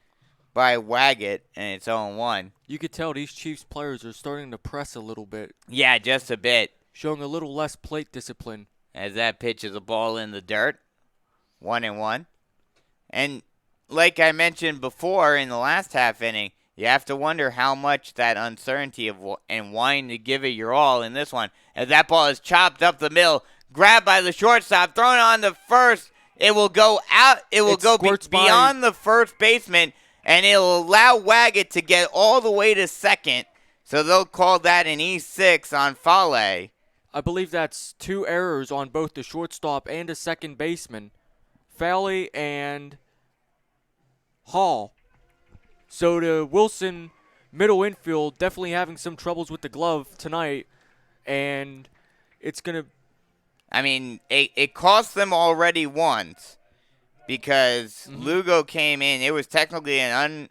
by Waggett, and it's 0-1. You could tell these Chiefs players are starting to press a little bit. Yeah, just a bit. Showing a little less plate discipline. As that pitch is a ball in the dirt. 1-1. And like I mentioned before in the last half inning, you have to wonder how much that uncertainty and wanting to give it your all in this one. As that ball is chopped up the middle, grabbed by the shortstop, thrown on the first. It will go out. It will go beyond the first baseman, and it will allow Waggett to get all the way to second. So they'll call that an E6 on Fale. I believe that's 2 errors on both the shortstop and the second baseman, Fale and Hall. So the Wilson middle infield definitely having some troubles with the glove tonight, and it's going to... it cost them already once because Lugo came in. It was technically an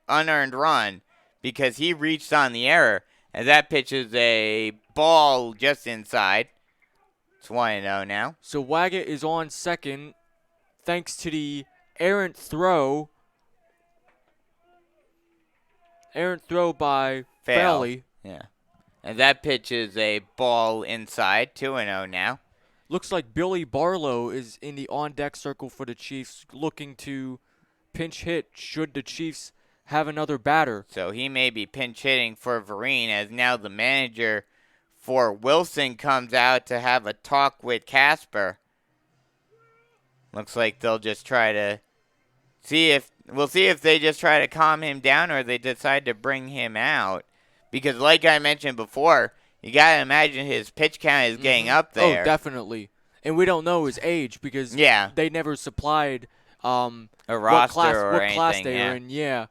unearned run because he reached on the error, and that pitch is a ball just inside. It's 1-0 now. So Waggett is on second thanks to the errant throw by Fale. Yeah. And that pitch is a ball inside. 2-0 now. Looks like Billy Barlow is in the on-deck circle for the Chiefs, looking to pinch hit should the Chiefs have another batter. So he may be pinch hitting for Vereen, as now the manager for Wilson comes out to have a talk with Casper. Looks like they'll just try to we'll see if they just try to calm him down or they decide to bring him out. Because like I mentioned before, you got to imagine his pitch count is getting up there. Oh, definitely. And we don't know his age because they never supplied A what roster class, or what anything, class they yeah. are in. Yeah.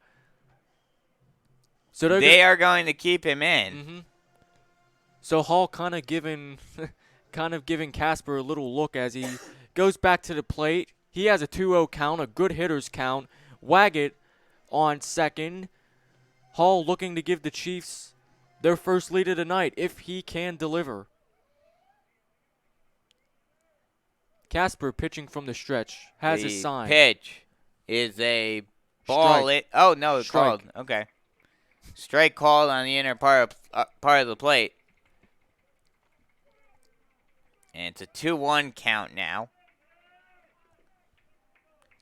So they are going to keep him in. Mm-hmm. So Hall kind of giving Casper a little look as he goes back to the plate. He has a 2-0 count, a good hitter's count. Waggett on second. Hall looking to give the Chiefs their first lead of the night if he can deliver. Casper pitching from the stretch has his sign. Pitch is a ball. Strike. Oh no, it's Strike. called. Okay, strike called on the inner part of the plate, and it's a 2-1 count now.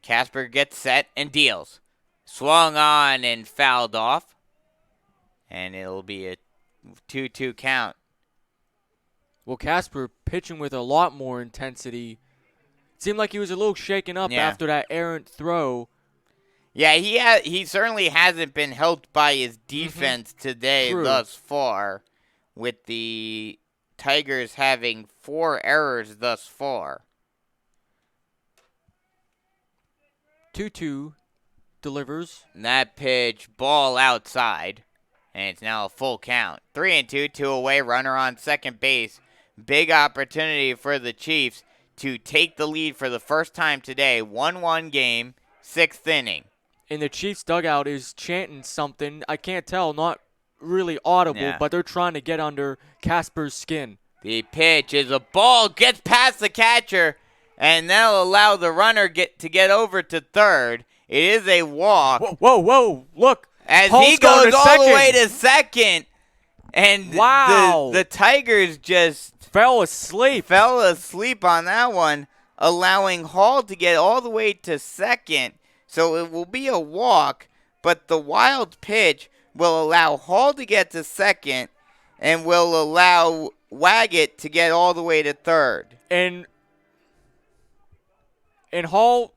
Casper gets set and deals. Swung on and fouled off, and it'll be a 2-2 count. Well, Casper pitching with a lot more intensity. Seemed like he was a little shaken up after that errant throw. Yeah, he certainly hasn't been helped by his defense today thus far, with the Tigers having 4 errors thus far. 2-2 delivers. And that pitch, ball outside, and it's now a full count. 3-2, 2 away, runner on second base. Big opportunity for the Chiefs to take the lead for the first time today. 1-1 game, 6th inning. And the Chiefs dugout is chanting something. I can't tell, not really audible, but they're trying to get under Casper's skin. The pitch is a ball, gets past the catcher, and that'll allow the runner to get over to third. It is a walk. Whoa, look. As Hall's he goes all second. the way to second. And the Tigers just fell asleep on that one, allowing Hall to get all the way to second. So it will be a walk, but the wild pitch will allow Hall to get to second and will allow Waggett to get all the way to third. And Hall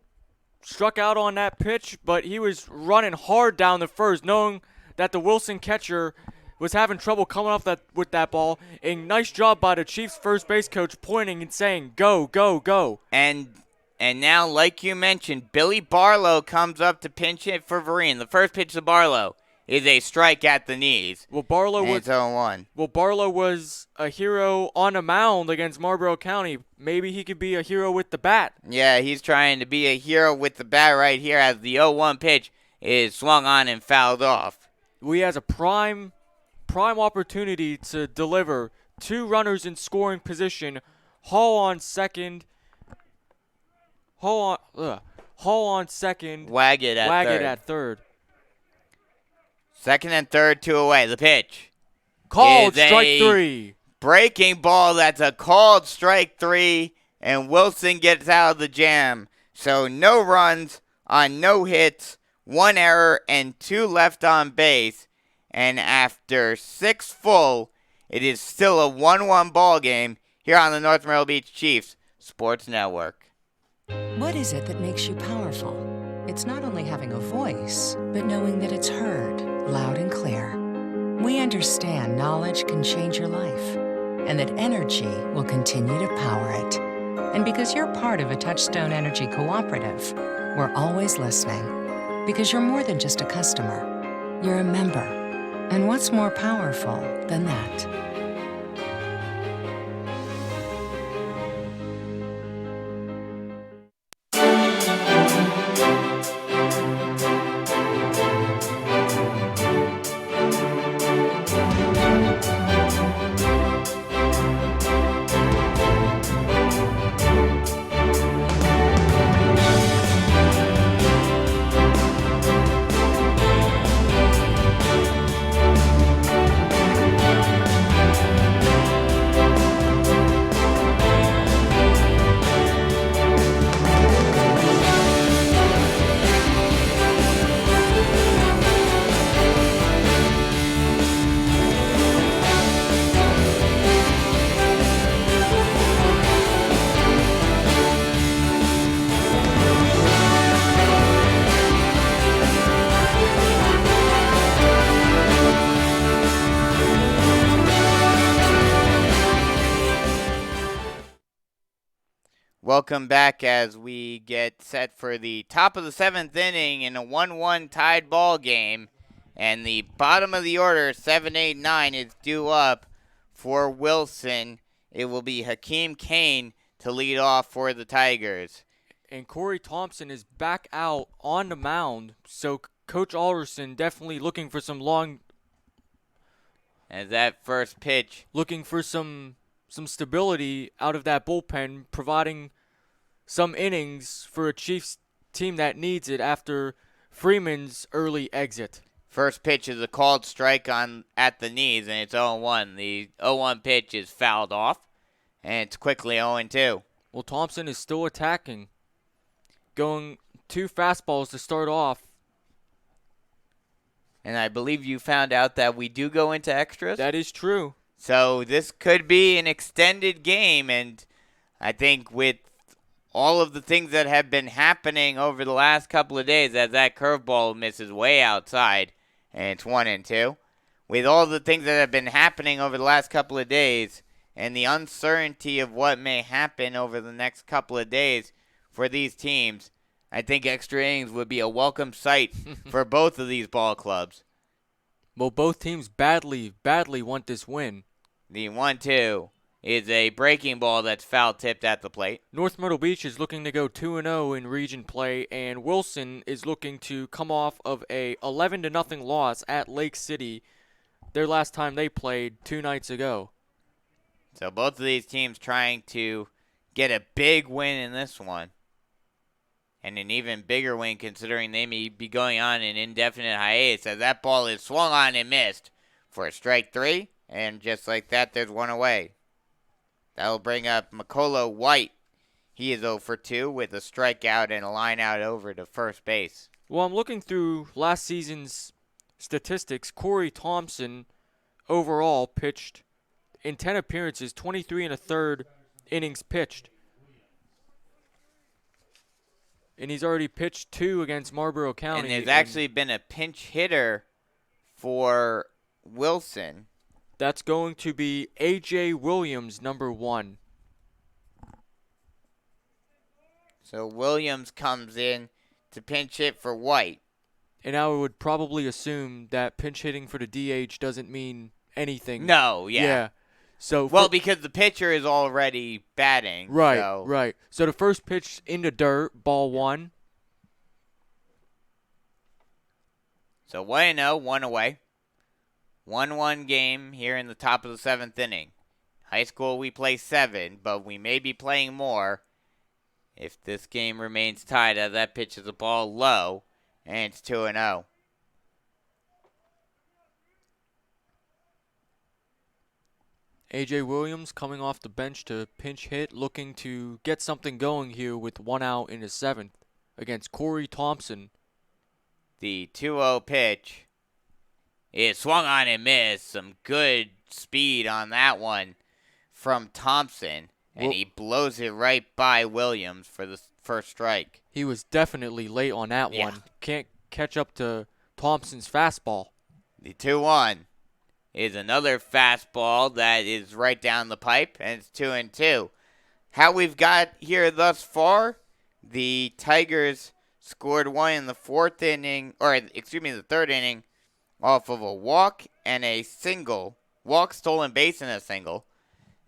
struck out on that pitch, but he was running hard down the first, knowing that the Wilson catcher was having trouble coming off with that ball. A nice job by the Chiefs first base coach pointing and saying, go, go, go. And now, like you mentioned, Billy Barlow comes up to pinch hit for Vereen. The first pitch to Barlow is a strike at the knees. Well, Barlow was 0-1. Well, Barlow was a hero on a mound against Marlboro County. Maybe he could be a hero with the bat. Yeah, he's trying to be a hero with the bat right here as the 0-1 pitch is swung on and fouled off. We has a prime opportunity to deliver. 2 runners in scoring position. Hall on second. Hall on second. Waggett at third. Second and third, 2 away. The pitch. Called strike 3. Breaking ball. That's a called strike 3. And Wilson gets out of the jam. So no runs on no hits, 1 error, and 2 left on base. And after 6 full, it is still a 1-1 ball game here on the North Myrtle Beach Chiefs Sports Network. What is it that makes you powerful? It's not only having a voice, but knowing that it's heard loud and clear. We understand knowledge can change your life, and that energy will continue to power it. And because you're part of a Touchstone Energy Cooperative, we're always listening. Because you're more than just a customer, you're a member. And what's more powerful than that? Welcome back as we get set for the top of the 7th inning in a 1-1 tied ball game. And the bottom of the order, 7, 8, 9, is due up for Wilson. It will be Hakeem Kane to lead off for the Tigers. And Corey Thompson is back out on the mound, so Coach Alderson definitely looking for some long. As that first pitch. Looking for some stability out of that bullpen, providing some innings for a Chiefs team that needs it after Freeman's early exit. First pitch is a called strike at the knees, and it's 0-1. The 0-1 pitch is fouled off, and it's quickly 0-2. Well, Thompson is still attacking, going 2 fastballs to start off. And I believe you found out that we do go into extras? That is true. So this could be an extended game, and I think with all of the things that have been happening over the last couple of days, as that curveball misses way outside, and it's 1-2. With all the things that have been happening over the last couple of days, and the uncertainty of what may happen over the next couple of days for these teams, I think extra innings would be a welcome sight for both of these ball clubs. Well, both teams badly want this win. The 1-2 is a breaking ball that's foul tipped at the plate. North Myrtle Beach is looking to go 2-0 in region play, and Wilson is looking to come off of a 11-0 loss at Lake City, their last time they played 2 nights ago. So both of these teams trying to get a big win in this one. And an even bigger win considering they may be going on an indefinite hiatus, as that ball is swung on and missed for a strike 3. And just like that, there's one away. That'll bring up Makolo White. He is 0 for 2 with a strikeout and a line out over to first base. Well, I'm looking through last season's statistics. Corey Thompson overall pitched in 10 appearances, 23 1/3 innings pitched. And he's already pitched 2 against Marlboro County. And there's actually been a pinch hitter for Wilson. That's going to be A.J. Williams, number 1. So Williams comes in to pinch hit for White. And I would probably assume that pinch hitting for the DH doesn't mean anything. No, yeah. So because the pitcher is already batting. Right, so. right. So the first pitch in the dirt, ball 1. So 1-0, 1 away. 1-1 game here in the top of the 7th inning. High school we play 7, but we may be playing more if this game remains tied, as that pitch is a ball low, and it's 2-0. A.J. Williams coming off the bench to pinch hit, looking to get something going here with 1 out in the 7th against Corey Thompson. The 2-0 pitch is swung on and missed. Some good speed on that one from Thompson, and he blows it right by Williams for the first strike. He was definitely late on that one. Can't catch up to Thompson's fastball. The 2-1 is another fastball that is right down the pipe, and it's 2-2. How we've got here thus far, the Tigers scored 1 in the 4th inning, the 3rd inning, off of a walk and a single. Walk, stolen base, and a single.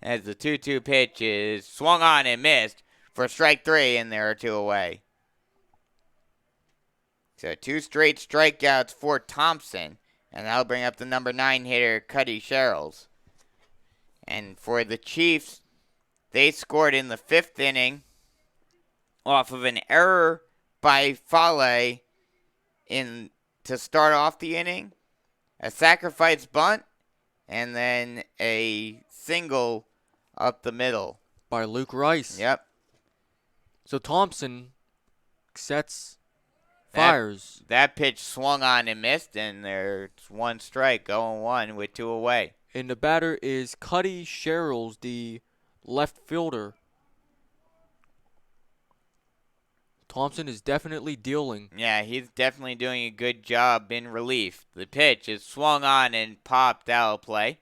As the 2-2 pitch is swung on and missed for strike 3, and there are 2 away. So 2 straight strikeouts for Thompson. And that'll bring up the number 9 hitter, Cuddy Sherrills. And for the Chiefs, they scored in the 5th inning off of an error by Fale to start off the inning, a sacrifice bunt, and then a single up the middle. By Luke Rice. Yep. So Thompson sets fires. That pitch swung on and missed, and there's 1 strike, 0-1 with 2 away. And the batter is Cuddy Sherrills, the left fielder. Thompson is definitely dealing. Yeah, he's definitely doing a good job in relief. The pitch is swung on and popped out of play.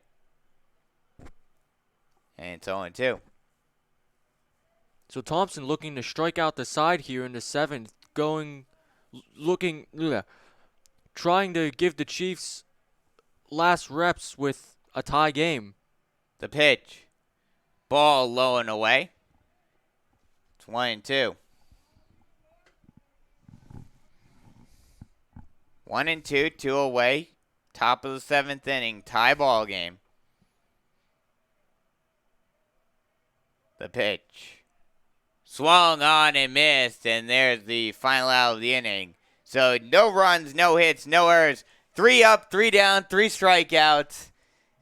And it's 0-2. So Thompson looking to strike out the side here in the 7th, trying to give the Chiefs last reps with a tie game. The pitch. Ball low and away. It's 1-2. 1-2, 2 away. Top of the 7th inning. Tie ball game. The pitch. Swung on and missed, and there's the final out of the inning. So no runs, no hits, no errors. 3 up, 3 down, 3 strikeouts.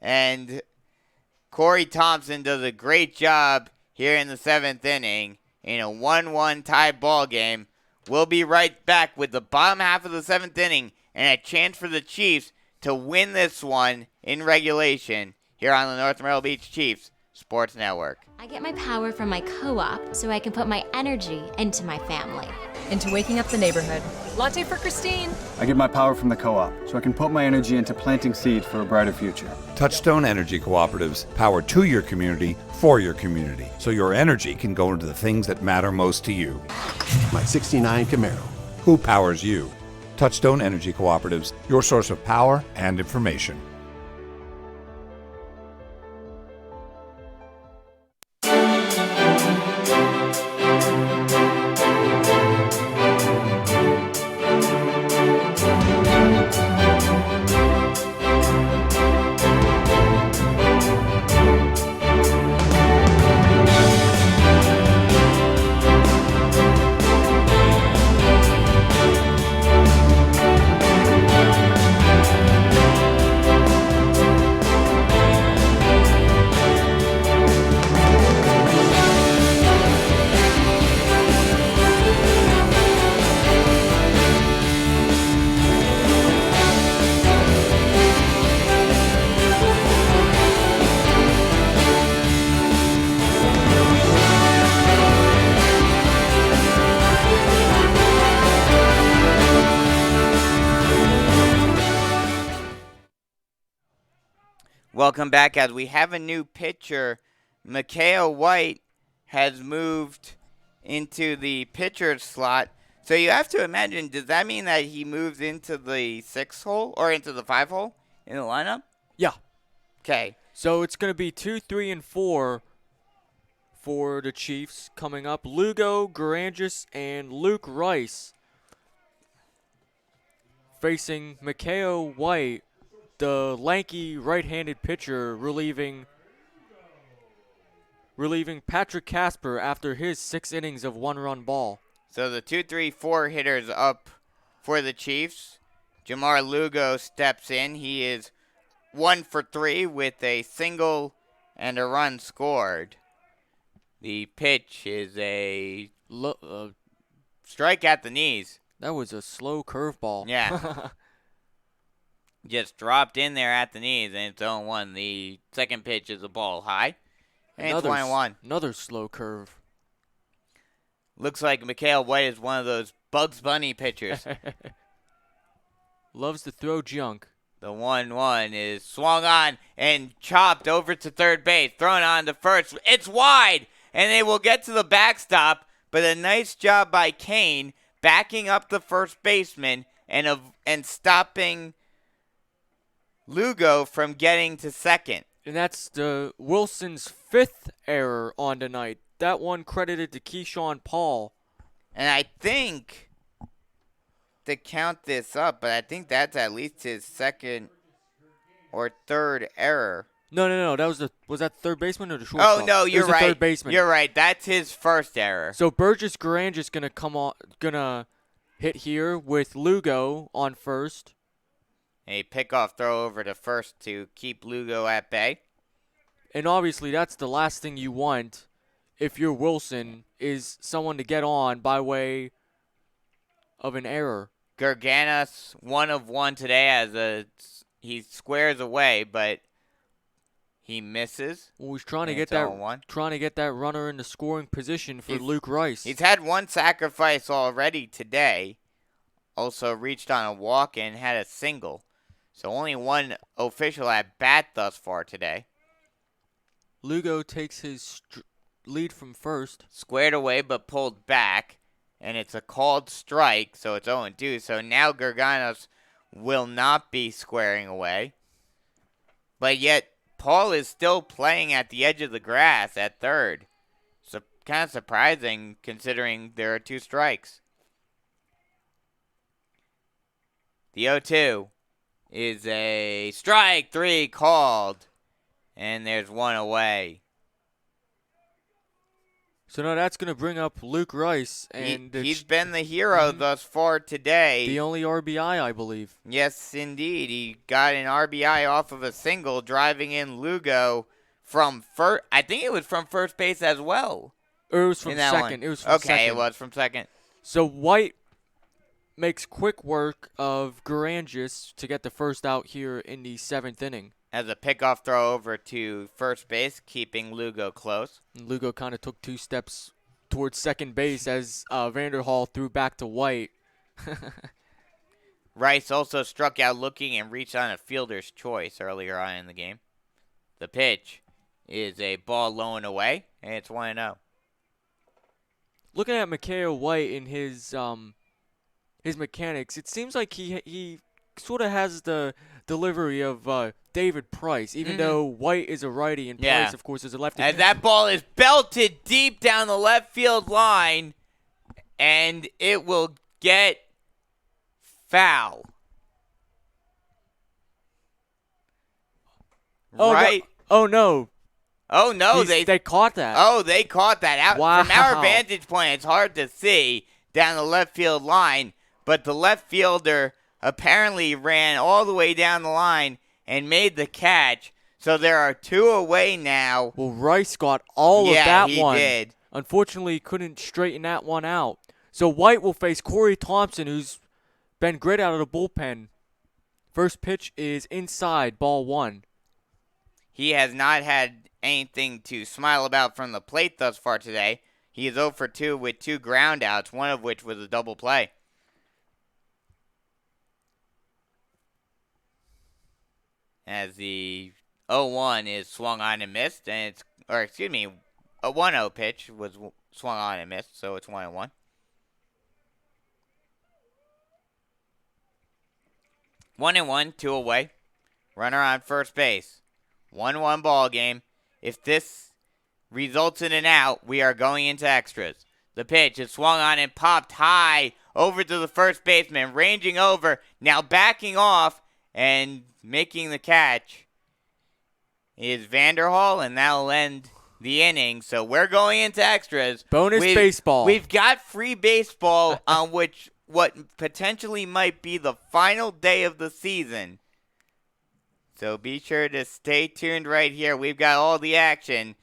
And Corey Thompson does a great job here in the 7th inning in a 1-1 tie ball game. We'll be right back with the bottom half of the 7th inning and a chance for the Chiefs to win this one in regulation here on the North Myrtle Beach Chiefs Sports Network. I get my power from my co-op so I can put my energy into my family. Into waking up the neighborhood. Latte for Christine. I get my power from the co-op, so I can put my energy into planting seed for a brighter future. Touchstone Energy Cooperatives, power to your community, for your community, so your energy can go into the things that matter most to you. My 69 Camaro. Who powers you? Touchstone Energy Cooperatives, your source of power and information. Welcome back as we have a new pitcher. Mikhail White has moved into the pitcher's slot. So you have to imagine, does that mean that he moves into the 6 hole or into the 5 hole in the lineup? Yeah. Okay. So it's going to be 2, 3, and 4 for the Chiefs coming up. Lugo, Garangis, and Luke Rice facing Mikhail White, the lanky right-handed pitcher, relieving Patrick Casper after his 6 innings of 1-run ball. So the 2, 3, 4 hitters up for the Chiefs. Jamar Lugo steps in. He is 1 for 3 with a single and a run scored. The pitch is a strike at the knees. That was a slow curveball. Yeah. Just dropped in there at the knees, and it's 0-1. The second pitch is a ball high, and it's 1-1. Another slow curve. Looks like Mikhail White is one of those Bugs Bunny pitchers. Loves to throw junk. The 1-1 is swung on and chopped over to third base, thrown on to first. It's wide, and they will get to the backstop, but a nice job by Kane backing up the first baseman and stopping Lugo from getting to second. And that's the Wilson's 5th error on tonight. That one credited to Keyshawn Paul. And I think, to count this up, but I think that's at least his 2nd or 3rd error. No. Was that third baseman or the shortstop? Oh no, you're right. Third baseman. You're right. That's his 1st error. So Burgess Garangis gonna hit here with Lugo on first. A pickoff throw over to first to keep Lugo at bay. And obviously that's the last thing you want if you're Wilson, is someone to get on by way of an error. Gerganis 1 of 1 today as he squares away, but he misses. Well, he's trying to get that runner into scoring position for Luke Rice. He's had 1 sacrifice already today. Also reached on a walk and had a single. So only 1 official at bat thus far today. Lugo takes his lead from first. Squared away but pulled back, and it's a called strike, so it's 0-2. So now Garganos will not be squaring away. But yet, Paul is still playing at the edge of the grass at third. So kind of surprising considering there are 2 strikes. The 0-2 is a strike 3 called, and there's 1 away. So now that's going to bring up Luke Rice. And he's been the hero thus far today. The only RBI, I believe. Yes, indeed. He got an RBI off of a single, driving in Lugo from first. I think it was from first base as well. Or it was from second. It was from second. Okay, it was from second. So White makes quick work of Garangis to get the first out here in the 7th inning. As a pickoff throw over to first base, keeping Lugo close. And Lugo kind of took 2 steps towards second base as Vanderhall threw back to White. Rice also struck out looking and reached on a fielder's choice earlier on in the game. The pitch is a ball low and away, and it's 1-0. Looking at Mikhail White in his mechanics, it seems like he sort of has the delivery of David Price, even though White is a righty and Price, of course, is a lefty. As that ball is belted deep down the left field line, and it will get foul. Right? Oh, no. Oh, no. They caught that. Oh, they caught that. Out. Wow. From our vantage point, it's hard to see down the left field line, but the left fielder apparently ran all the way down the line and made the catch. So there are 2 away now. Well, Rice got all of that one. Yeah, he did. Unfortunately, couldn't straighten that one out. So White will face Corey Thompson, who's been great out of the bullpen. First pitch is inside, ball 1. He has not had anything to smile about from the plate thus far today. He is 0 for 2 with 2 ground outs, one of which was a double play. As the 0-1 is swung on and missed, and a 1-0 pitch was swung on and missed, so it's 1-1. 1-1, 2 away. Runner on first base. 1-1 ball game. If this results in an out, we are going into extras. The pitch is swung on and popped high over to the first baseman, ranging over, now backing off and making the catch is Vanderhall, and that'll end the inning. So we're going into extras. Bonus baseball. We've got free baseball on what potentially might be the final day of the season. So be sure to stay tuned right here. We've got all the action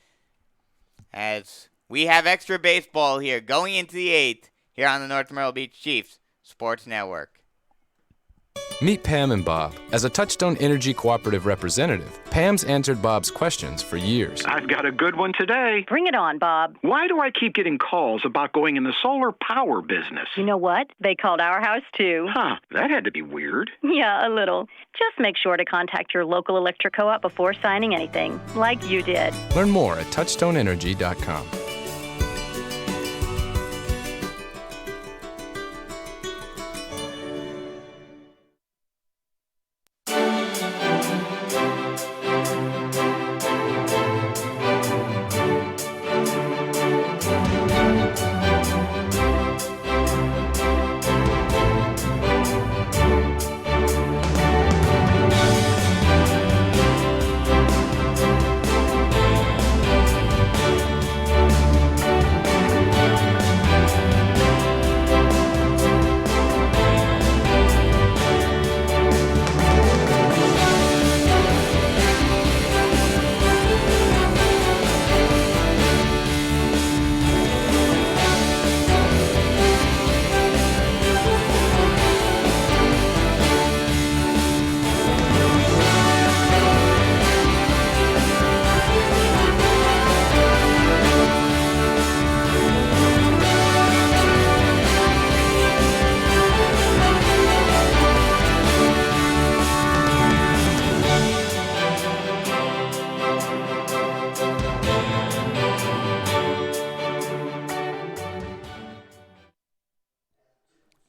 as we have extra baseball here going into the 8th here on the North Myrtle Beach Chiefs Sports Network. Meet Pam and Bob. As a Touchstone Energy Cooperative representative, Pam's answered Bob's questions for years. I've got a good one today. Bring it on, Bob. Why do I keep getting calls about going in the solar power business? You know what? They called our house, too. Huh, that had to be weird. Yeah, a little. Just make sure to contact your local electric co-op before signing anything, like you did. Learn more at touchstoneenergy.com.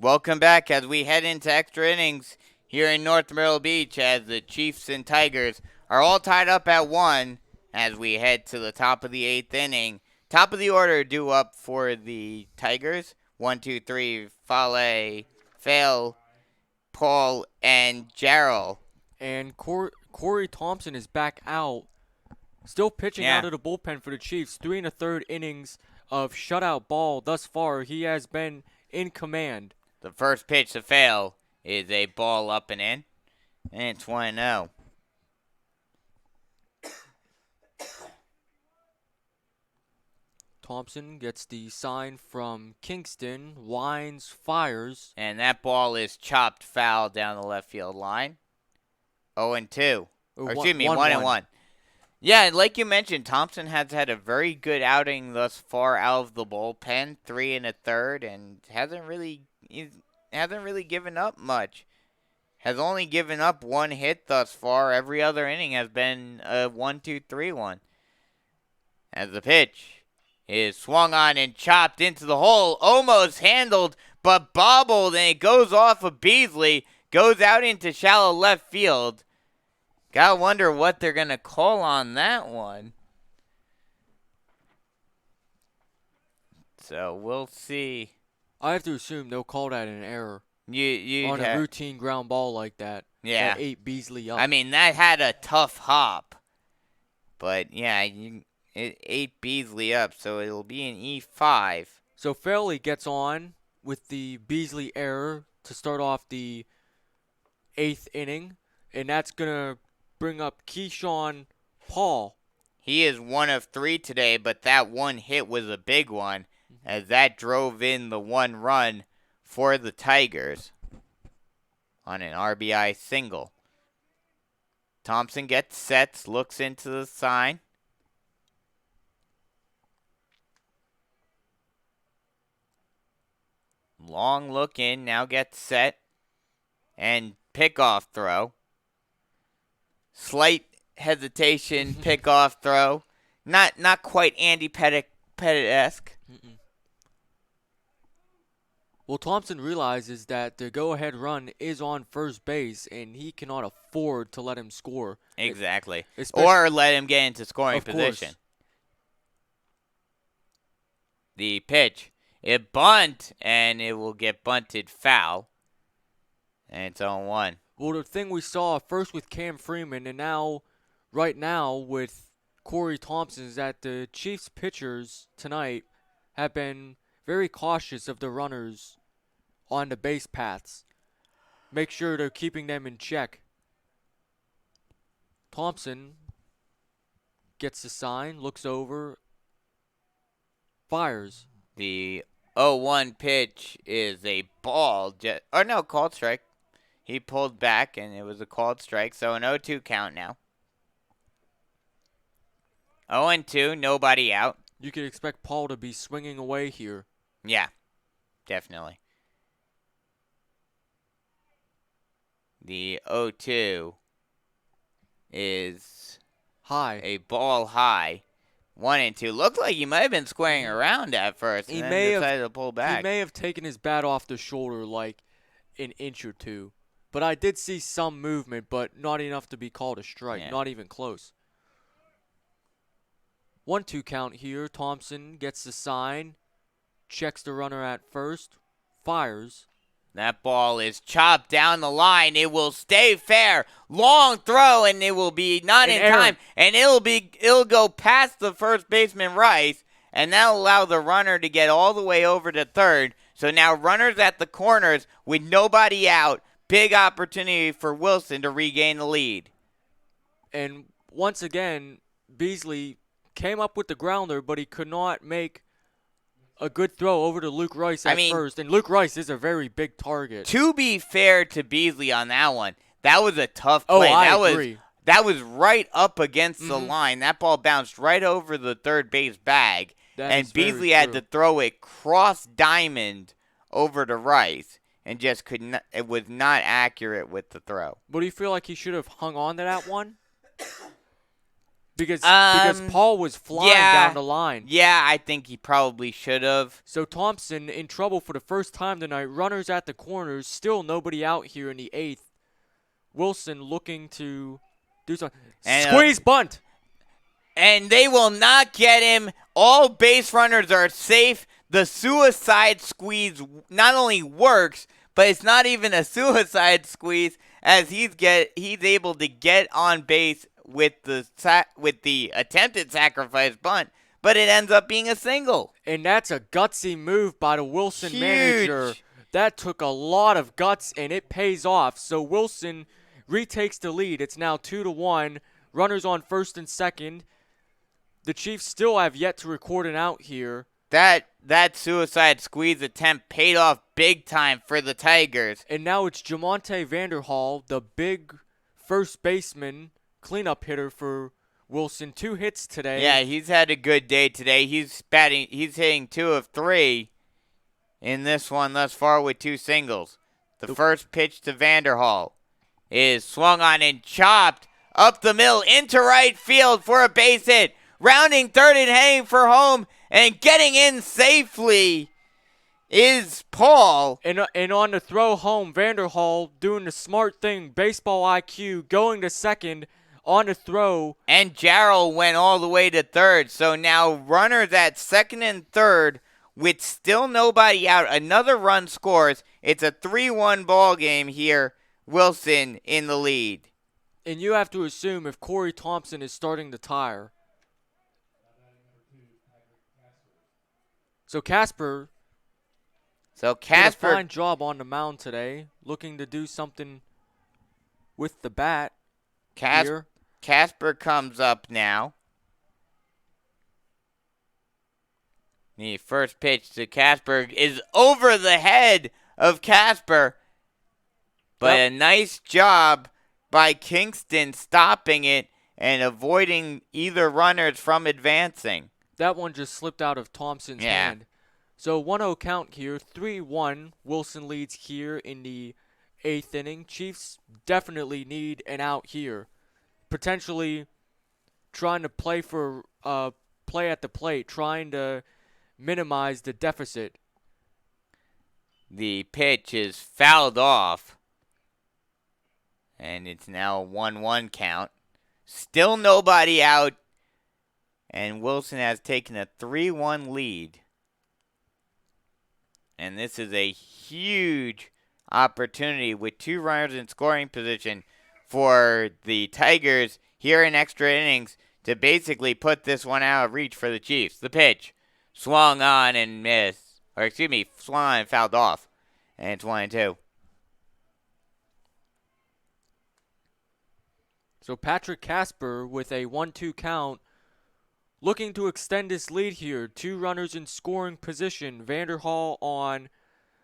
Welcome back as we head into extra innings here in North Myrtle Beach as the Chiefs and Tigers are all tied up at 1 as we head to the top of the 8th inning. Top of the order due up for the Tigers. 1, 2, 3, Fale, Fail, Paul, and Jarrell. And Corey Thompson is back out, still pitching out of the bullpen for the Chiefs. 3 1/3 innings of shutout ball thus far. He has been in command. The first pitch to Fail is a ball up and in, and it's 1-0. Thompson gets the sign from Kingston, winds, fires. And that ball is chopped foul down the left field line. 0-2. Or excuse me, 1-1. Yeah, and like you mentioned, Thompson has had a very good outing thus far out of the bullpen, 3 1/3, and hasn't really given up much. Has only given up 1 hit thus far. Every other inning has been a 1-2-3-1. As the pitch is swung on and chopped into the hole, almost handled, but bobbled, and it goes off of Beasley, goes out into shallow left field. Gotta wonder what they're gonna call on that one. So we'll see. I have to assume they'll call that an error. On a routine ground ball like that. Yeah. That ate Beasley up. I mean, that had a tough hop. But, yeah, it ate Beasley up, so it'll be an E5. So Fairley gets on with the Beasley error to start off the 8th inning. And that's going to bring up Keyshawn Paul. He is 1 of 3 today, but that one hit was a big one, as that drove in the 1 run for the Tigers on an RBI single. Thompson gets sets, looks into the sign. Long look in, now gets set. And pickoff throw. Slight hesitation, pickoff throw. Not quite Andy Pettit-esque. Well, Thompson realizes that the go-ahead run is on first base, and he cannot afford to let him score. Exactly. Or let him get into scoring position. Course. The pitch. It bunt, and it will get bunted foul. And it's 0-1. Well, the thing we saw first with Cam Freeman and now, right now, with Corey Thompson is that the Chiefs pitchers tonight have been very cautious of the runners on the base paths. Make sure they're keeping them in check. Thompson gets the sign, looks over, fires. The 0-1 pitch is a ball. Called strike. He pulled back, and it was a called strike, so an 0-2 count now. 0-2, nobody out. You could expect Paul to be swinging away here. Yeah, definitely. The 0-2 is high. A ball high. 1-2. Looked like he might have been squaring around at first and then decided to pull back. He may have taken his bat off the shoulder like an inch or two. But I did see some movement, but not enough to be called a strike. Yeah. Not even close. 1-2 count here. Thompson gets the sign. Checks the runner at first. Fires. That ball is chopped down the line. It will stay fair. Long throw, and it will be not in time. And it'll go past the first baseman Rice, and that'll allow the runner to get all the way over to third. So now runners at the corners with nobody out. Big opportunity for Wilson to regain the lead. And once again, Beasley came up with the grounder, but he could not make a good throw over to Luke Rice at first. And Luke Rice is a very big target. To be fair to Beasley on that one, that was a tough play. I agree. That was right up against the line. That ball bounced right over the third base bag. And Beasley had to throw it cross diamond over to Rice. And just could not. It was not accurate with the throw. But do you feel like he should have hung on to that one? Because Paul was flying down the line. Yeah, I think he probably should have. So Thompson in trouble for the first time tonight. Runners at the corners. Still nobody out here in the 8th. Wilson looking to do something. Squeeze bunt. And they will not get him. All base runners are safe. The suicide squeeze not only works, but it's not even a suicide squeeze, as he's able to get on base with the attempted sacrifice bunt, but it ends up being a single. And that's a gutsy move by the Wilson manager. That took a lot of guts, and it pays off. So Wilson retakes the lead. It's now 2-1. Runners on first and second. The Chiefs still have yet to record an out here. That suicide squeeze attempt paid off big time for the Tigers. And now it's Jamonte Vanderhall, the big first baseman, cleanup hitter for Wilson. 2 hits today. Yeah, he's had a good day today. He's hitting 2 of 3 in this one thus far with 2 singles. The first pitch to Vanderhall is swung on and chopped up the middle into right field for a base hit. Rounding third and heading for home and getting in safely is Paul. And on the throw home, Vanderhall doing the smart thing, baseball IQ, going to second on the throw. And Jarrell went all the way to third. So now runners at second and third with still nobody out. Another run scores. It's a 3-1 ball game here. Wilson in the lead. And you have to assume if Corey Thompson is starting to tire. So Casper did a fine job on the mound today, looking to do something with the bat. Casper comes up now. The first pitch to Casper is over the head of Casper. But a nice job by Kingston stopping it and avoiding either runners from advancing. That one just slipped out of Thompson's hand. So 1-0 count here, 3-1. Wilson leads here in the 8th inning. Chiefs definitely need an out here. Potentially trying to play at the plate, trying to minimize the deficit. The pitch is fouled off. And it's now a 1-1 count. Still nobody out. And Wilson has taken a 3-1 lead. And this is a huge opportunity with 2 runners in scoring position for the Tigers here in extra innings to basically put this one out of reach for the Chiefs. The pitch swung on and missed. Swung on and fouled off. And it's 1-2. So Patrick Casper with a 1-2 count, looking to extend his lead here. 2 runners in scoring position. Vanderhall on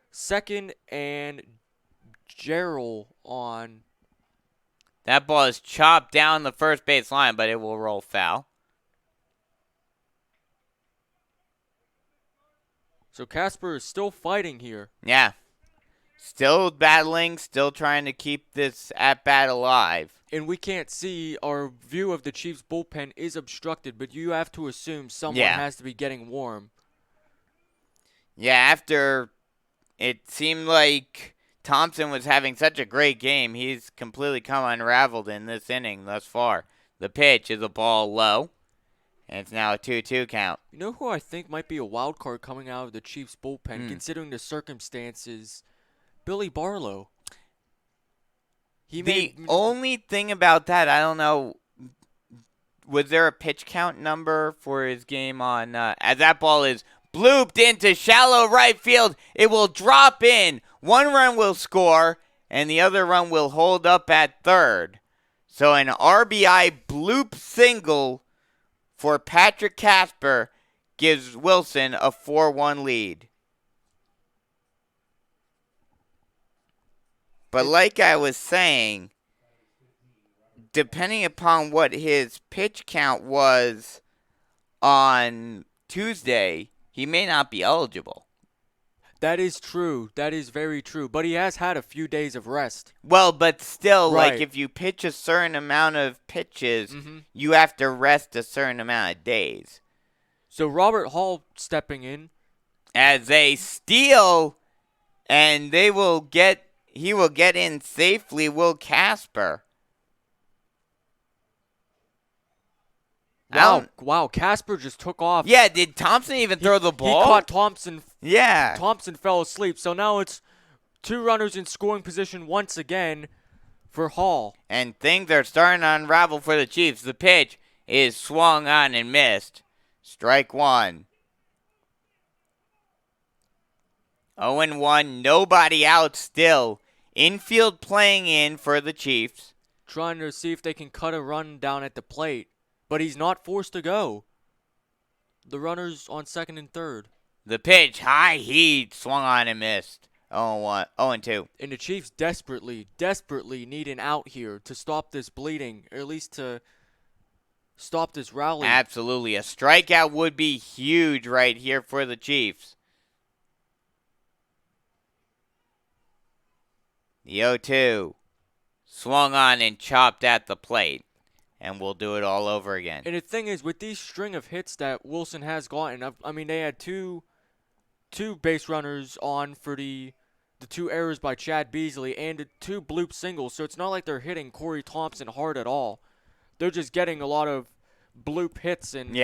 second and Jarrell on. That ball is chopped down the first base line, but it will roll foul. So Casper is still fighting here. Yeah. Still battling, still trying to keep this at-bat alive. And we can't see, our view of the Chiefs' bullpen is obstructed, but you have to assume someone has to be getting warm. Yeah, after it seemed like Thompson was having such a great game, he's completely come unraveled in this inning thus far. The pitch is a ball low, and it's now a 2-2 count. You know who I think might be a wild card coming out of the Chiefs' bullpen, considering the circumstances? Billy Barlow. Only thing about that, I don't know, was there a pitch count number for his game on, as that ball is blooped into shallow right field, it will drop in. 1 run will score, and the other run will hold up at third. So an RBI bloop single for Patrick Casper gives Wilson a 4-1 lead. But like I was saying, depending upon what his pitch count was on Tuesday, he may not be eligible. That is true. That is very true. But he has had a few days of rest. Well, but still, Right. like if you pitch a certain amount of pitches, you have to rest a certain amount of days. So Robert Hall stepping in. As they steal, and he will get in safely, Will Casper. Wow, Casper just took off. Yeah, did Thompson even throw the ball? He caught Thompson. Yeah. Thompson fell asleep. So now it's 2 runners in scoring position once again for Hall. And things are starting to unravel for the Chiefs. The pitch is swung on and missed. Strike 1. 0-1, nobody out still. Infield playing in for the Chiefs. Trying to see if they can cut a run down at the plate. But he's not forced to go. The runner's on second and third. The pitch, high heat, swung on and missed. 0-2. And the Chiefs desperately need an out here to stop this bleeding, or at least to stop this rally. Absolutely. A strikeout would be huge right here for the Chiefs. The 0-2 swung on and chopped at the plate. And we'll do it all over again. And the thing is, with these string of hits that Wilson has gotten, I mean, they had two base runners on for the 2 errors by Chad Beasley and the 2 bloop singles. So it's not like they're hitting Corey Thompson hard at all. They're just getting a lot of bloop hits and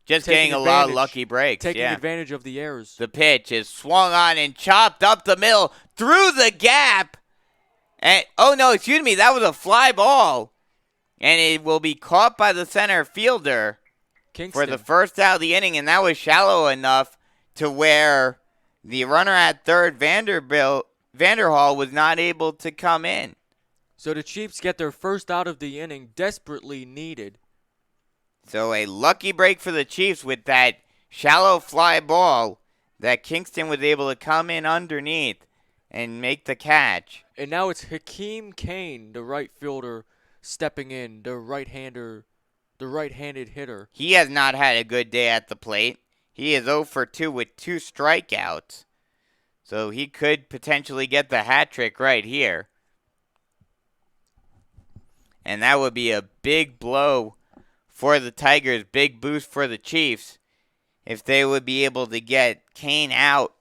just getting a lot of lucky breaks. Taking advantage of the errors. The pitch is swung on and chopped up the middle through the gap. And that was a fly ball. And it will be caught by the center fielder for the first out of the inning. And that was shallow enough to where the runner at third, Vanderhall, was not able to come in. So the Chiefs get their first out of the inning, desperately needed. So a lucky break for the Chiefs with that shallow fly ball that Kingston was able to come in underneath and make the catch. And now it's Hakeem Kane, the right fielder, stepping in, the right-handed hitter. He has not had a good day at the plate. He is 0 for 2 with 2 strikeouts. So he could potentially get the hat trick right here. And that would be a big blow for the Tigers, big boost for the Chiefs if they would be able to get Kane out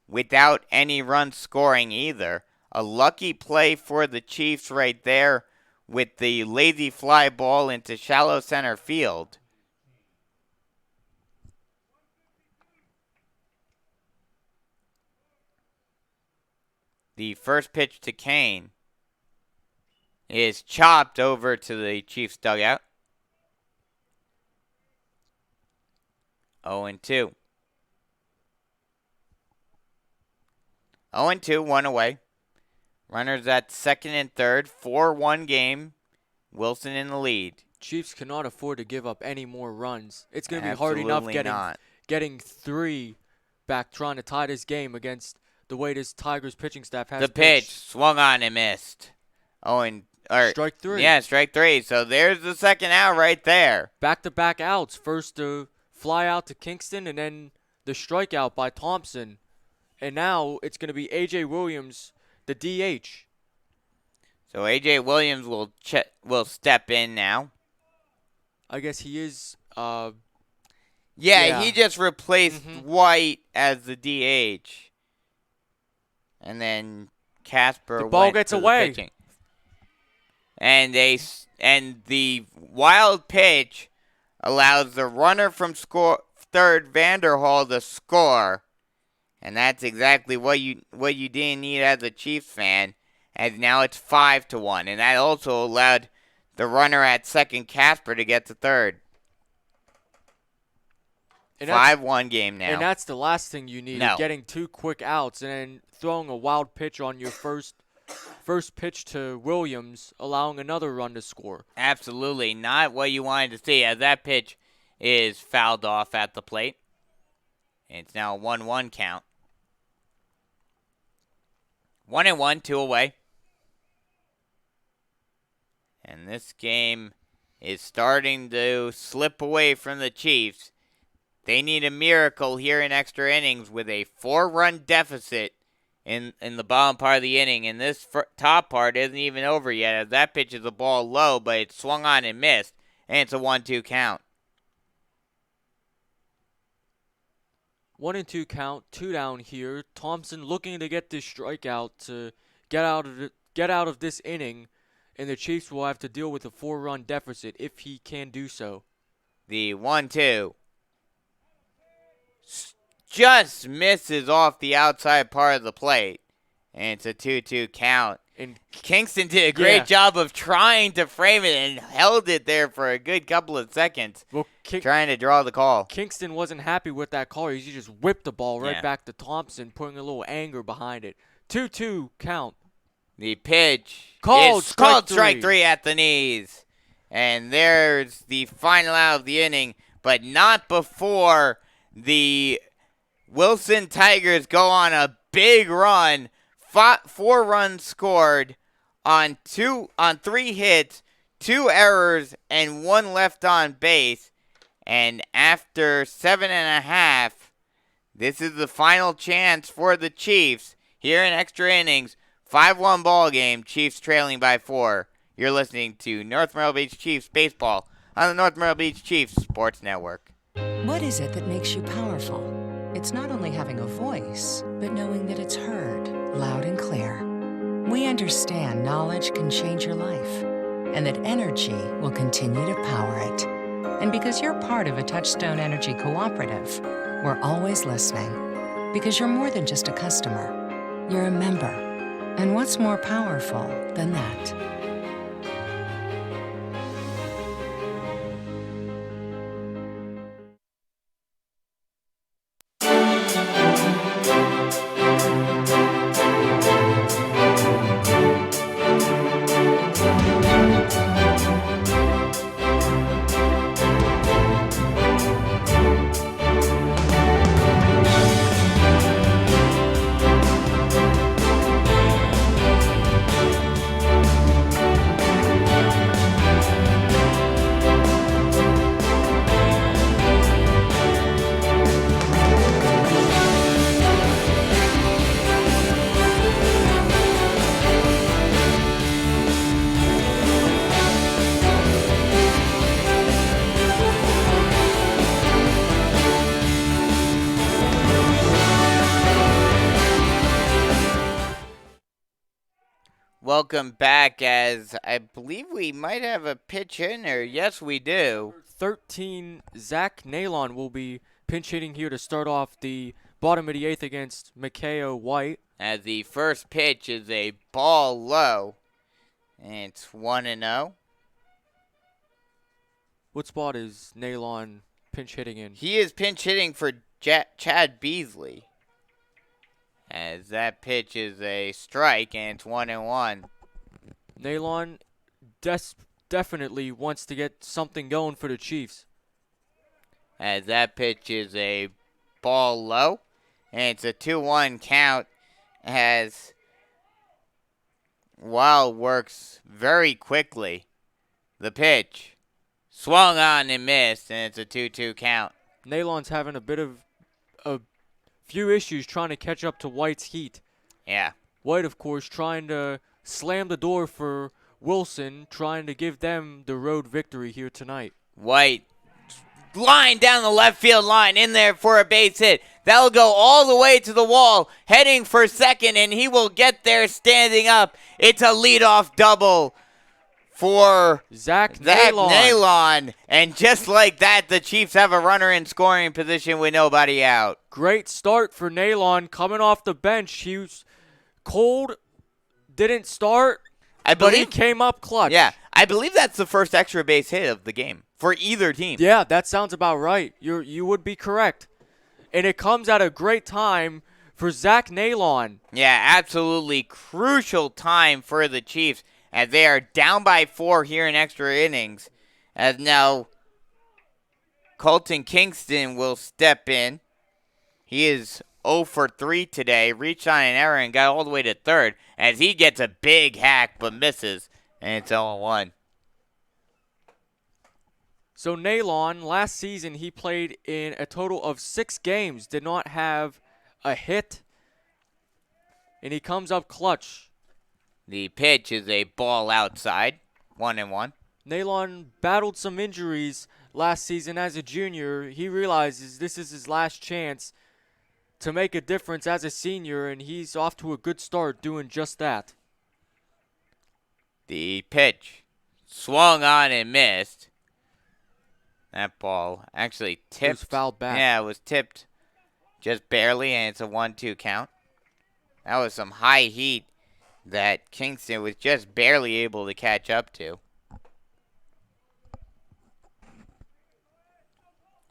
without any run scoring either. A lucky play for the Chiefs right there with the lazy fly ball into shallow center field. The first pitch to Kane is chopped over to the Chiefs dugout. 0-2. 0-2, 1 away. Runners at second and third, 4-1 game. Wilson in the lead. Chiefs cannot afford to give up any more runs. It's going to be hard enough getting 3 back trying to tie this game against the way this Tigers pitching staff has The pitch swung on and missed. Strike 3. Yeah, strike 3. So there's the second out right there. Back-to-back outs. First the fly out to Kingston and then the strikeout by Thompson. And now it's going to be A.J. Williams, the DH. So A.J. Williams will step in now. I guess he is. He just replaced White as the DH. And then Casper the ball went gets to away. The pitching. And the wild pitch allows the runner from third, Vanderhall, to score. And that's exactly what you didn't need as a Chiefs fan. And now it's 5-1. And that also allowed the runner at second, Casper, to get to third. 5-1 game now. And that's the last thing you need. No. Getting 2 quick outs and then throwing a wild pitch on your first pitch to Williams, allowing another run to score. Absolutely not what you wanted to see, as that pitch is fouled off at the plate. It's now a 1-1 count. 1-1, 2 away. And this game is starting to slip away from the Chiefs. They need a miracle here in extra innings with a 4-run deficit in the bottom part of the inning. And this top part isn't even over yet, as that pitch is a ball low, but it swung on and missed. And it's a 1-2 count. 1-2 count, 2 down here. Thompson looking to get this strikeout to get out of this inning, and the Chiefs will have to deal with a 4-run deficit if he can do so. The 1-2 just misses off the outside part of the plate, and it's a 2-2 count. And Kingston did a great job of trying to frame it and held it there for a good couple of seconds, trying to draw the call. Kingston wasn't happy with that call. He just whipped the ball right back to Thompson, putting a little anger behind it. 2-2 count. The pitch called is called strike 3 at the knees. And there's the final out of the inning, but not before the Wilson Tigers go on a big run. 4 runs scored on 3 hits, 2 errors, and 1 left on base. And after 7.5, this is the final chance for the Chiefs here in extra innings. 5-1 ball game, Chiefs trailing by 4. You're listening to North Myrtle Beach Chiefs baseball on the North Myrtle Beach Chiefs Sports Network. What is it that makes you powerful? It's not only having a voice, but knowing that it's heard loud and clear. We understand knowledge can change your life, and that energy will continue to power it. And because you're part of a Touchstone Energy Cooperative, we're always listening. Because you're more than just a customer, you're a member. And what's more powerful than that? Welcome back, as I believe we might have a pitch hitter. Yes, we do. 13, Zach Nalon will be pinch hitting here to start off the bottom of the 8th against Mikhail White. As the first pitch is a ball low, and it's 1-0. What spot is Nalon pinch hitting in? He is pinch hitting for Chad Beasley. As that pitch is a strike, and it's 1-1. Nalon definitely wants to get something going for the Chiefs. As that pitch is a ball low, and it's a 2-1 count, as Wild works very quickly. The pitch swung on and missed, and it's a 2-2 count. Nalon's having a bit of a few issues trying to catch up to White's heat. Yeah. White, of course, trying to slam the door for Wilson, trying to give them the road victory here tonight. White line down the left field line, in there for a base hit. That'll go all the way to the wall, heading for second, and he will get there standing up. It's a leadoff double for Zach Nalon. And just like that, the Chiefs have a runner in scoring position with nobody out. Great start for Nalon coming off the bench. He was cold, didn't start, but he came up clutch. Yeah, I believe that's the first extra base hit of the game for either team. Yeah, that sounds about right. You would be correct. And it comes at a great time for Zach Nalon. Yeah, absolutely crucial time for the Chiefs, as they are down by 4 here in extra innings. As now Colton Kingston will step in. He is 0 for 3 today, reached on an error and got all the way to third, as he gets a big hack but misses, and it's 0-1. So Nalon, last season he played in a total of 6 games, did not have a hit, and he comes up clutch. The pitch is a ball outside, 1-1. Nalon battled some injuries last season as a junior. He realizes this is his last chance to make a difference as a senior, and he's off to a good start doing just that. The pitch swung on and missed. That ball actually tipped. It was fouled back. Yeah, it was tipped just barely, and it's a 1-2 count. That was some high heat that Kingston was just barely able to catch up to.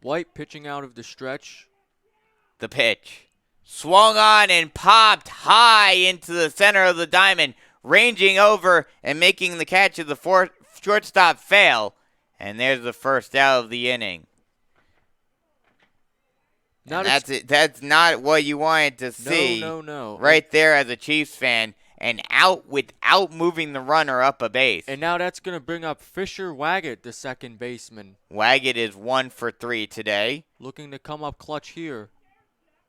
White pitching out of the stretch. The pitch swung on and popped high into the center of the diamond, ranging over and making the catch of the shortstop fail. And there's the first out of the inning. That's it. That's not what you wanted to see. No. Right there as a Chiefs fan, and out without moving the runner up a base. And now that's going to bring up Fisher Waggett, the second baseman. Waggett is 1 for 3 today. Looking to come up clutch here.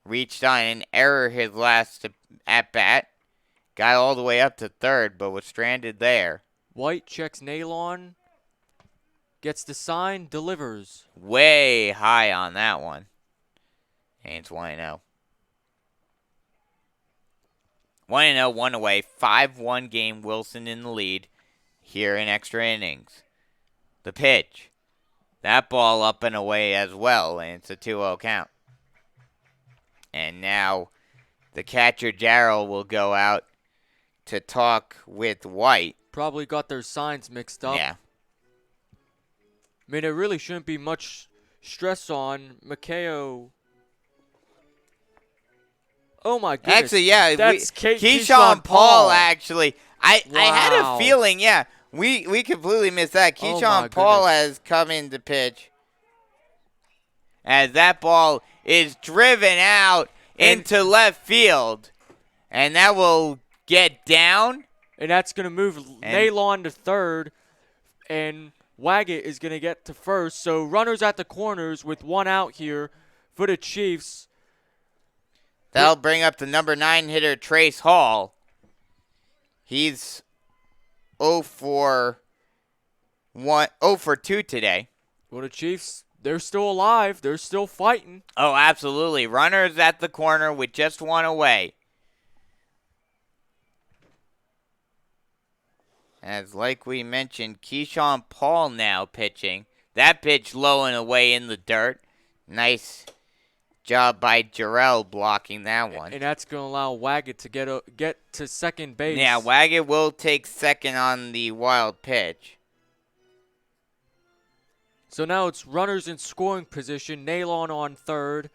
Reached on an error his last at-bat. Got all the way up to third, but was stranded there. White checks Nalon. Gets the sign, delivers. Way high on that one. And it's 1-0. 1-0, 1 away. 5-1 game. Wilson in the lead here in extra innings. The pitch. That ball up and away as well, and it's a 2-0 count. And now the catcher, Jarrell, will go out to talk with White. Probably got their signs mixed up. Yeah. I mean, it really shouldn't be much stress on Makeo. Oh, my goodness. Actually, yeah. That's Keyshawn Paul, actually. I had a Wow. feeling, yeah. We completely missed that. Oh, Keyshawn my Paul goodness. has come in to pitch. As that ball is driven out into left field. And that will get down. And that's going to move Nalon to third. And Waggett is going to get to first. So runners at the corners with 1 out here for the Chiefs. That'll bring up the number 9 hitter, Trace Hall. He's 0 for 2 today. Well, the Chiefs, they're still alive. They're still fighting. Oh, absolutely. Runners at the corner with just 1 away. As like we mentioned, Keyshawn Paul now pitching. That pitch low and away in the dirt. Nice job by Jarrell blocking that one. And that's going to allow Waggett to get to second base. Yeah, Waggett will take second on the wild pitch. So now it's runners in scoring position. Nalon on third.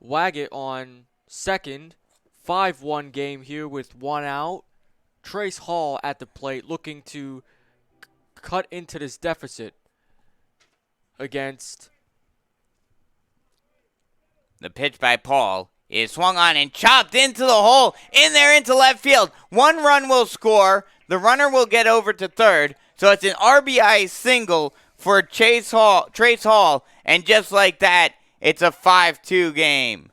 Waggett on second. 5-1 game here with 1 out. Trace Hall at the plate looking to cut into this deficit against. The pitch by Paul is swung on and chopped into the hole, in there into left field. 1 run will score. The runner will get over to third. So it's an RBI single for Trace Hall. And just like that, it's a 5-2 game.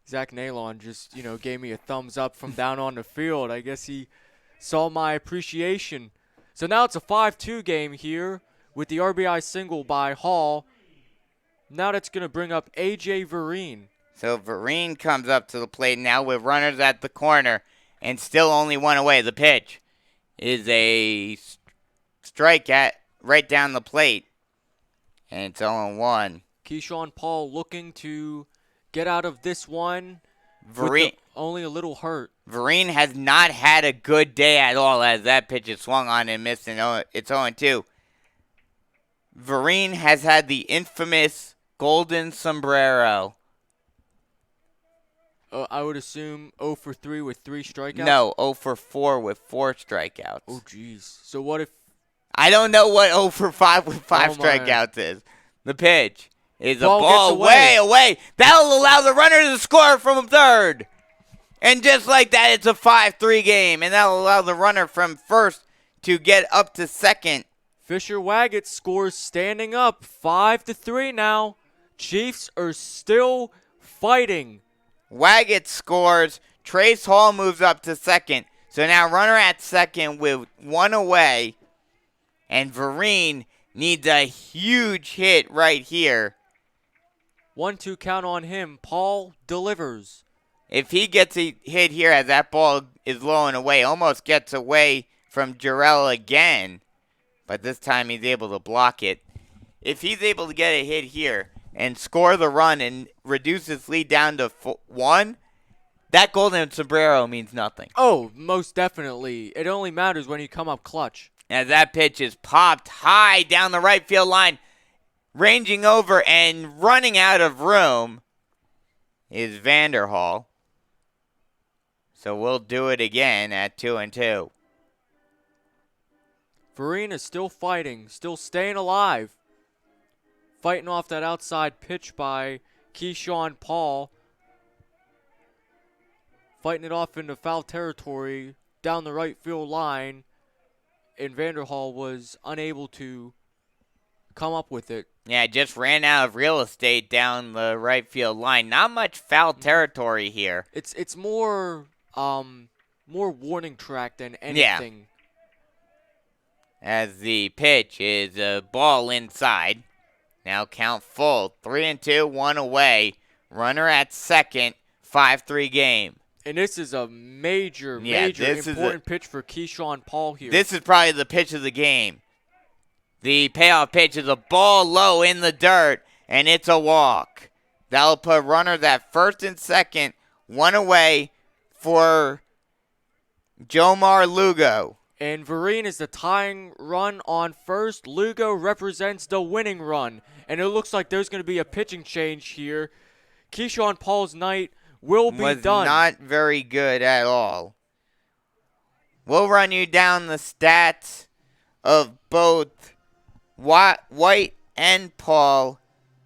Zach Nalon just, gave me a thumbs up from down on the field. I guess he saw my appreciation. So now it's a 5-2 game here with the RBI single by Hall. Now that's going to bring up A.J. Vereen. So Vereen comes up to the plate now with runners at the corner and still only 1 away. The pitch is a strike at right down the plate. And it's 0-1. Keyshawn Paul looking to get out of this one. Vereen only a little hurt. Vereen has not had a good day at all as that pitch is swung on and missed, and it's 0-2. Vereen has had the infamous golden sombrero. I would assume 0 for 3 with 3 strikeouts? No, 0 for 4 with 4 strikeouts. Oh, jeez. So what if... I don't know what 0 for 5 with 5 strikeouts is. The pitch is a ball way away. That'll allow the runner to score from third. And just like that, it's a 5-3 game, and that'll allow the runner from first to get up to second. Fisher Waggett scores standing up 5-3 now. Chiefs are still fighting. Waggett scores. Trace Hall moves up to second. So now runner at second with one away. And Vereen needs a huge hit right here. 1-2 count on him. Paul delivers. If he gets a hit here as that ball is low and away, almost gets away from Jarrell again. But this time he's able to block it. If he's able to get a hit here and score the run and reduce his lead down to 1, that golden sombrero means nothing. Oh, most definitely. It only matters when you come up clutch. As that pitch is popped high down the right field line, ranging over and running out of room is Vanderhall. So we'll do it again at 2-2. Vereen is still fighting, still staying alive. Fighting off that outside pitch by Keyshawn Paul. Fighting it off into foul territory down the right field line. And Vanderhall was unable to come up with it. Yeah, just ran out of real estate down the right field line. Not much foul territory here. It's more warning track than anything. Yeah. As the pitch is a ball inside. Now count full. 3-2, 1 away. Runner at second. 5-3 game. And this is a major important pitch for Keyshawn Paul here. This is probably the pitch of the game. The payoff pitch is a ball low in the dirt, and it's a walk. That'll put runners at first and second, 1 away for Jomar Lugo. And Vereen is the tying run on first. Lugo represents the winning run. And it looks like there's going to be a pitching change here. Keyshawn Paul's night will be was done. Not very good at all. We'll run you down the stats of both White and Paul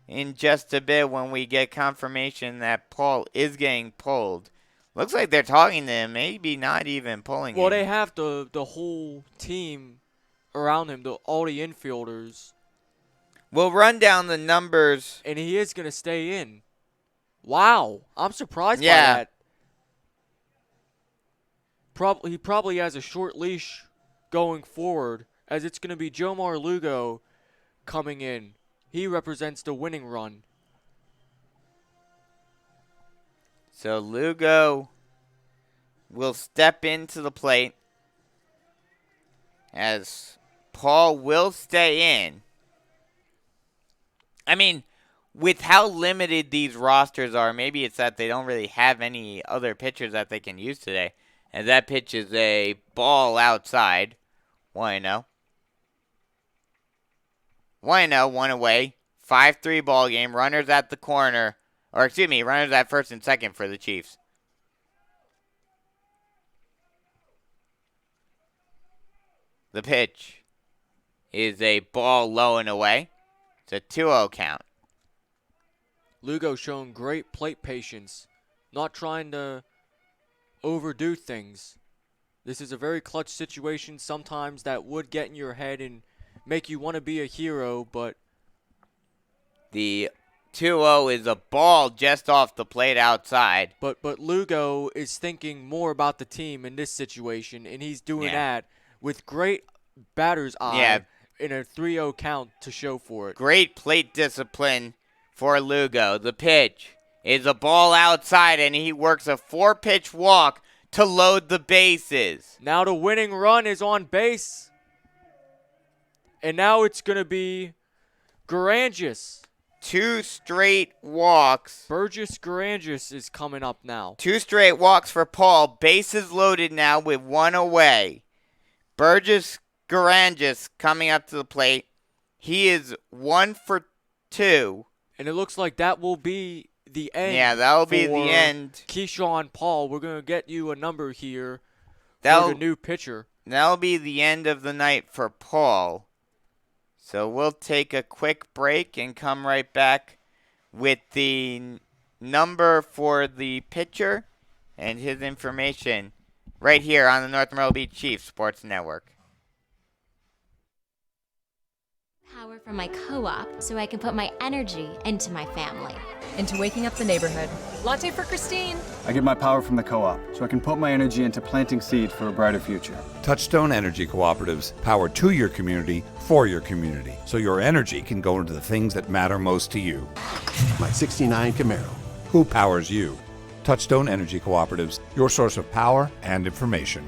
in just a bit when we get confirmation that Paul is getting pulled. Looks like they're talking to him, maybe not even pulling him. Well, they have the whole team around him, all the infielders. We'll run down the numbers. And he is going to stay in. Wow, I'm surprised by that. He probably has a short leash going forward, as it's going to be Jomar Lugo coming in. He represents the winning run. So Lugo will step into the plate as Paul will stay in. I mean, with how limited these rosters are, maybe it's that they don't really have any other pitchers that they can use today. And that pitch is a ball outside. 1-0. 1-0, 1 away. 5-3 ball game. Runners at the corner. Or, excuse me, runners at first and second for the Chiefs. The pitch is a ball low and away. It's a 2-0 count. Lugo showing great plate patience, not trying to overdo things. This is a very clutch situation. Sometimes that would get in your head and make you want to be a hero, but the 2-0 is a ball just off the plate outside. But Lugo is thinking more about the team in this situation, and he's doing that with great batter's eye in a 3-0 count to show for it. Great plate discipline for Lugo. The pitch is a ball outside, and he works a 4-pitch walk to load the bases. Now the winning run is on base. And now it's going to be Garangis. 2 straight walks. Burgess Garangis is coming up now. 2 straight walks for Paul. Bases loaded now with 1 away. Burgess Garangis coming up to the plate. He is 1 for 2. And it looks like that will be the end. Yeah, that will be the end. Keyshawn Paul, we're going to get you a number here for the new pitcher. That'll be the end of the night for Paul. So we'll take a quick break and come right back with the number for the pitcher and his information right here on the North Myrtle Beach Chiefs Sports Network. Power from my co-op so I can put my energy into my family. Into waking up the neighborhood. Latte for Christine. I get my power from the co-op, so I can put my energy into planting seed for a brighter future. Touchstone Energy Cooperatives, power to your community, for your community, so your energy can go into the things that matter most to you. My 69 Camaro. Who powers you? Touchstone Energy Cooperatives, your source of power and information.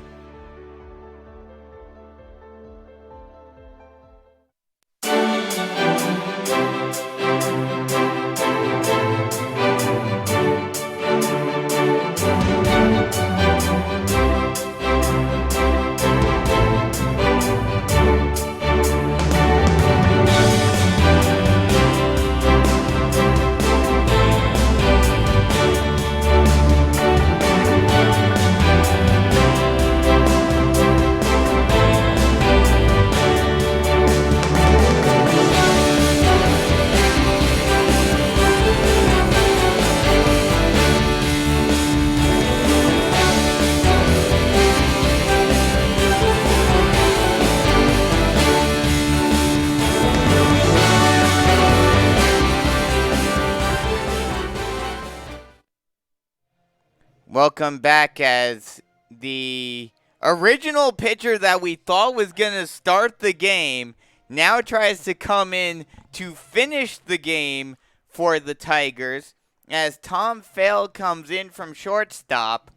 Welcome back, as the original pitcher that we thought was going to start the game now tries to come in to finish the game for the Tigers, as Tom Fail comes in from shortstop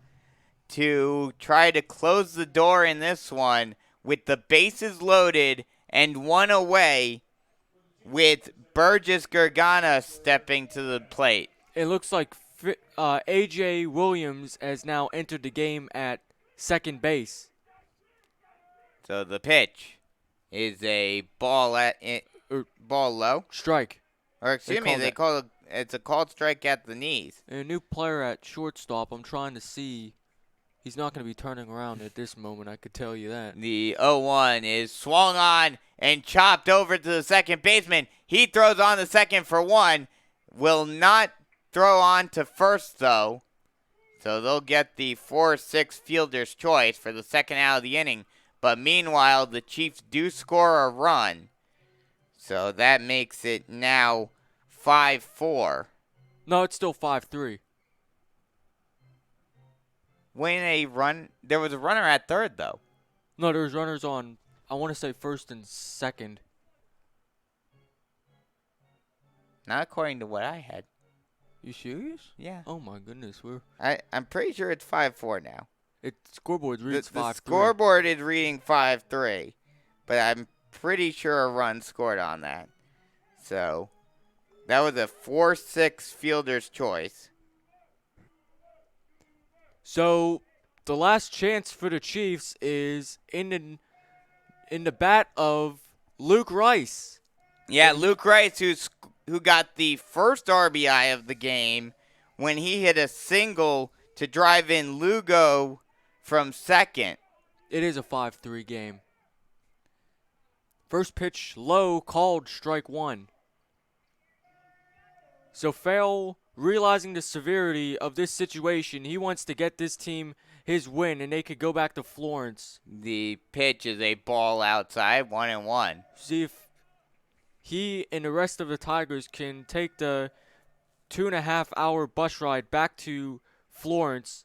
to try to close the door in this one with the bases loaded and one away, with Burgess Gergana stepping to the plate. It looks like A.J. Williams has now entered the game at second base. So the pitch is a ball ball low. Strike. Or excuse me, it's a called strike at the knees. And a new player at shortstop. I'm trying to see. He's not going to be turning around at this moment, I could tell you that. The 0-1 is swung on and chopped over to the second baseman. He throws on the second for one. Will not throw on to first, though. So they'll get the 4-6 fielder's choice for the second out of the inning. But meanwhile, the Chiefs do score a run. So that makes it now 5-4. No, it's still 5-3. There was a runner at third, though. No, there's runners on, I want to say first and second. Not according to what I had. You serious? Yeah. Oh my goodness, I'm pretty sure it's 5-4 now. Scoreboard reads 5-3. The scoreboard is reading 5-3, but I'm pretty sure a run scored on that. So that was a 4-6 fielder's choice. So the last chance for the Chiefs is in the bat of Luke Rice. Yeah, Luke Rice, who got the first RBI of the game when he hit a single to drive in Lugo from second. It is a 5-3 game. First pitch low, called strike one. So Farrell, realizing the severity of this situation, he wants to get this team his win, and they could go back to Florence. The pitch is a ball outside, 1-1. See if he and the rest of the Tigers can take the 2.5-hour bus ride back to Florence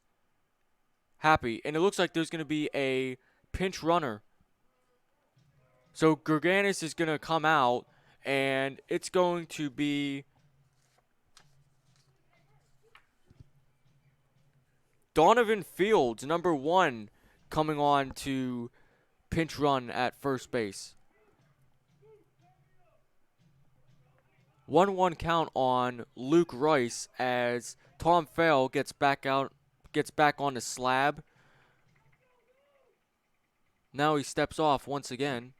happy. And it looks like there's going to be a pinch runner. So Gerganis is going to come out, and it's going to be Donovan Fields, number 1, coming on to pinch run at first base. 1-1 count on Luke Rice as Tom Farrell gets back on the slab. Now he steps off once again.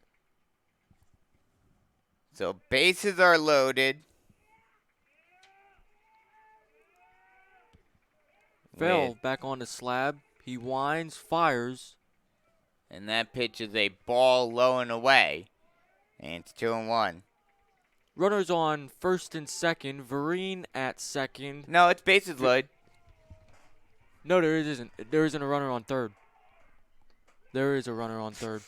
So bases are loaded. Farrell back on the slab. He winds, fires. And that pitch is a ball low and away. And it's 2-1. Runners on first and second. Vereen at second. No, it's bases loaded. No, there isn't. There isn't a runner on third. There is a runner on third.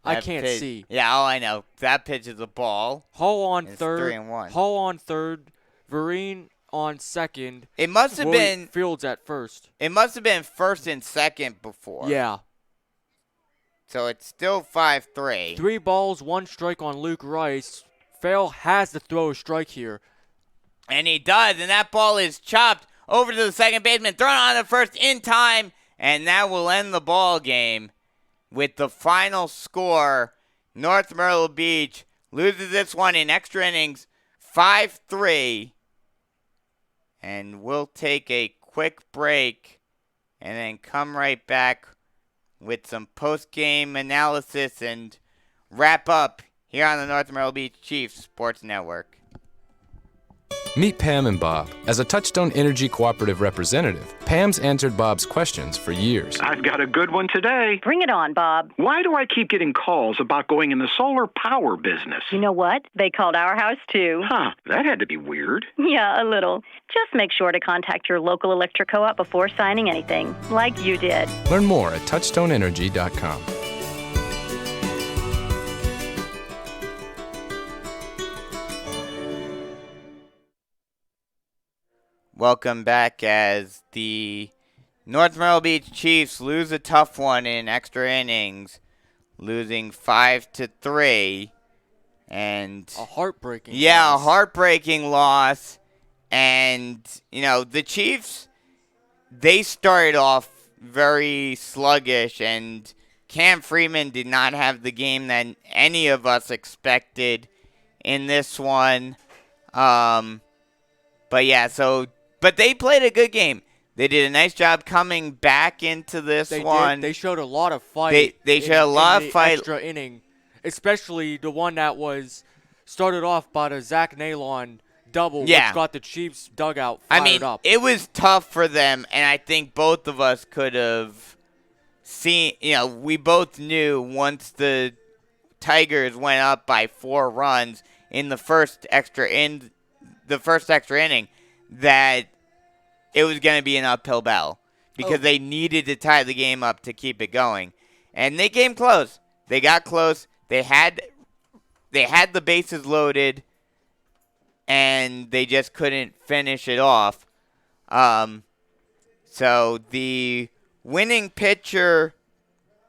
I can't see. Yeah, I know. That pitch is a ball. Hull on It's third. 3-1. Hull on third. Vereen on second. It must have been Fields at first. It must have been first and second before. Yeah. So it's still 5-3. 3 balls, 1 strike on Luke Rice. Fail has to throw a strike here. And he does, and that ball is chopped over to the second baseman, thrown on the first in time, and that will end the ball game with the final score. North Myrtle Beach loses this one in extra innings, 5-3. And we'll take a quick break and then come right back with some post-game analysis and wrap up here on the North Myrtle Beach Chiefs Sports Network. Meet Pam and Bob. As a Touchstone Energy Cooperative representative, Pam's answered Bob's questions for years. I've got a good one today. Bring it on, Bob. Why do I keep getting calls about going in the solar power business? You know what? They called our house, too. Huh, that had to be weird. Yeah, a little. Just make sure to contact your local electric co-op before signing anything, like you did. Learn more at touchstoneenergy.com. Welcome back as the North Myrtle Beach Chiefs lose a tough one in extra innings, losing 5-3. And a heartbreaking loss. loss. A heartbreaking loss. And, the Chiefs, they started off very sluggish, and Cam Freeman did not have the game that any of us expected in this one. But they played a good game. They did a nice job coming back into this one. They showed a lot of fight. They showed a lot of fight. Extra inning, especially the one that was started off by the Zach Nalon double, which got the Chiefs dugout fired up. It was tough for them, and I think both of us could have seen. We both knew once the Tigers went up by 4 runs in the first extra inning, that it was going to be an uphill battle because they needed to tie the game up to keep it going. And they came close. They got close. They had the bases loaded, and they just couldn't finish it off. So the winning pitcher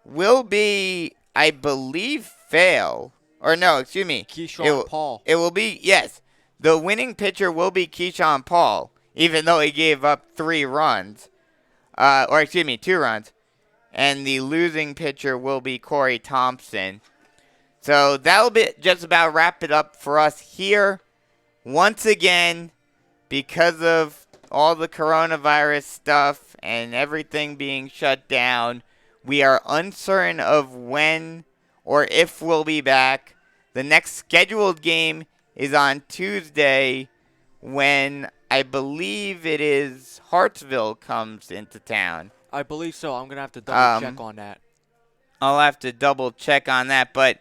will be, I believe, Keyshawn Paul. It will be, yes. The winning pitcher will be Keyshawn Paul, even though he gave up 2 runs. And the losing pitcher will be Corey Thompson. So that'll be just about wrap it up for us here. Once again, because of all the coronavirus stuff and everything being shut down, we are uncertain of when or if we'll be back. The next scheduled game is on Tuesday, when I believe it is Hartsville comes into town. I believe so. I'm going to have to double check on that. I'll have to double check on that. But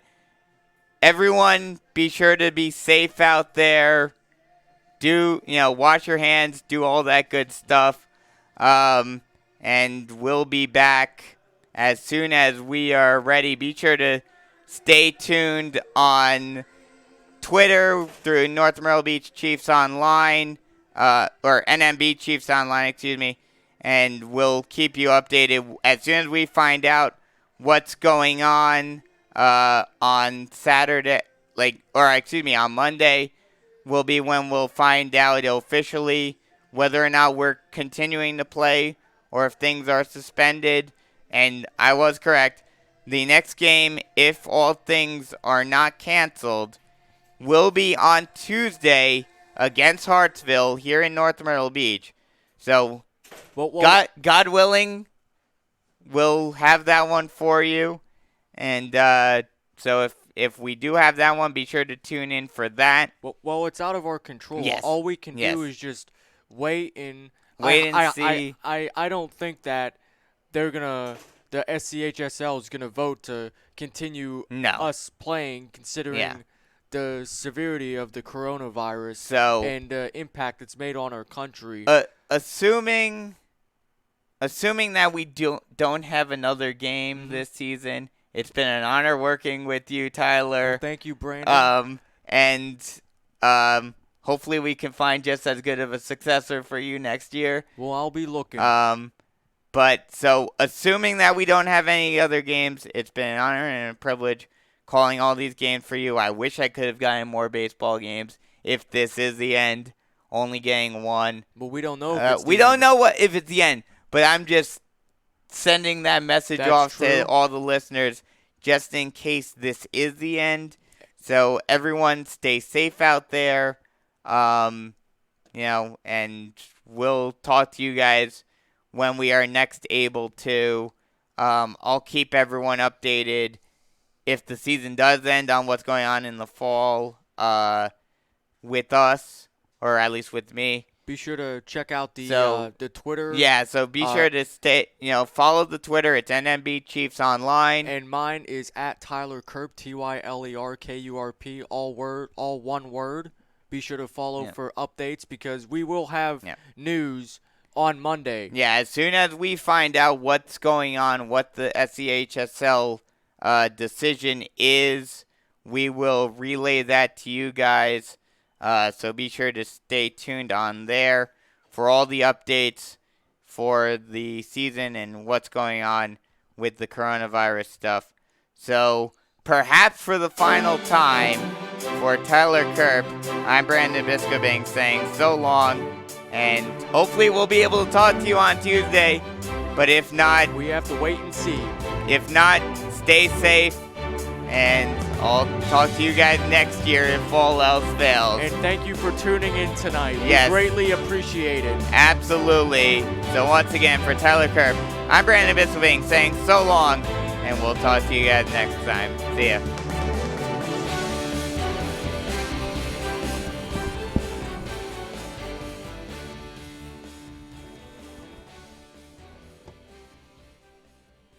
everyone, be sure to be safe out there. Wash your hands, do all that good stuff. And we'll be back as soon as we are ready. Be sure to stay tuned on Twitter through North Myrtle Beach Chiefs Online, or NMB Chiefs Online, excuse me, and we'll keep you updated as soon as we find out what's going on Saturday, on Monday will be when we'll find out officially whether or not we're continuing to play or if things are suspended. And I was correct. The next game, if all things are not canceled, will be on Tuesday against Hartsville here in North Myrtle Beach. So, God willing, we'll have that one for you. And so if we do have that one, be sure to tune in for that. Well, it's out of our control. Yes. All we can do is just wait and see. I don't think that the SCHSL is gonna vote to continue us playing, considering the severity of the coronavirus and the impact it's made on our country. Assuming assuming that we don't have another game this season, it's been an honor working with you, Tyler. Well, thank you, Brandon. And hopefully we can find just as good of a successor for you next year. Well, I'll be looking. But so assuming that we don't have any other games, it's been an honor and a privilege calling all these games for you. I wish I could have gotten more baseball games. If this is the end, only getting one. But we don't know. We don't know if it's the end. But I'm just sending that message off to all the listeners, just in case this is the end. So everyone, stay safe out there. And we'll talk to you guys when we are next able to. I'll keep everyone updated if the season does end on what's going on in the fall with us, or at least with me. Be sure to check out the Twitter. Yeah, so be sure to follow the Twitter. It's NMB Chiefs Online. And mine is at Tyler Kurp, TYLERKURP, all one word. Be sure to follow for updates because we will have news on Monday. Yeah, as soon as we find out what's going on, what the SEHSL decision is, we will relay that to you guys. So be sure to stay tuned on there for all the updates for the season and what's going on with the coronavirus stuff. So perhaps for the final time, for Tyler Kurp, I'm Brandon Biscobing saying so long, and hopefully we'll be able to talk to you on Tuesday. But if not, we have to wait and see. If not, stay safe. And I'll talk to you guys next year if all else fails. And thank you for tuning in tonight. Yes. We greatly appreciate it. Absolutely. So once again, for Tyler Kurp, I'm Brandon Biswing saying so long, and we'll talk to you guys next time. See ya.